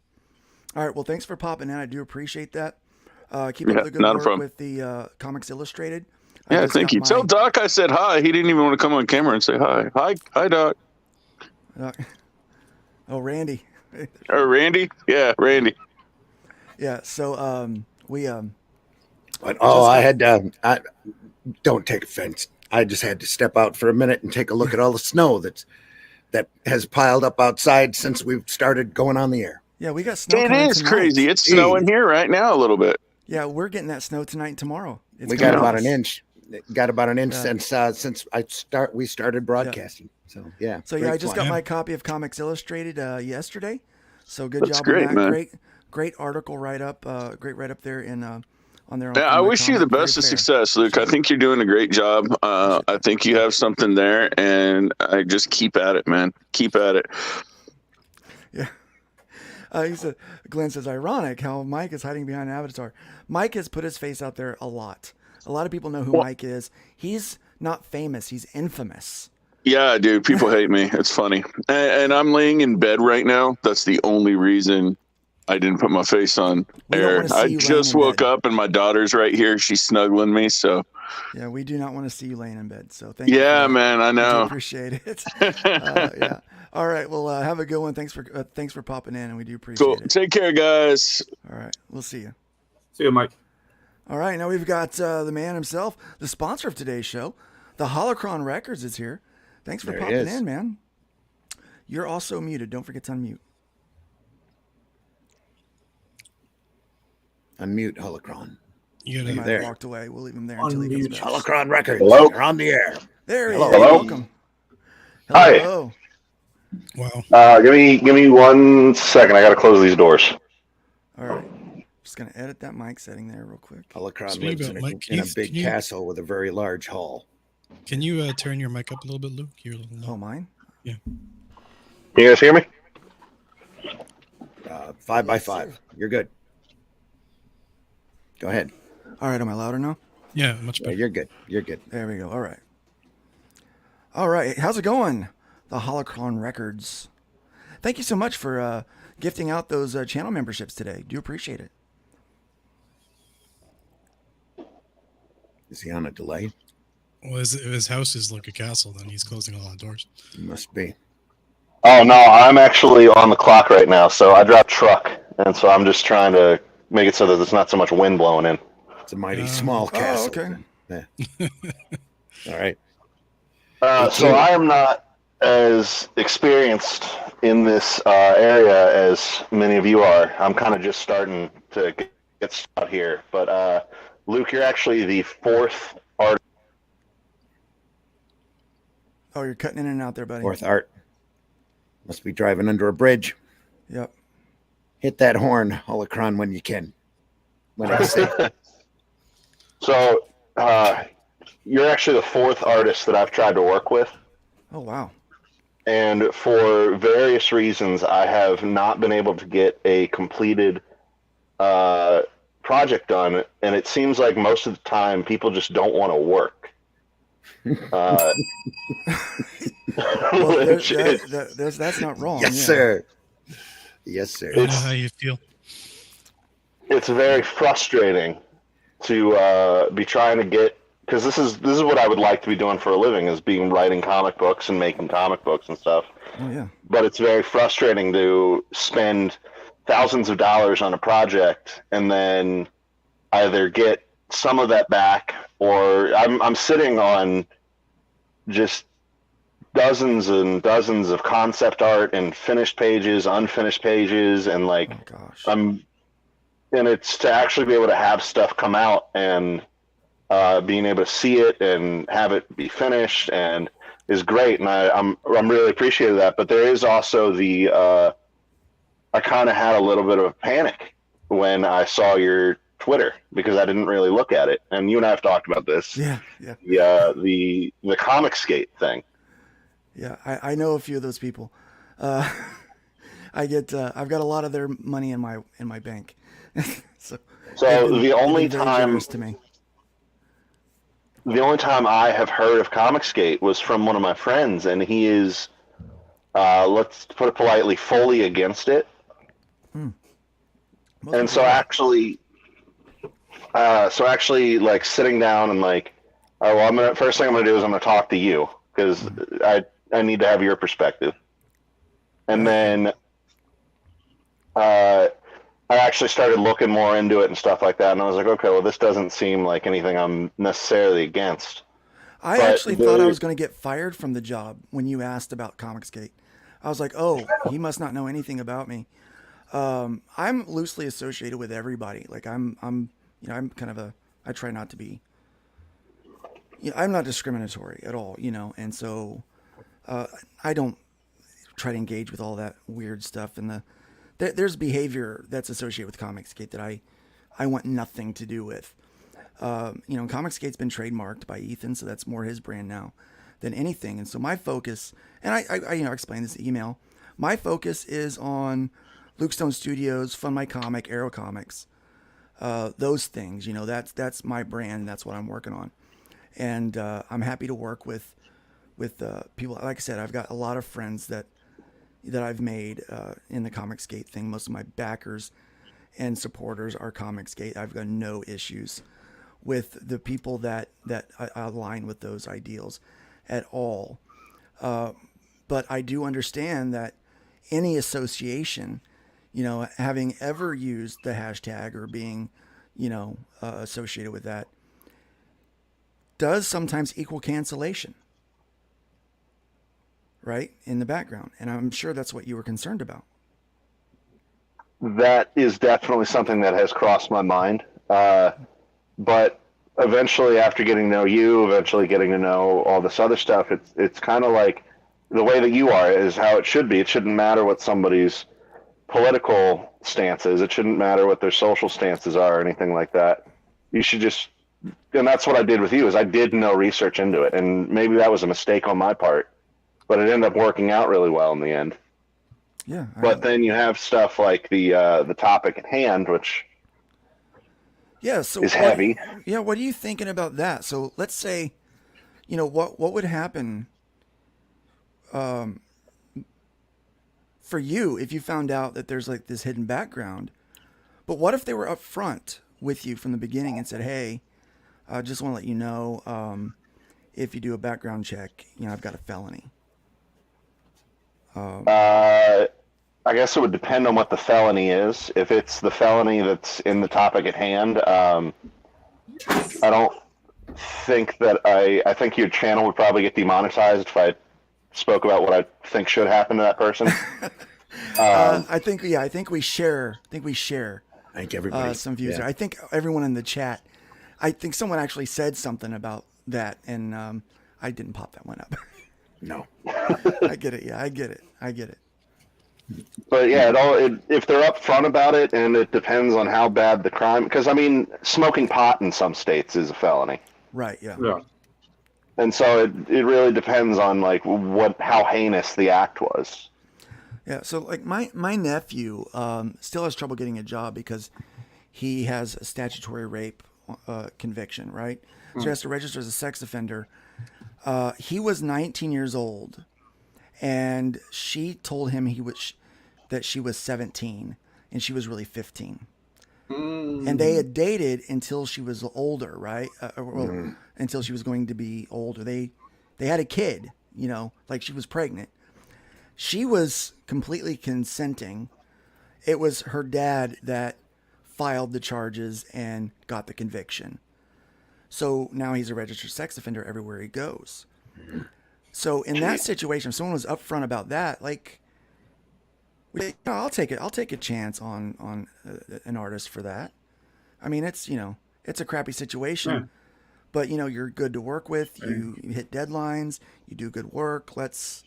all right. Well, thanks for popping in. I do appreciate that. Keep up the good work with the Comics Illustrated. Yeah, thank you. Tell Doc I said hi. He didn't even want to come on camera and say hi. Hi, Doc. Randy. Randy? Yeah, Randy. Yeah. So we I don't take offense. I just had to step out for a minute and take a look at all the snow that has piled up outside since we've started going on the air. Yeah, we got snow. It is crazy. It's snowing here right now a little bit. Yeah, we're getting that snow tonight and tomorrow. We got about an inch. Got about an inch since we started broadcasting. So yeah. So yeah, I just got my copy of Comics Illustrated yesterday. So good job on that. Man. Great article write up. Great write up there in on their. Yeah, I wish you the best of success, Luke. I think you're doing a great job. I think you have something there, and I just keep at it, man. Keep at it. Yeah. Glenn says, ironic how Mike is hiding behind an avatar. Mike has put his face out there a lot. A lot of people know who Mike is. He's not famous. He's infamous. Yeah, dude. People hate me. It's funny. And I'm laying in bed right now. That's the only reason I didn't put my face on air. I just woke up and my daughter's right here. She's snuggling me. So yeah, we do not want to see you laying in bed. So thank you. Yeah, man. I know. I appreciate it. Yeah. All right. Well, have a good one. Thanks for popping in, and we do appreciate it. Take care, guys. All right. We'll see you. See you, Mike. All right. Now we've got the man himself, the sponsor of today's show, the Holocron Records is here. Thanks for popping in, man. You're also muted. Don't forget to unmute. Unmute Holocron. He might have walked away. We'll leave him there until he comes back. Holocron Records. Hello? You're on the air. There he is. Hello. Welcome. Hello. Wow. Give me 1 second. I got to close these doors. All right. Just going to edit that mic setting there real quick. Holocron lives in a big castle with a very large hall. Can you turn your mic up a little bit, Luke? You're a little low. Oh, mine? Yeah. Can you guys hear me? 5 by 5. You're good. Go ahead. All right. Am I louder now? Yeah, much better. You're good. You're good. There we go. All right. All right. How's it going? The Holocron Records. Thank you so much for gifting out those channel memberships today. Do appreciate it. Is he on a delay? Well, if his house is like a castle, then he's closing a lot of doors. He must be. Oh, no, I'm actually on the clock right now. So I dropped truck. And so I'm just trying to make it so that there's not so much wind blowing in. It's a mighty small castle. Okay. Yeah. All right. So I am not as experienced in this area as many of you are. I'm kind of just starting to get started here. But Luke, you're actually the fourth artist. Oh, you're cutting in and out there, buddy. Fourth art. Must be driving under a bridge. Yep. Hit that horn, Holocron, when you can. When I say. So, you're actually the fourth artist that I've tried to work with. Oh, wow. And for various reasons, I have not been able to get a completed project done. And it seems like most of the time, people just don't want to work. Well, that's not wrong. Yes, sir. Yes, sir. I know how you feel. It's very frustrating to be trying to get because this is what I would like to be doing for a living, is writing comic books and making comic books and stuff. Oh yeah. But it's very frustrating to spend thousands of dollars on a project and then either get some of that back, or I'm sitting on just dozens and dozens of concept art and finished pages, unfinished pages, and like and it's to actually be able to have stuff come out and being able to see it and have it be finished and is great, and I'm really appreciative of that. But there is also the I kind of had a little bit of a panic when I saw your Twitter, because I didn't really look at it, and you and I have talked about this. Yeah. The Comicsgate thing. Yeah, I know a few of those people. I've got a lot of their money in my bank. so the only time to me. The only time I have heard of Comicsgate was from one of my friends, and he is, let's put it politely, fully against it. And so actually, like sitting down and like, oh, well, first thing I'm gonna do is I'm gonna talk to you, because I need to have your perspective, and then I actually started looking more into it and stuff like that, and I was like, okay, well, this doesn't seem like anything I'm necessarily against. I actually thought I was going to get fired from the job when you asked about Comicsgate. I was like, oh, he must not know anything about me. I'm loosely associated with everybody. Like I'm kind of I try not to be, I'm not discriminatory at all, and so I don't try to engage with all that weird stuff, and there's behavior that's associated with Comicsgate that I want nothing to do with. Comicsgate's been trademarked by Ethan, so that's more his brand now than anything. And so my focus, and I explained this in the email, my focus is on Luke Stone Studios, Fund My Comic, Arrow Comics, those things. That's my brand. That's what I'm working on, and I'm happy to work with people. Like I said, I've got a lot of friends that I've made in the Comicsgate thing. Most of my backers and supporters are Comicsgate. I've got no issues with the people that align with those ideals at all. But I do understand that any association, having ever used the hashtag or being, associated with that, does sometimes equal cancellation. Right? In the background. And I'm sure that's what you were concerned about. That is definitely something that has crossed my mind. But eventually, after getting to know you, eventually getting to know all this other stuff, it's kind of like the way that you are is how it should be. It shouldn't matter what somebody's political stance is. It shouldn't matter what their social stances are or anything like that. You should just, and that's what I did with you, is I did no research into it. And maybe that was a mistake on my part, but it ended up working out really well in the end. Yeah. But then you have stuff like the topic at hand, which is heavy. Yeah. What are you thinking about that? So let's say, what would happen for you if you found out that there's like this hidden background? But what if they were up front with you from the beginning and said, hey, I just want to let you know, if you do a background check, I've got a felony. I guess it would depend on what the felony is. If it's the felony that's in the topic at hand, I don't think that I think your channel would probably get demonetized if I spoke about what I think should happen to that person. I think we share. I think everybody. Some views. Yeah. I think everyone in the chat. I think someone actually said something about that, and I didn't pop that one up. No. I get it. Yeah, I get it. But yeah, if they're upfront about it, and it depends on how bad the crime. Because I mean, smoking pot in some states is a felony. Right. Yeah. Yeah. And so it really depends on like how heinous the act was. Yeah. So like my nephew still has trouble getting a job because he has a statutory rape conviction. Right. So he has to register as a sex offender. He was 19 years old, and she told him that she was 17, and she was really 15. And they had dated until she was older, right? until she was going to be older. They had a kid, you know, like she was pregnant. She was completely consenting. It was her dad that filed the charges and got the conviction. So now he's a registered sex offender everywhere he goes. So in that situation, if someone was upfront about that, like, I'll take a chance on an artist for that. I mean, it's, you know, it's a crappy situation, but you know, you're good to work with. You hit deadlines. You do good work. Let's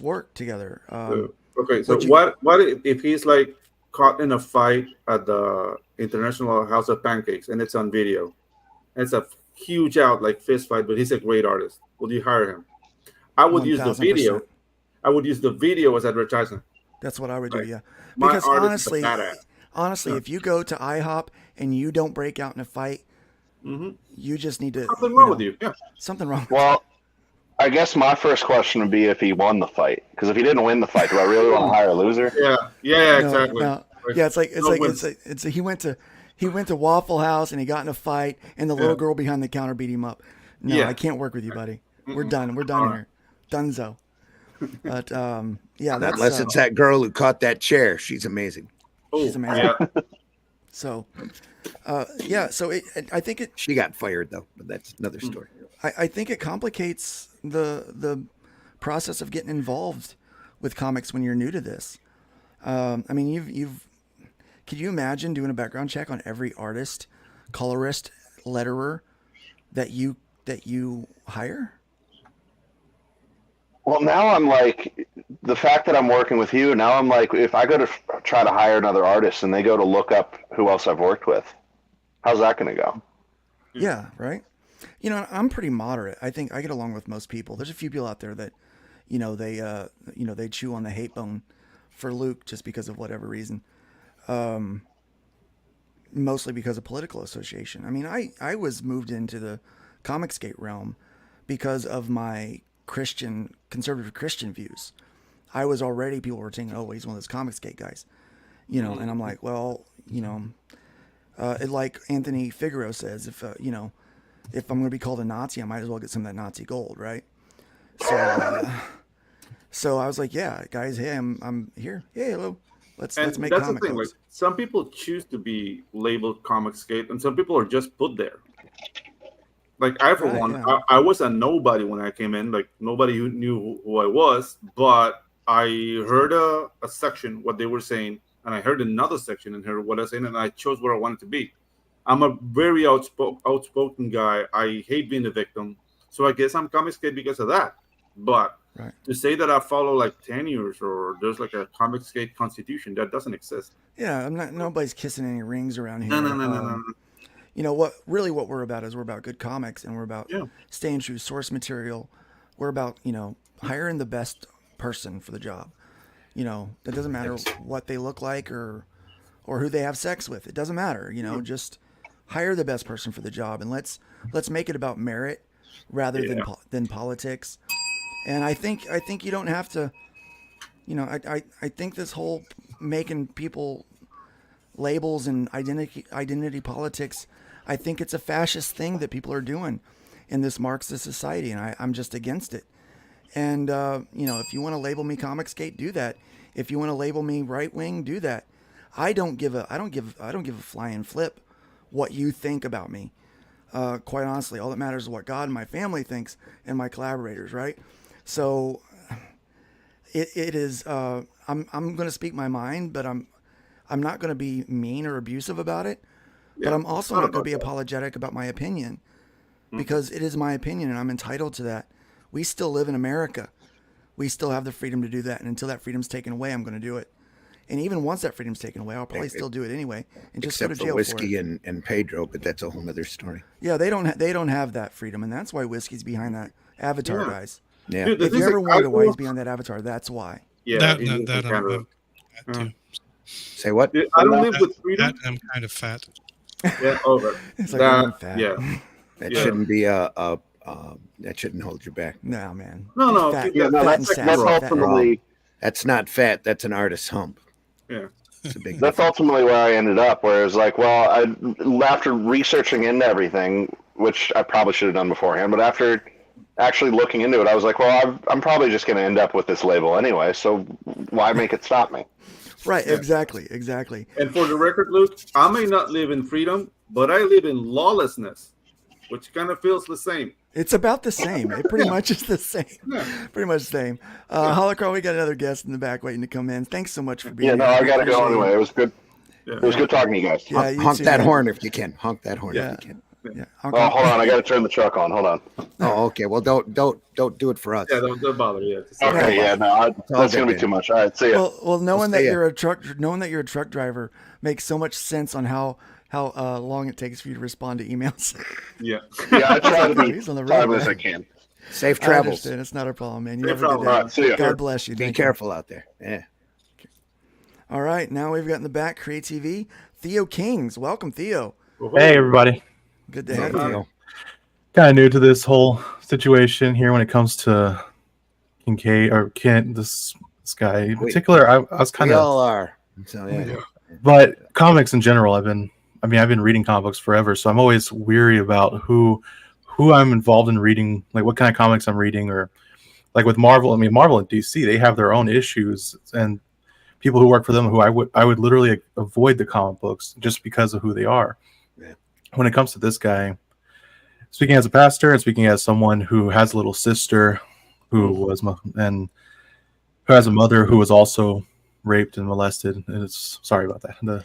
work together. Okay, so what if he's like caught in a fight at the International House of Pancakes and it's on video? And it's a huge like fist fight, but he's a great artist. Would you hire him? I would use the video. I would use the video as advertising. That's what I would do, yeah. Because honestly, if you go to IHOP and you don't break out in a fight, you just need to. Something wrong with you. Yeah. Something wrong. Well, I guess my first question would be if he won the fight. Because if he didn't win the fight, do I really want to hire a loser? Yeah, exactly. No. Yeah, it's he went to Waffle House and he got in a fight and the little girl behind the counter beat him up. No, I can't work with you, buddy. We're done. We're done here. Donezo. But yeah, that's unless it's that girl who caught that chair. She's amazing. She's amazing. So, so I think it. She got fired though, but that's another story. I think it complicates the process of getting involved with comics when you're new to this. I mean, could you imagine doing a background check on every artist, colorist, letterer that you hire? Well, now I'm like, the fact that I'm working with you, now I'm like, if I go to try to hire another artist and they go to look up who else I've worked with, how's that going to go? Yeah, right. You know, I'm pretty moderate. I think I get along with most people. There's a few people out there that, you know, they chew on the hate bone for Luke just because of whatever reason. Mostly because of political association. I mean, I was moved into the Comicsgate realm because of my conservative Christian views. I was already, people were saying, oh, he's one of those Comicsgate guys, you know, and I'm like, well, you know, like Anthony Figueroa says, if I'm going to be called a Nazi, I might as well get some of that Nazi gold, right? So I was like, yeah, guys, hey, I'm here. Hey, hello. Let's make that's comic the thing. books. Like, some people choose to be labeled Comicsgate, and some people are just put there. Like I, for one, yeah. I was a nobody when I came in. Like nobody who knew who I was, but I heard a section what they were saying, and I heard another section and heard what I was saying, and I chose where I wanted to be. I'm a very outspoken guy. I hate being a victim, so I guess I'm Comicsgate because of that. But to say that I follow like tenures or there's like a Comicsgate constitution, that doesn't exist. Yeah, nobody's kissing any rings around here. No. You know what we're about is we're about good comics, and we're about staying true to source material. We're about, you know, hiring the best person for the job. You know, it doesn't matter what they look like or who they have sex with. It doesn't matter. You know, just hire the best person for the job, and let's make it about merit rather than politics. And I think you don't have to. You know, I think this whole making people labels and identity politics, I think it's a fascist thing that people are doing in this Marxist society, and I'm just against it. And you know, if you want to label me Comicsgate, do that. If you want to label me right wing, do that. I don't give a flying flip what you think about me. Quite honestly, all that matters is what God and my family thinks and my collaborators, right? So it is. I'm going to speak my mind, but I'm not going to be mean or abusive about it. But I'm also not going to be apologetic about my opinion, because it is my opinion and I'm entitled to that. We still live in America. We still have the freedom to do that. And until that freedom's taken away, I'm going to do it. And even once that freedom's taken away, I'll probably still do it anyway and just go to jail whiskey for it. and Pedro, but that's a whole other story. Yeah, they don't have that freedom, and that's why whiskey's behind that Avatar, guys. Yeah. Dude, if you ever wonder why he's behind that Avatar, that's why. Yeah, Say what? Dude, I don't live with freedom. I'm kind of fat. Yeah, over. It's like I'm fat. Yeah. That shouldn't be that shouldn't hold you back. No, man. No. Fat, That's ultimately. That's not fat. That's an artist's hump. Yeah. That's ultimately where I ended up. Where it was like, well, after researching into everything, which I probably should have done beforehand. But after actually looking into it, I was like, well, I'm probably just going to end up with this label anyway, so why make it stop me? Right, exactly. And for the record, Luke, I may not live in freedom, but I live in lawlessness, which kind of feels the same. It's about the same. It pretty much is the same. Yeah. Pretty much the same. Holocron, we got another guest in the back waiting to come in. Thanks so much for being here. I got to go anyway. It was good. Yeah. It was good talking to you guys. Yeah, Honk that horn if you can. Honk that horn if you can. Yeah. Hold on. I got to turn the truck on. Hold on. Oh, okay. Well, don't do it for us. Yeah, don't bother. Yeah. Okay. Yeah. No, that's gonna be too much. All right. See ya. Well, knowing that you're a truck driver makes so much sense on how long it takes for you to respond to emails. Yeah. I try to be He's on the road, timely as man. I can. Safe I travels. understand. It's not a problem, man. You Safe have a good day. All right, see ya. God bless you. Be Thank you. careful out there. Yeah. All right, now we've got in the back Create TV, Theo Kings. Welcome, Theo. Hey, everybody. Good to have you. Kind of new to this whole situation here when it comes to Kincaid or Kent, this guy in particular. I was kind We of all are. So, yeah. But comics in general, I've been reading comic books forever, so I'm always weary about who I'm involved in reading, like what kind of comics I'm reading, or like with Marvel. I mean, Marvel and DC, they have their own issues, and people who work for them, who I would literally avoid the comic books just because of who they are. Yeah. When it comes to this guy, speaking as a pastor and speaking as someone who has a little sister who has a mother who was also raped and molested, and it's sorry about that.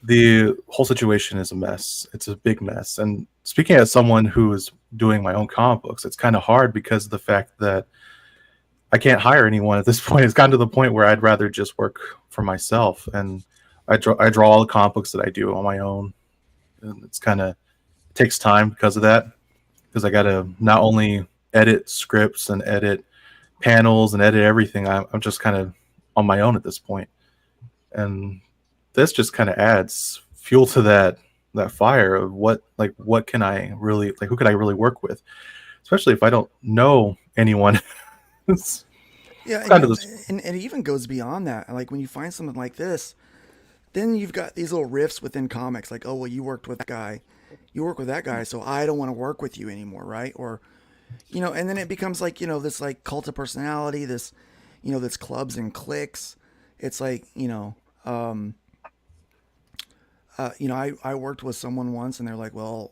The whole situation is a mess. It's a big mess. And speaking as someone who is doing my own comic books, it's kind of hard because of the fact that I can't hire anyone at this point. It's gotten to the point where I'd rather just work for myself, and I draw all the comic books that I do on my own. And it's kind of takes time because of that, because I got to not only edit scripts and edit panels and edit everything. I'm just kind of on my own at this point, and this just kind of adds fuel to that fire of what can I really, like, who could I really work with, especially if I don't know anyone. Yeah, and it even goes beyond that. Like when you find something like this, then you've got these little rifts within comics, like, oh well, you worked with that guy, so I don't want to work with you anymore, right? Or, and then it becomes like, this like cult of personality, this, this clubs and cliques. It's like, I worked with someone once, and they're like, well,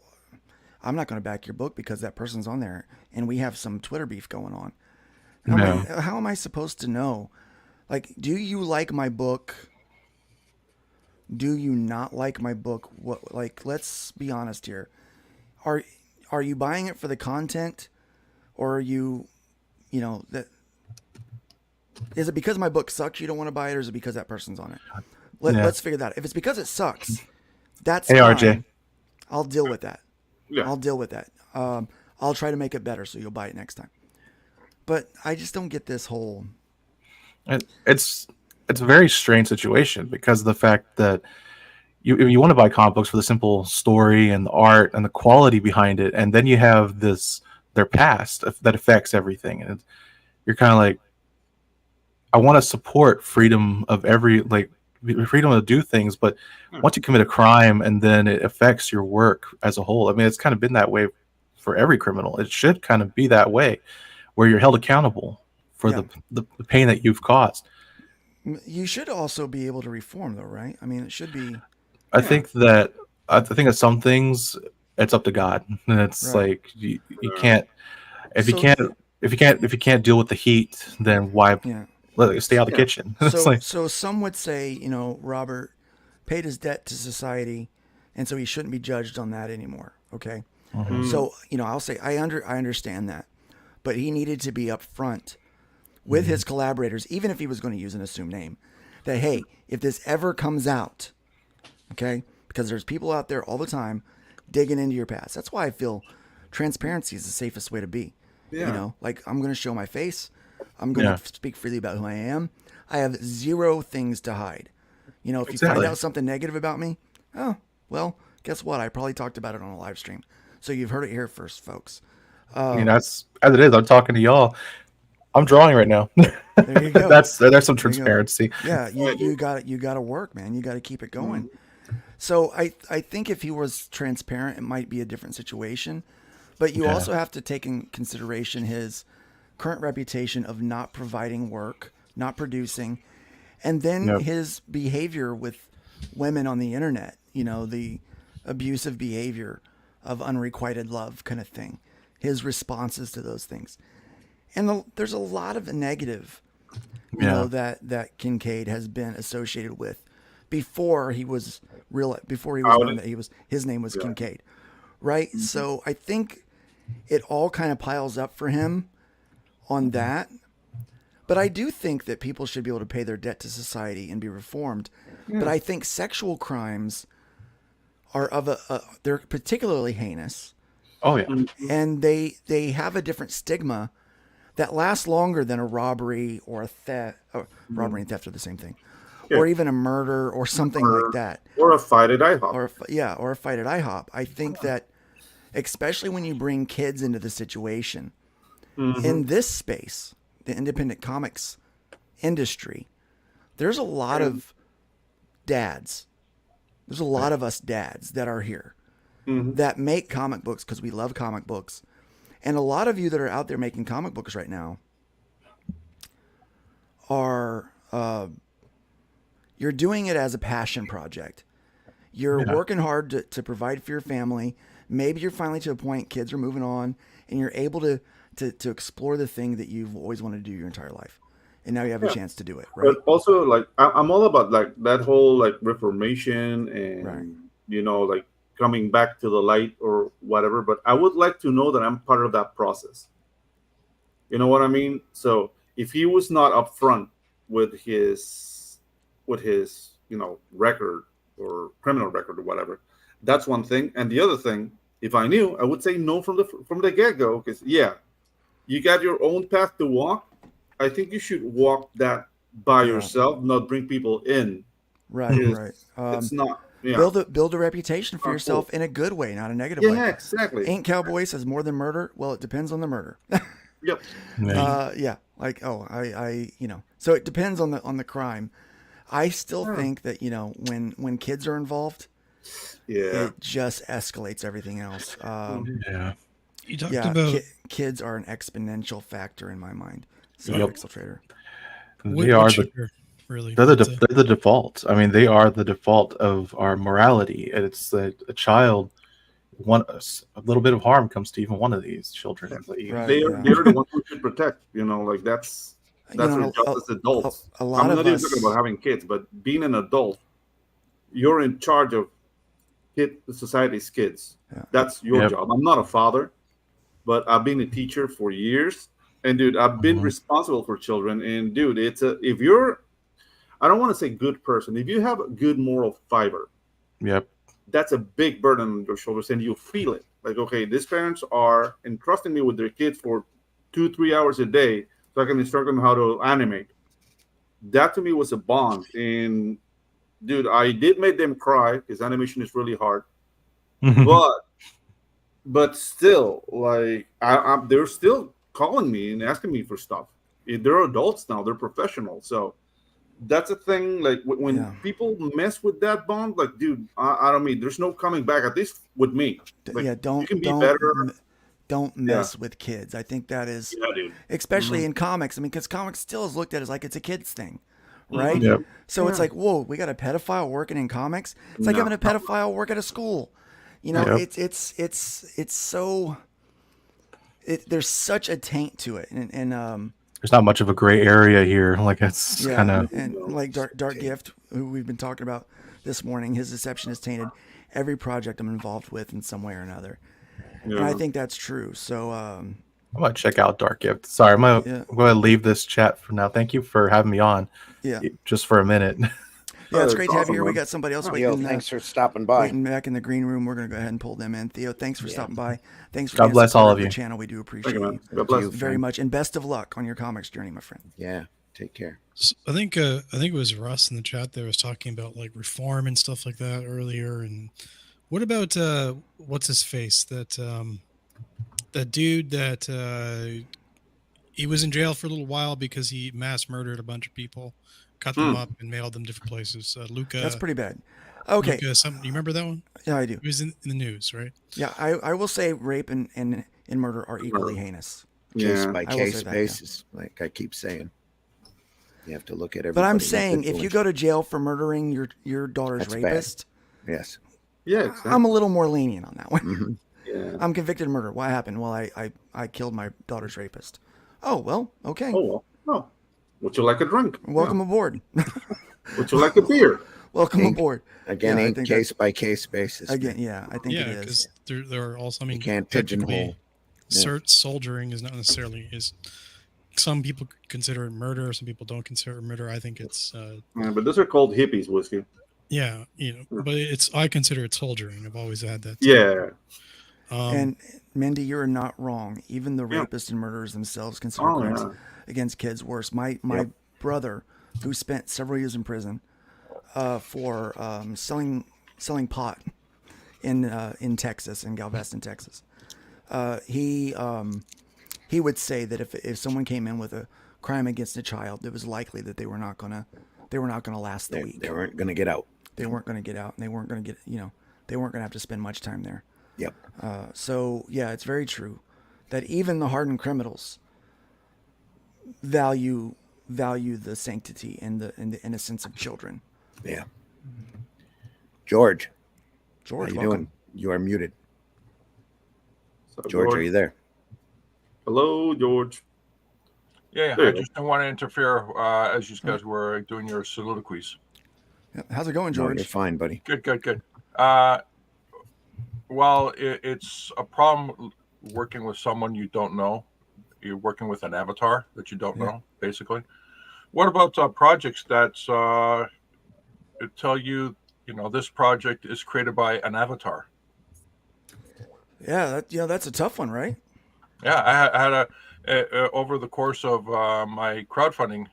I'm not going to back your book because that person's on there, and we have some Twitter beef going on. How am I supposed to know? Like, do you like my book? Do you not like my book? What, like, let's be honest here. Are you buying it for the content, or are you, that? Is it because my book sucks you don't want to buy it, or is it because that person's on it? Let's figure that out. If it's because it sucks, that's fine. RJ. I'll deal with that. Yeah. I'll deal with that. I'll try to make it better so you'll buy it next time. But I just don't get this whole. It's a very strange situation because of the fact that you want to buy comic books for the simple story and the art and the quality behind it, and then you have their past that affects everything, and you're kind of like, I want to support freedom of freedom to do things, but once you commit a crime and then it affects your work as a whole, I mean, it's kind of been that way for every criminal. It should kind of be that way, where you're held accountable for the pain that you've caused. You should also be able to reform, though, right? I mean, it should be. I think that some things it's up to God, and it's like you can't if you can't deal with the heat, then why let it stay out of the kitchen? So some would say, Robert paid his debt to society, and so he shouldn't be judged on that anymore. Okay, so I'll say I understand that. But he needed to be upfront with his collaborators, even if he was going to use an assumed name, that, hey, if this ever comes out, okay, because there's people out there all the time digging into your past. That's why I feel transparency is the safest way to be. Yeah. Like, I'm going to show my face. I'm going to speak freely about who I am. I have zero things to hide. If you find out something negative about me, oh, well, guess what? I probably talked about it on a live stream. So you've heard it here first, folks. That's as it is. I'm talking to y'all. I'm drawing right now. There you go. There's some transparency. Yeah, you got to work, man. You got to keep it going. So I think if he was transparent, it might be a different situation. But you also have to take in consideration his current reputation of not providing work, not producing, and then his behavior with women on the internet, the abusive behavior of unrequited love kind of thing, his responses to those things. And there's a lot of negative, that Kincaid has been associated with before he was known that his name was Kincaid, right? Mm-hmm. So I think it all kind of piles up for him on that. But I do think that people should be able to pay their debt to society and be reformed. Yeah. But I think sexual crimes are they're particularly heinous. Oh yeah. And they have a different stigma that lasts longer than a robbery or a theft. Robbery and theft are the same thing. Yeah. Or even a murder or something like that. Or a fight at IHOP. Or a fight at IHOP. I think that especially when you bring kids into the situation, in this space, the independent comics industry, there's a lot of dads. There's a lot of us dads that are here that make comic books because we love comic books. And a lot of you that are out there making comic books right now are, you're doing it as a passion project. You're working hard to provide for your family. Maybe you're finally to a point, kids are moving on, and you're able to explore the thing that you've always wanted to do your entire life. And now you have a chance to do it, right? But also, like, I'm all about, like, that whole, like, reformation and, like, coming back to the light or whatever. But I would like to know that I'm part of that process. You know what I mean? So if he was not upfront with his record or criminal record or whatever, that's one thing. And the other thing, if I knew, I would say no from the get-go, because you got your own path to walk. I think you should walk that by yourself, not bring people in. Right. It's not. Yeah. Build a reputation for yourself in a good way, not a negative way. Yeah, exactly. Ain't Cowboy says more than murder? Well, it depends on the murder. Yep. Like, so it depends on the crime. I still think that, when kids are involved, it just escalates everything else. You talked about kids are an exponential factor in my mind. So Pixel Trader. They are they're the default. I mean, they are the default of our morality. And it's a child. A little bit of harm comes to even one of these children. They're the ones we should protect. Like that's our job as adults. I'm not even talking about having kids, but being an adult, you're in charge of society's kids. That's your job. I'm not a father, but I've been a teacher for years, and dude, I've been responsible for children. And dude, if you're, I don't want to say good person, if you have a good moral fiber, that's a big burden on your shoulders, and you feel it. Like, okay, these parents are entrusting me with their kids for 2-3 hours a day, so I can instruct them how to animate. That to me was a bond. And dude, I did make them cry because animation is really hard. But still, like, they're still calling me and asking me for stuff. They're adults now; they're professionals. So that's a thing. Like when people mess with that bond, like, dude, I don't mean there's no coming back. At least with me. Like, don't mess with kids. I think that is, especially in comics. I mean, because comics still is looked at as like it's a kid's thing, right? So it's like, whoa, we got a pedophile working in comics. It's like having a pedophile work at a school. It's so. There's such a taint to it, and there's not much of a gray area here. Like it's kind of like Dark Gift, who we've been talking about this morning. His deception is tainted every project I'm involved with in some way or another, and I think that's true. So I'm gonna check out Dark Gift. Sorry, I'm gonna leave this chat for now. Thank you for having me on. Just for a minute. It's great to have you here. We got somebody else waiting. Thanks for stopping by. Waiting back in the green room. We're going to go ahead and pull them in. Theo, thanks for stopping by. Thanks for God bless all of you. The channel. We do appreciate you very much, and best of luck on your comics journey, my friend. Yeah, take care. So I think it was Russ in the chat there was talking about like reform and stuff like that earlier. And what about what's his face? That dude that he was in jail for a little while because he mass murdered a bunch of people. cut them up and mailed them different places. Luca. That's pretty bad. Okay. Luca, you remember that one? Yeah, I do. It was in the news, right? Yeah, I will say rape and murder are equally heinous. Case by case basis, like I keep saying. You have to look at everything. But I'm saying, if you go to jail for murdering your daughter's rapist, yes, exactly. I'm a little more lenient on that one. Mm-hmm. Yeah. I'm convicted of murder. What happened? Well, I killed my daughter's rapist. Oh, well, okay. Oh, well. Oh. Would you like a drink? Welcome aboard. Would you like a beer? Welcome aboard. Again, ain't case by case basis. Again, yeah, I think it is. Because there are also, I mean, you can't pigeonhole. Soldiering is not necessarily some people consider it murder, some people don't consider it murder. I think it's but those are called hippies, whiskey. Yeah, but I consider it soldiering. I've always had that. Yeah. And Mindy, you're not wrong. Even the rapists and murderers themselves consider crimes against kids worse. My brother, who spent several years in prison for selling pot in Texas, in Galveston, Texas, he would say that if someone came in with a crime against a child, it was likely that they were not gonna last the week. They weren't gonna get out. They weren't gonna get out, and they weren't gonna get they weren't gonna have to spend much time there. Yep. So yeah, it's very true that even the hardened criminals value the sanctity and the innocence of children. Yeah. George, how you welcome. doing? You are muted. So, George, are you there? Hello, George. Yeah, I just don't want to interfere as you guys were doing your soliloquies. Yeah. How's it going, George? No, you're fine, buddy. Good. Well, it's a problem working with someone you don't know. You're working with an avatar that you don't know, basically. What about projects that tell you, this project is created by an avatar? Yeah, that's a tough one, right? Yeah, I had over the course of my crowdfunding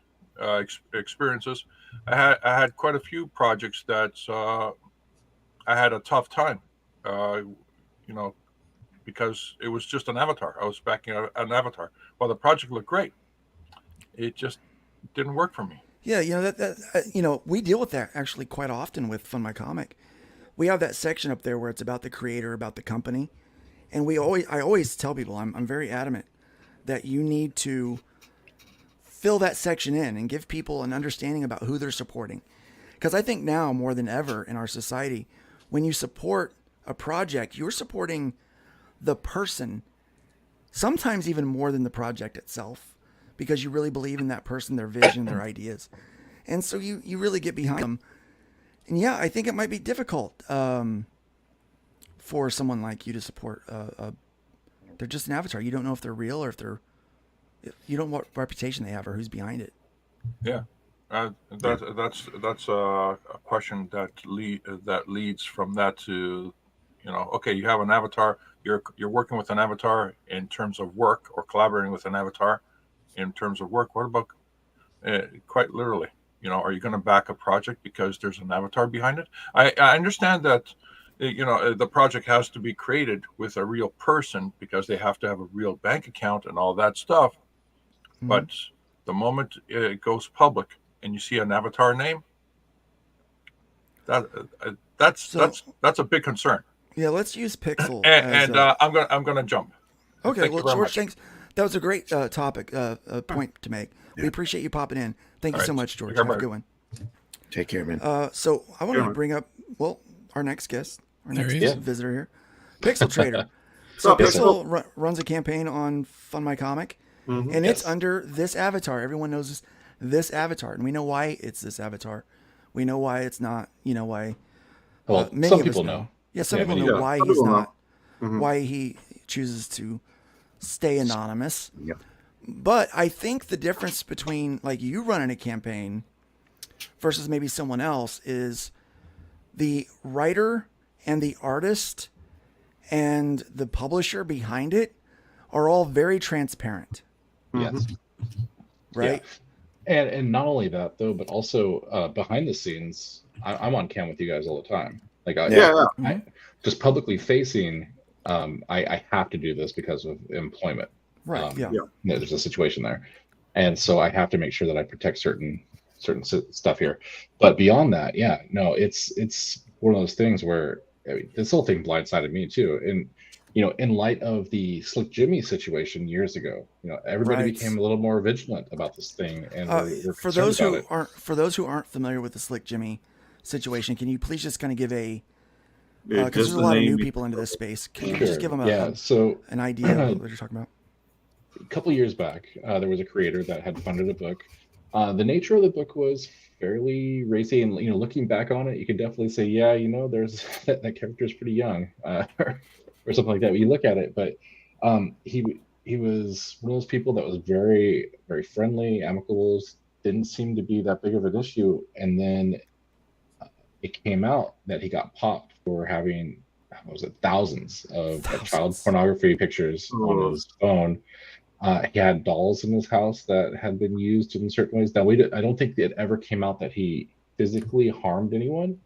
experiences, I had quite a few projects that I had a tough time, because it was just an avatar. I was backing an avatar. Well, the project looked great. It just didn't work for me. Yeah, we deal with that actually quite often with Fund My Comic. We have that section up there where it's about the creator, about the company. And I always tell people, I'm very adamant that you need to fill that section in and give people an understanding about who they're supporting. Because I think now more than ever in our society, when you support a project, you're supporting the person, sometimes even more than the project itself, because you really believe in that person, their vision, their ideas. And so you really get behind them. And yeah, I think it might be difficult for someone like you to support they're just an avatar. You don't know if they're real or you don't know what reputation they have or who's behind it. Yeah, that's a question that leads from that to, okay, you have an avatar. You're working with an avatar in terms of work, or collaborating with an avatar in terms of work. What about quite literally? Are you going to back a project because there's an avatar behind it? I understand that. The project has to be created with a real person because they have to have a real bank account and all that stuff. Mm-hmm. But the moment it goes public and you see an avatar name, that's a big concern. Yeah, let's use Pixel. I'm gonna jump. Okay, well, George, thanks. That was a great topic, point to make. We appreciate you popping in. Thank you so much, George. Have a good one. Take care, man. So I want to bring up, our next guest, our next visitor here, Pixel Trader. So Pixel runs a campaign on Fund My Comic, and it's under this avatar. Everyone knows this avatar, and we know why it's this avatar. We know why it's not. Why. Well, many some of people us know. Yeah, some people know why he's not. Why he chooses to stay anonymous. Yep. But I think the difference between you running a campaign versus maybe someone else is the writer and the artist and the publisher behind it are all very transparent. Yes. Right? Yeah. And not only that though, but also behind the scenes, I'm on cam with you guys all the time. I just publicly facing, I have to do this because of employment. Right. There's a situation there. And so I have to make sure that I protect certain certain stuff here. But beyond that, yeah, no, it's one of those things where this whole thing blindsided me too. And in light of the Slick Jimmy situation years ago, everybody became a little more vigilant about this thing, and we're for concerned those about who it. aren't familiar with the Slick Jimmy situation, can you please just kind of give a Yeah, because there's just a the lot of name new is- people into this space. Can you Sure. just give them So an idea of what you're talking about? a couple of years back, there was a creator that had funded a book. The nature of the book was fairly racy, and looking back on it, you can definitely say, yeah, there's that character is pretty young, or something like that. But you look at it, but he was one of those people that was very, very friendly, amicable, didn't seem to be that big of an issue, and then it came out that he got popped for having, what was it, thousands of child pornography pictures on his phone. He had dolls in his house that had been used in certain ways. Now, I don't think it ever came out that he physically harmed anyone,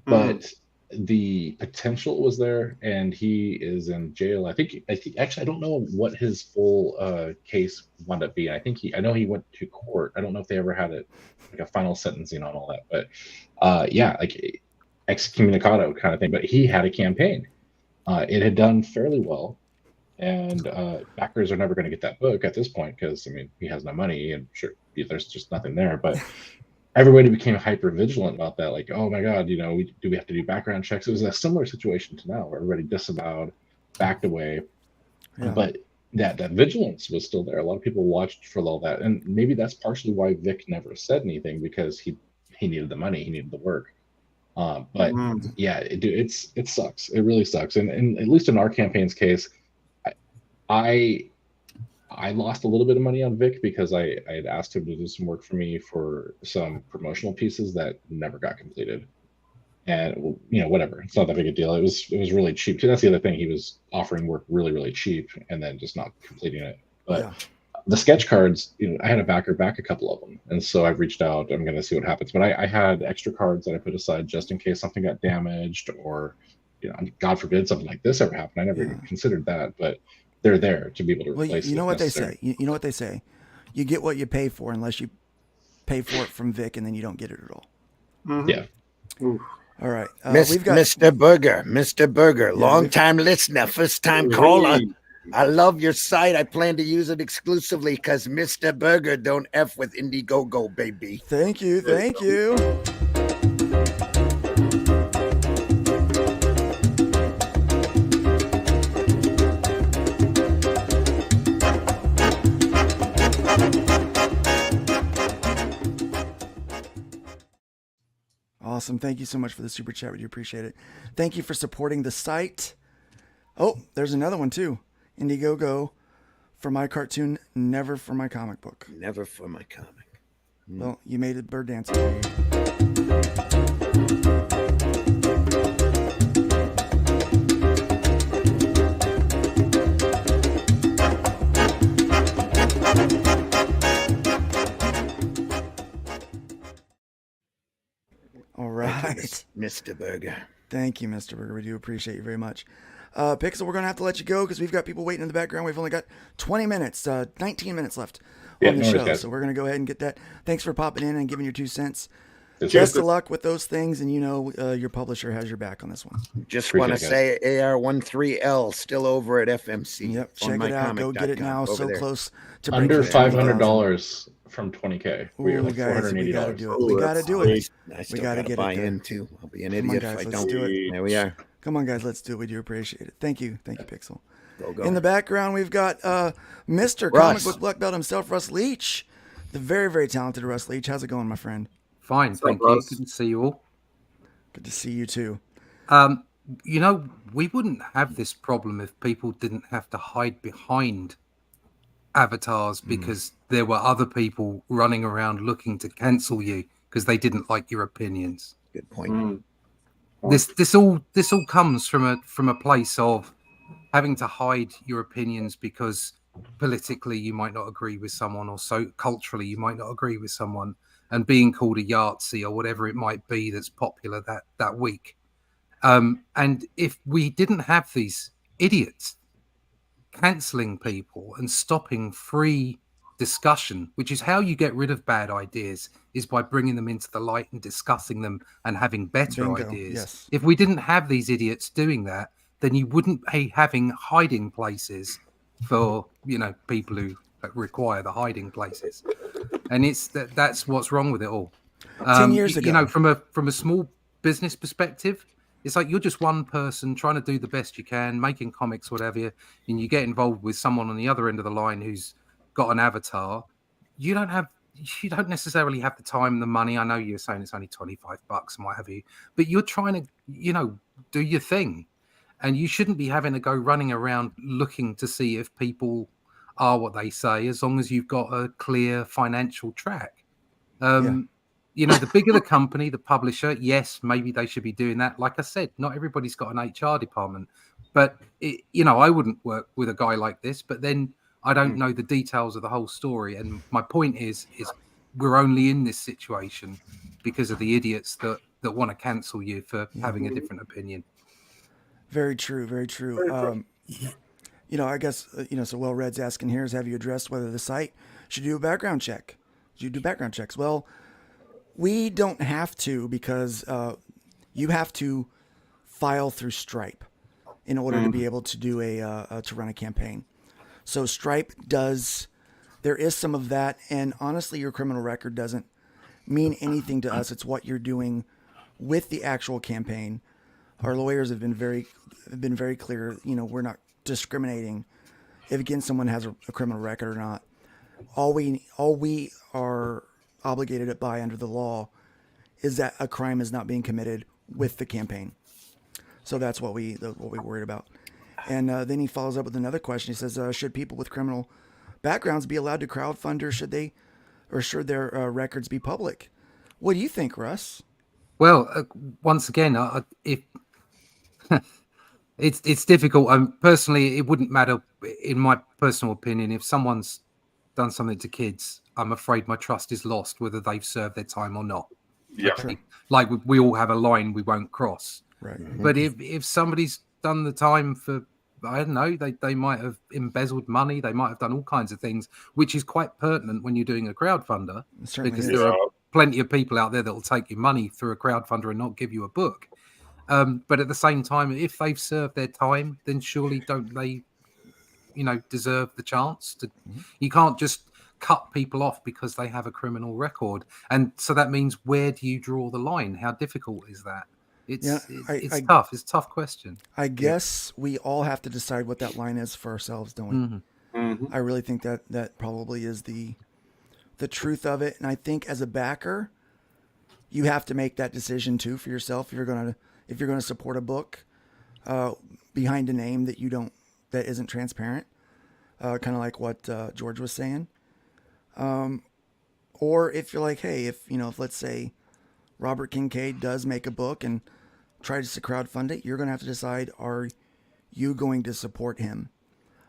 but the potential was there, and he is in jail. I think actually, I don't know what his full case wound up being. I know he went to court. I don't know if they ever had it like a final sentencing on all that, but yeah, like excommunicado kind of thing. But he had a campaign. It had done fairly well. And backers are never going to get that book at this point because he has no money, and sure, there's just nothing there. But everybody became hyper vigilant about that. Like, oh my God, do we have to do background checks? It was a similar situation to now, where everybody disavowed, backed away. Yeah. But that vigilance was still there. A lot of people watched for all that, and maybe that's partially why Vic never said anything, because he needed the money, he needed the work. But yeah, it sucks. It really sucks. And at least in our campaign's case, I lost a little bit of money on Vic because I had asked him to do some work for me for some promotional pieces that never got completed. And whatever, it's not that big a deal. It was really cheap. That's the other thing. He was offering work really, really cheap and then just not completing it. But the sketch cards, I had a backer back a couple of them, and so I've reached out. I'm going to see what happens. But I had extra cards that I put aside just in case something got damaged, or God forbid something like this ever happened. I never even considered that, but they're there to be able to replace. You know what they say. You know what they say. You get what you pay for, unless you pay for it from Vic, and then you don't get it at all. Yeah. All right. We've got Mr. Burger, long-time listener, first-time caller. I love your site. I plan to use it exclusively because Mr. Burger don't F with Indiegogo, baby. Thank you. Thank you. Awesome. Thank you so much for the super chat. We do appreciate it. Thank you for supporting the site. Oh, there's another one too. Indiegogo for my cartoon, never for my comic book. Never for my comic. Well, you made it bird dancing. All right. Mr. Burger. Thank you, Mr. Burger. We do appreciate you very much. Pixel, we're going to have to let you go because we've got people waiting in the background. We've only got 19 minutes left on the show. So we're going to go ahead and get that. Thanks for popping in and giving your 2 cents. Best of luck with those things. And your publisher has your back on this one. Just want to say AR13L still over at FMC. Yep. Check it out. Go get it now. So close to under $500 from 20K. We're like $480. We got to do it. We got to do it. We got to get buy in too. I'll be an idiot if I don't do it. There we are. Come on, guys, let's do it. We do appreciate it. Thank you, Pixel. Go. In the background, we've got Mr. Comic Book Black Belt himself, Russ Leach, the very, very talented Russ Leach. How's it going, my friend? Fine, thank you. Good to see you all. Good to see you too. We wouldn't have this problem if people didn't have to hide behind avatars because there were other people running around looking to cancel you because they didn't like your opinions. Good point. This all comes from a place of having to hide your opinions because politically you might not agree with someone, or so culturally you might not agree with someone, and being called a Yahtzee or whatever it might be that's popular that week. And if we didn't have these idiots cancelling people and stopping free discussion, which is how you get rid of bad ideas, is by bringing them into the light and discussing them and having better Bingo, ideas. yes. If we didn't have these idiots doing that, then you wouldn't be having hiding places for, you know, people who require the hiding places. And it's that's what's wrong with it all. 10 years ago, you know, from a small business perspective, it's like you're just one person trying to do the best you can, making comics, whatever, and you get involved with someone on the other end of the line who's got an avatar. You don't necessarily have the time and the money. I know you're saying it's only $25 and what have you, but you're trying to, you know, do your thing, and you shouldn't be having to go running around looking to see if people are what they say, as long as you've got a clear financial track. You know, the bigger the company, the publisher, yes, maybe they should be doing that. Like I said, not everybody's got an HR department, but you know, I wouldn't work with a guy like this, but then I don't know the details of the whole story. And my point is we're only in this situation because of the idiots that want to cancel you for having a different opinion. Very true. Very true. You know, I guess, you know, so Well Red's asking here is, have you addressed whether the site should do a background check? Should you do background checks? Well, we don't have to, because you have to file through Stripe in order to be able to do to run a campaign. So Stripe does, there is some of that, and honestly, your criminal record doesn't mean anything to us. It's what you're doing with the actual campaign. Our lawyers have been very clear. You know, we're not discriminating if, again, someone has a criminal record or not. All we are obligated by under the law is that a crime is not being committed with the campaign. So that's what we worried about. And then he follows up with another question. He says, should people with criminal backgrounds be allowed to crowdfund, or should their records be public? What do you think, Russ? Well, once again, if it's difficult. Personally, it wouldn't matter, in my personal opinion, if someone's done something to kids. I'm afraid my trust is lost, whether they've served their time or not. Yeah. Like we all have a line we won't cross. Right. But if somebody's done the time for, I don't know, they might have embezzled money, they might have done all kinds of things, which is quite pertinent when you're doing a crowdfunder, because there are plenty of people out there that will take your money through a crowdfunder and not give you a book. But at the same time, if they've served their time, then surely don't they, you know, deserve the chance to? You can't just cut people off because they have a criminal record, and so that means, where do you draw the line? How difficult is that? It's tough. It's a tough question. I guess we all have to decide what that line is for ourselves, don't we? Mm-hmm. I really think that probably is the truth of it. And I think as a backer, you have to make that decision too for yourself. If you're gonna support a book behind a name that isn't transparent, kind of like what George was saying. Or if you're like, hey, if let's say Robert Kincaid does make a book and tries to crowdfund it, you're going to have to decide, are you going to support him?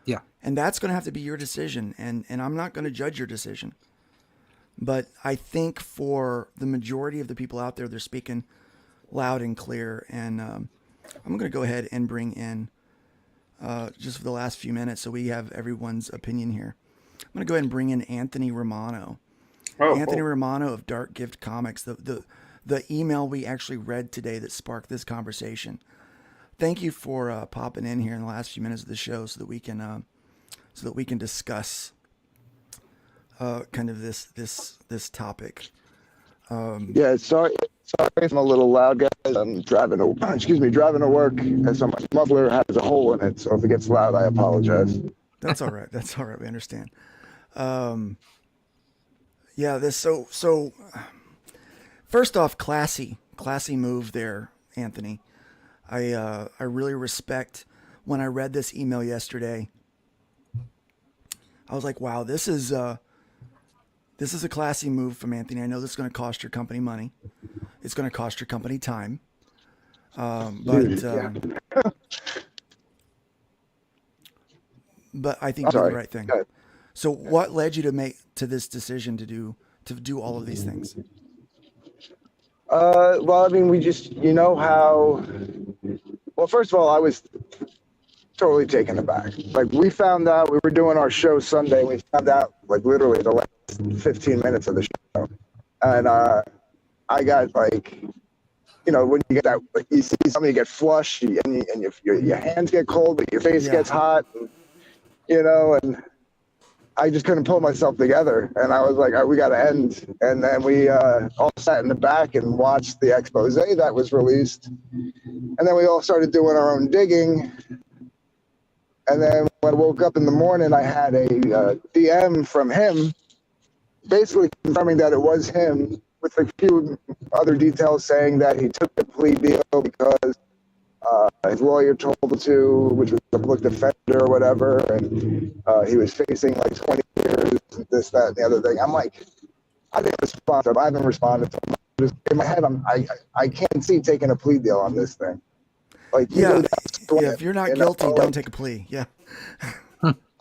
Yeah. And that's going to have to be your decision. And I'm not going to judge your decision. But I think for the majority of the people out there, they're speaking loud and clear. And I'm going to go ahead and bring in, just for the last few minutes, so we have everyone's opinion here. I'm going to go ahead and bring in Anthony Romano. Anthony Romano of Dark Gift Comics, the email we actually read today that sparked this conversation. Thank you for popping in here in the last few minutes of the show so that we can discuss kind of this topic. Yeah, sorry if I'm a little loud, guys. I'm driving to work, and so my muffler has a hole in it. So if it gets loud, I apologize. That's all right. That's all right. We understand. Yeah. So first off, classy move there, Anthony. I really respect. When I read this email yesterday, I was like, wow, this is a classy move from Anthony. I know this is going to cost your company money. It's going to cost your company time. But I think you did the right thing. So what led you to this decision to do all of these things? Well, I mean, we just, how, well, first of all, totally taken aback. Like, we found out, we were doing our show Sunday, and we found out, like, literally the last 15 minutes of the show. And I got, like, you know, when you get that, like, you see somebody get flushed, and your hands get cold, but your face gets hot, and, you know, and I just couldn't pull myself together. And I was like, all right, we got to end. And then we all sat in the back and watched the expose that was released. And then we all started doing our own digging. And then when I woke up in the morning, I had a DM from him basically confirming that it was him, with a few other details saying that he took the plea deal because his lawyer told him to, which was a public defender or whatever, and he was facing like 20 years, this, that, and the other thing. I'm like, I didn't respond to him. I haven't responded to him. Just in my head, I can't see taking a plea deal on this thing. Like, if you're not guilty, don't take a plea. Yeah.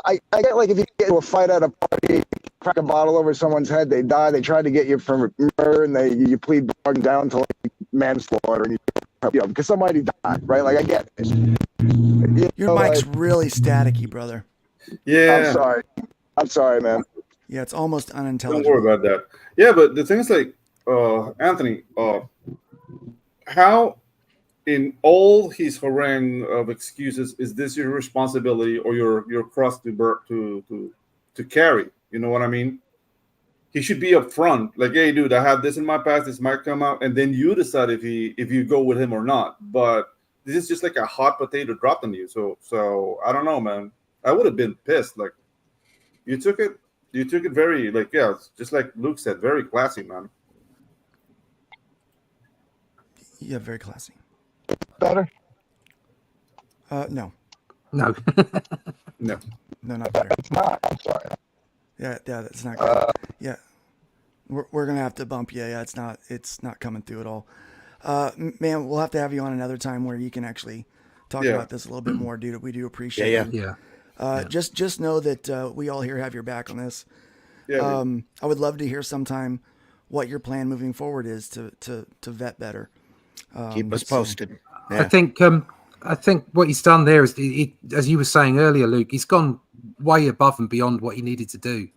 I get, like, if you get into a fight at a party, crack a bottle over someone's head, they die. They try to get you for murder, and you plead down to, like, manslaughter, and you know, because somebody died, right? Like, I get it. Your mic's really staticky, brother. Yeah. I'm sorry, man. Yeah, it's almost Don't unintelligible. worry about that. Yeah, but the thing is, like, Anthony, how in all his harangue of excuses is this your responsibility or your cross to carry? You know what I mean? He should be upfront, like, hey, dude, I have this in my past. This might come out, and then you decide if you go with him or not. But this is just like a hot potato dropped on you. So I don't know, man. I would have been pissed. Like, you took it very, like, yeah, just like Luke said, very classy, man. Yeah, very classy. Better? No. No. No, not better. It's not. I'm sorry. Yeah, that's not good. Yeah, we're gonna have to bump you. Yeah, it's not coming through at all. Man, we'll have to have you on another time where you can actually talk about this a little bit more, dude. We do appreciate it. Yeah. Just know that we all here have your back on this. Yeah. I would love to hear sometime what your plan moving forward is to vet better. Keep us posted. I think what he's done there is, as you were saying earlier, Luke, he's gone way above and beyond what he needed to do.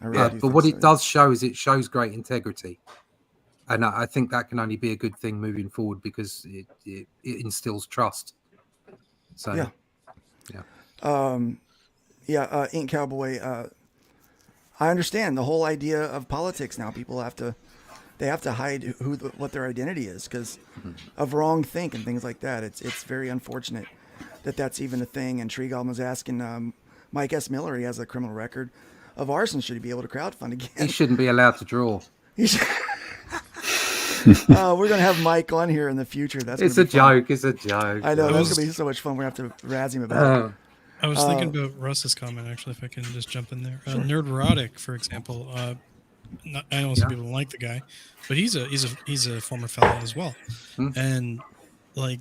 But what it does show is it shows great integrity, and I think that can only be a good thing moving forward because it instills trust. So Ink Cowboy. I understand the whole idea of politics now. People have to hide what their identity is because of wrong think and things like that. It's very unfortunate that that's even a thing. And Tree Goblin was asking Mike S. Miller, he has a criminal record of arson. Should he be able to crowdfund again? He shouldn't be allowed to draw. We're gonna have Mike on here in the future. It's a joke. It's a joke. I know that's gonna be so much fun. We're gonna have to razz him about it. I was thinking about Russ's comment actually. If I can just jump in there, Nerdrotic, for example. I know some people don't like the guy, but he's a former felon as well, and like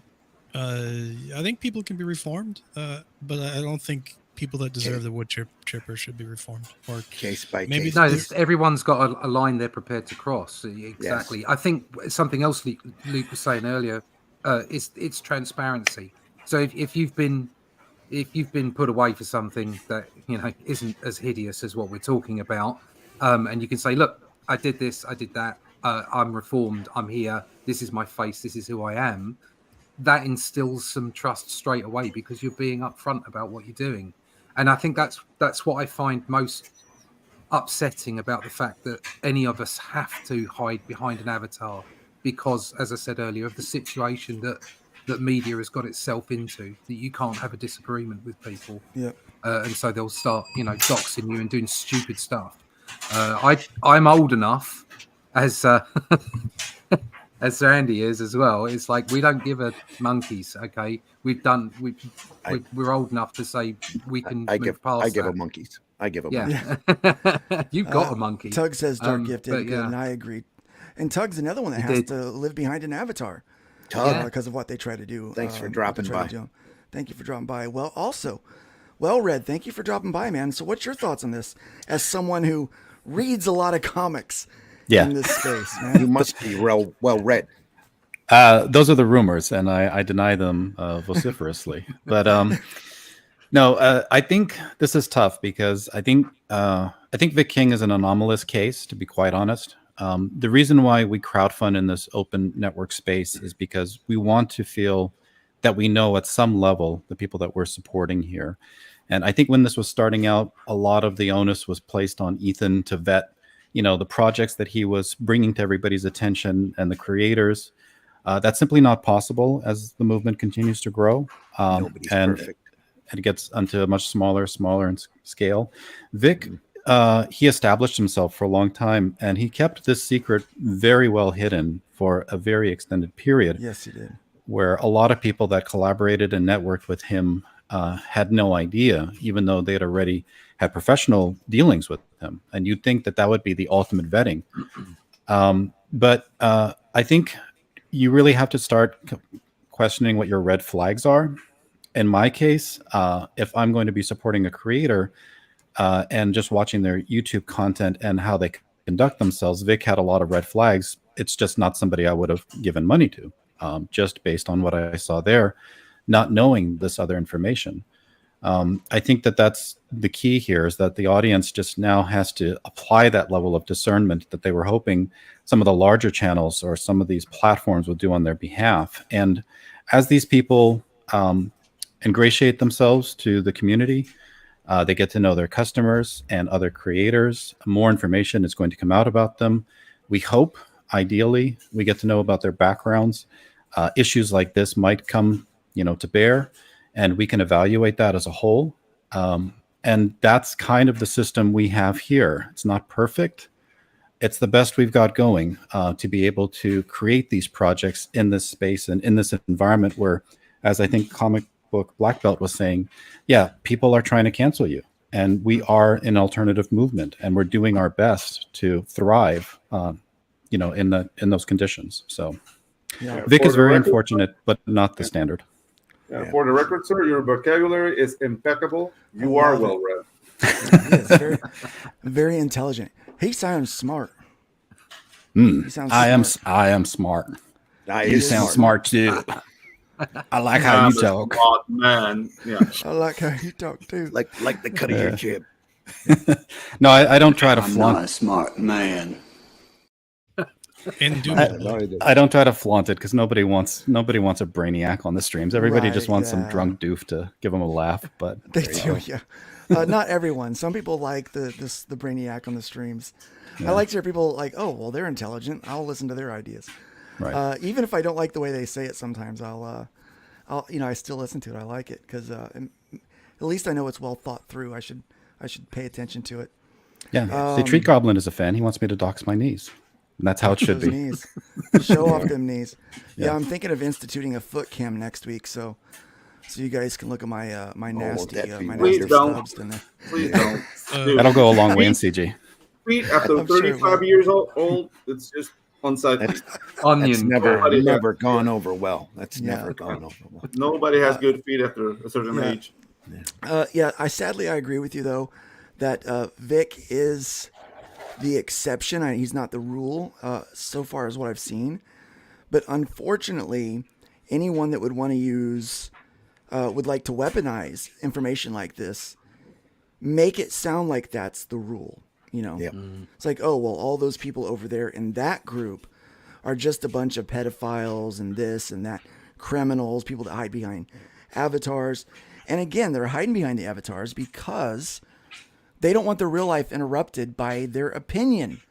I think people can be reformed, but I don't think people that deserve the wood chipper should be reformed or case by maybe case. No, everyone's got a line they're prepared to cross. Exactly. Yes. I think something else Luke was saying earlier, it's transparency. So if you've been put away for something that isn't as hideous as what we're talking about, and you can say, look, I did this, I did that, I'm reformed, I'm here, this is my face, this is who I am. That instills some trust straight away because you're being upfront about what you're doing. And I think that's what I find most upsetting about the fact that any of us have to hide behind an avatar because, as I said earlier, of the situation that media has got itself into, that you can't have a disagreement with people. Yeah. And so they'll start, doxing you and doing stupid stuff. I'm old enough, as Randy is as well. It's like we don't give a monkeys. Okay, we're old enough to say we can move past. I give a monkeys. I give a monkey. You've got a monkey. Tug says Dark Gifted, and I agree. And Tug's another one that has to live behind an avatar because of what they try to do. Thanks for dropping by. Thank you for dropping by. Well, Red, thank you for dropping by, man. So what's your thoughts on this as someone who reads a lot of comics in this space, man? You must be well read. Those are the rumors, and I deny them vociferously. But No, I think this is tough because I think Vic King is an anomalous case, to be quite honest. The reason why we crowdfund in this open network space is because we want to feel that we know at some level the people that we're supporting here. And I think when this was starting out, a lot of the onus was placed on Ethan to vet, the projects that he was bringing to everybody's attention and the creators. That's simply not possible as the movement continues to grow. Nobody's perfect. And it gets onto a much smaller in scale. Vic, he established himself for a long time, and he kept this secret very well hidden for a very extended period. Yes, he did. Where a lot of people that collaborated and networked with him had no idea, even though they had already had professional dealings with him. And you'd think that would be the ultimate vetting. But I think you really have to start questioning what your red flags are. In my case, if I'm going to be supporting a creator and just watching their YouTube content and how they conduct themselves, Vic had a lot of red flags. It's just not somebody I would have given money to, just based on what I saw there, not knowing this other information. I think that's the key here, is that the audience just now has to apply that level of discernment that they were hoping some of the larger channels or some of these platforms would do on their behalf. And as these people ingratiate themselves to the community, they get to know their customers and other creators. More information is going to come out about them. We hope, ideally, we get to know about their backgrounds. Issues like this might come, to bear, and we can evaluate that as a whole. And that's kind of the system we have here. It's not perfect. It's the best we've got going to be able to create these projects in this space and in this environment where, as I think Comic Book Black Belt was saying, yeah, people are trying to cancel you. And we are an alternative movement, and we're doing our best to thrive, in those conditions. So Vic is very unfortunate, but not the standard. Yeah. For the record, sir, your vocabulary is impeccable. You are well read. Yes, very, very intelligent. He sounds smart. He sounds I am smart. You sound smart too. I like how you talk. Smart man. Yeah. I like how you talk too. Like the cut of your jib. No, I don't try to flaunt. I'm not a smart man. I don't try to flaunt it because nobody wants a brainiac on the streams. Everybody just wants some drunk doof to give them a laugh. But they do, yeah. Not everyone. Some people like the brainiac on the streams. Yeah. I like to hear people like, oh, well, they're intelligent. I'll listen to their ideas. Right. Even if I don't like the way they say it, sometimes I'll I still listen to it. I like it because at least I know it's well thought through. I should pay attention to it. Yeah. Treat Goblin as a fan. He wants me to dox my knees. And that's how it should be. Knees. Show off them knees. Yeah, I'm thinking of instituting a foot cam next week, so you guys can look at my my nasty stubs. Please don't. That'll go a long way in CG. Feet after 35 years old, it's just unsightly. That's never gone over well. That's never gone over well. Nobody has good feet after a certain age. I sadly agree with you though that Vic is the exception. He's not the rule so far as what I've seen. But unfortunately, anyone that would want to use, would like to weaponize information like this, make it sound like that's the rule. It's like, oh, well, all those people over there in that group are just a bunch of pedophiles and this and that, criminals, people that hide behind avatars. And again, they're hiding behind the avatars because they don't want their real life interrupted by their opinion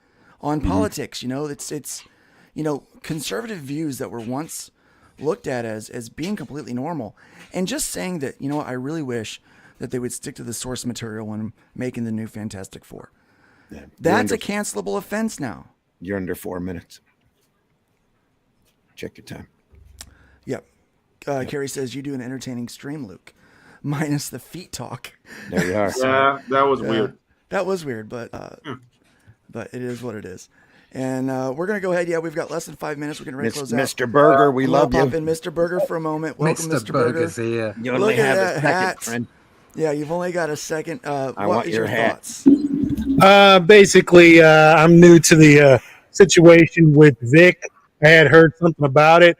on politics. It's conservative views that were once looked at as being completely normal. And just saying that, I really wish that they would stick to the source material when making the new Fantastic Four. Yeah. That's a cancelable offense now. You're under 4 minutes. Check your time. Yep. Carrie says you do an entertaining stream, Luke. Minus the feet talk. There you are. Yeah, that was weird. That was weird, but it is what it is. And we're going to go ahead. Yeah, we've got less than 5 minutes. We're going to close out. Mr. Burger, we love you. Pop in Mr. Burger for a moment. Welcome, Mr. Burger's Burger. here. You only have a second, friend. Yeah, you've only got a second. I want your thoughts? Basically, I'm new to the situation with Vic. I had heard something about it.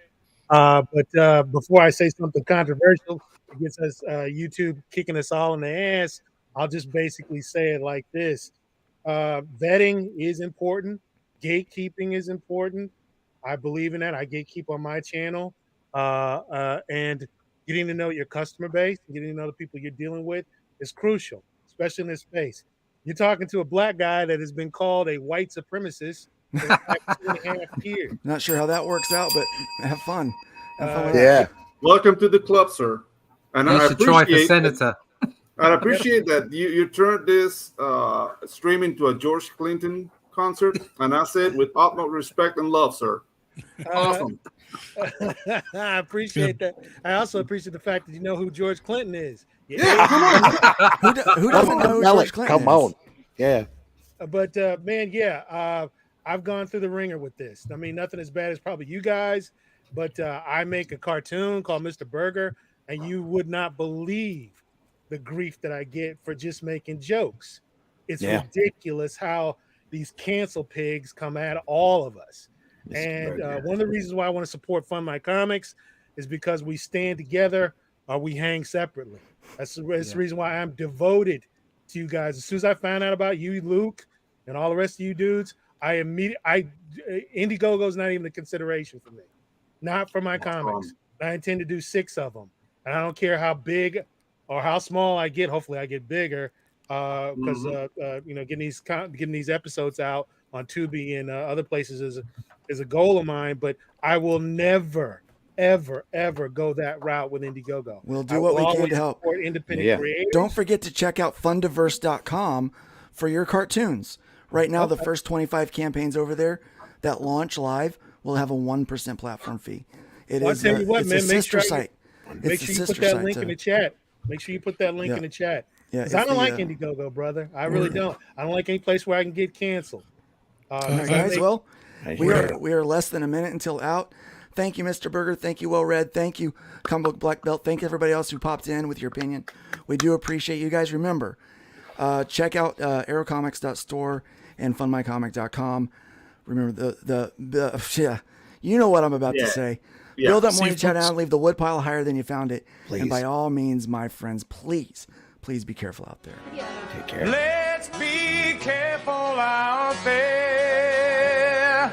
But before I say something controversial, it gets us YouTube kicking us all in the ass. I'll just basically say it like this: vetting is important. Gatekeeping is important. I believe in that. I gatekeep on my channel, and getting to know your customer base, getting to know the people you're dealing with is crucial, especially in this space. You're talking to a black guy that has been called a white supremacist for the past 2.5 years. Not sure how that works out, but have fun. Have fun with Yeah. that. Welcome to the club, sir. And You I should try for appreciate senator. I appreciate that you turned this stream into a George Clinton concert, and I said with utmost respect and love, sir. Awesome. I appreciate that. I also appreciate the fact that you know who George Clinton is. Yeah, come on. Who doesn't know who George Clinton Come on. Yeah. But man, yeah, I've gone through the ringer with this. I mean, nothing as bad as probably you guys, but I make a cartoon called Mr. Burger, and you would not believe the grief that I get for just making jokes. It's ridiculous how these cancel pigs come at all of us. And one of the reasons why I want to support Fund My Comics is because we stand together or we hang separately. That's the reason why I'm devoted to you guys. As soon as I found out about you, Luke, and all the rest of you dudes, Indiegogo is not even a consideration for me. Not for my comics. I intend to do 6 of them. And I don't care how big or how small I get. Hopefully I get bigger because getting these episodes out on Tubi and other places is a goal of mine. But I will never, ever, ever go that route with Indiegogo. We'll do what we can to help. Independent creators. Don't forget to check out fundiverse.com for your cartoons. Right now, the first 25 campaigns over there that launch live will have a 1% platform fee. I'll tell you what, man, it's a sister site. Make sure you put that link in the chat. Make sure you put that link in the chat. Because I don't like Indiegogo, brother. I really don't. I don't like any place where I can get canceled. Guys, we are less than a minute until out. Thank you, Mr. Burger. Thank you, Well Read. Thank you, Comic Book Black Belt. Thank everybody else who popped in with your opinion. We do appreciate you guys. Remember, check out aerocomics.store and fundmycomic.com. Remember you know what I'm about to say. Yeah. Build up morning chat out, leave the woodpile higher than you found it. Please. And by all means, my friends, please be careful out there. Take care. Let's be careful out there.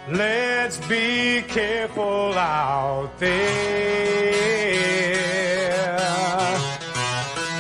Let's be careful out there.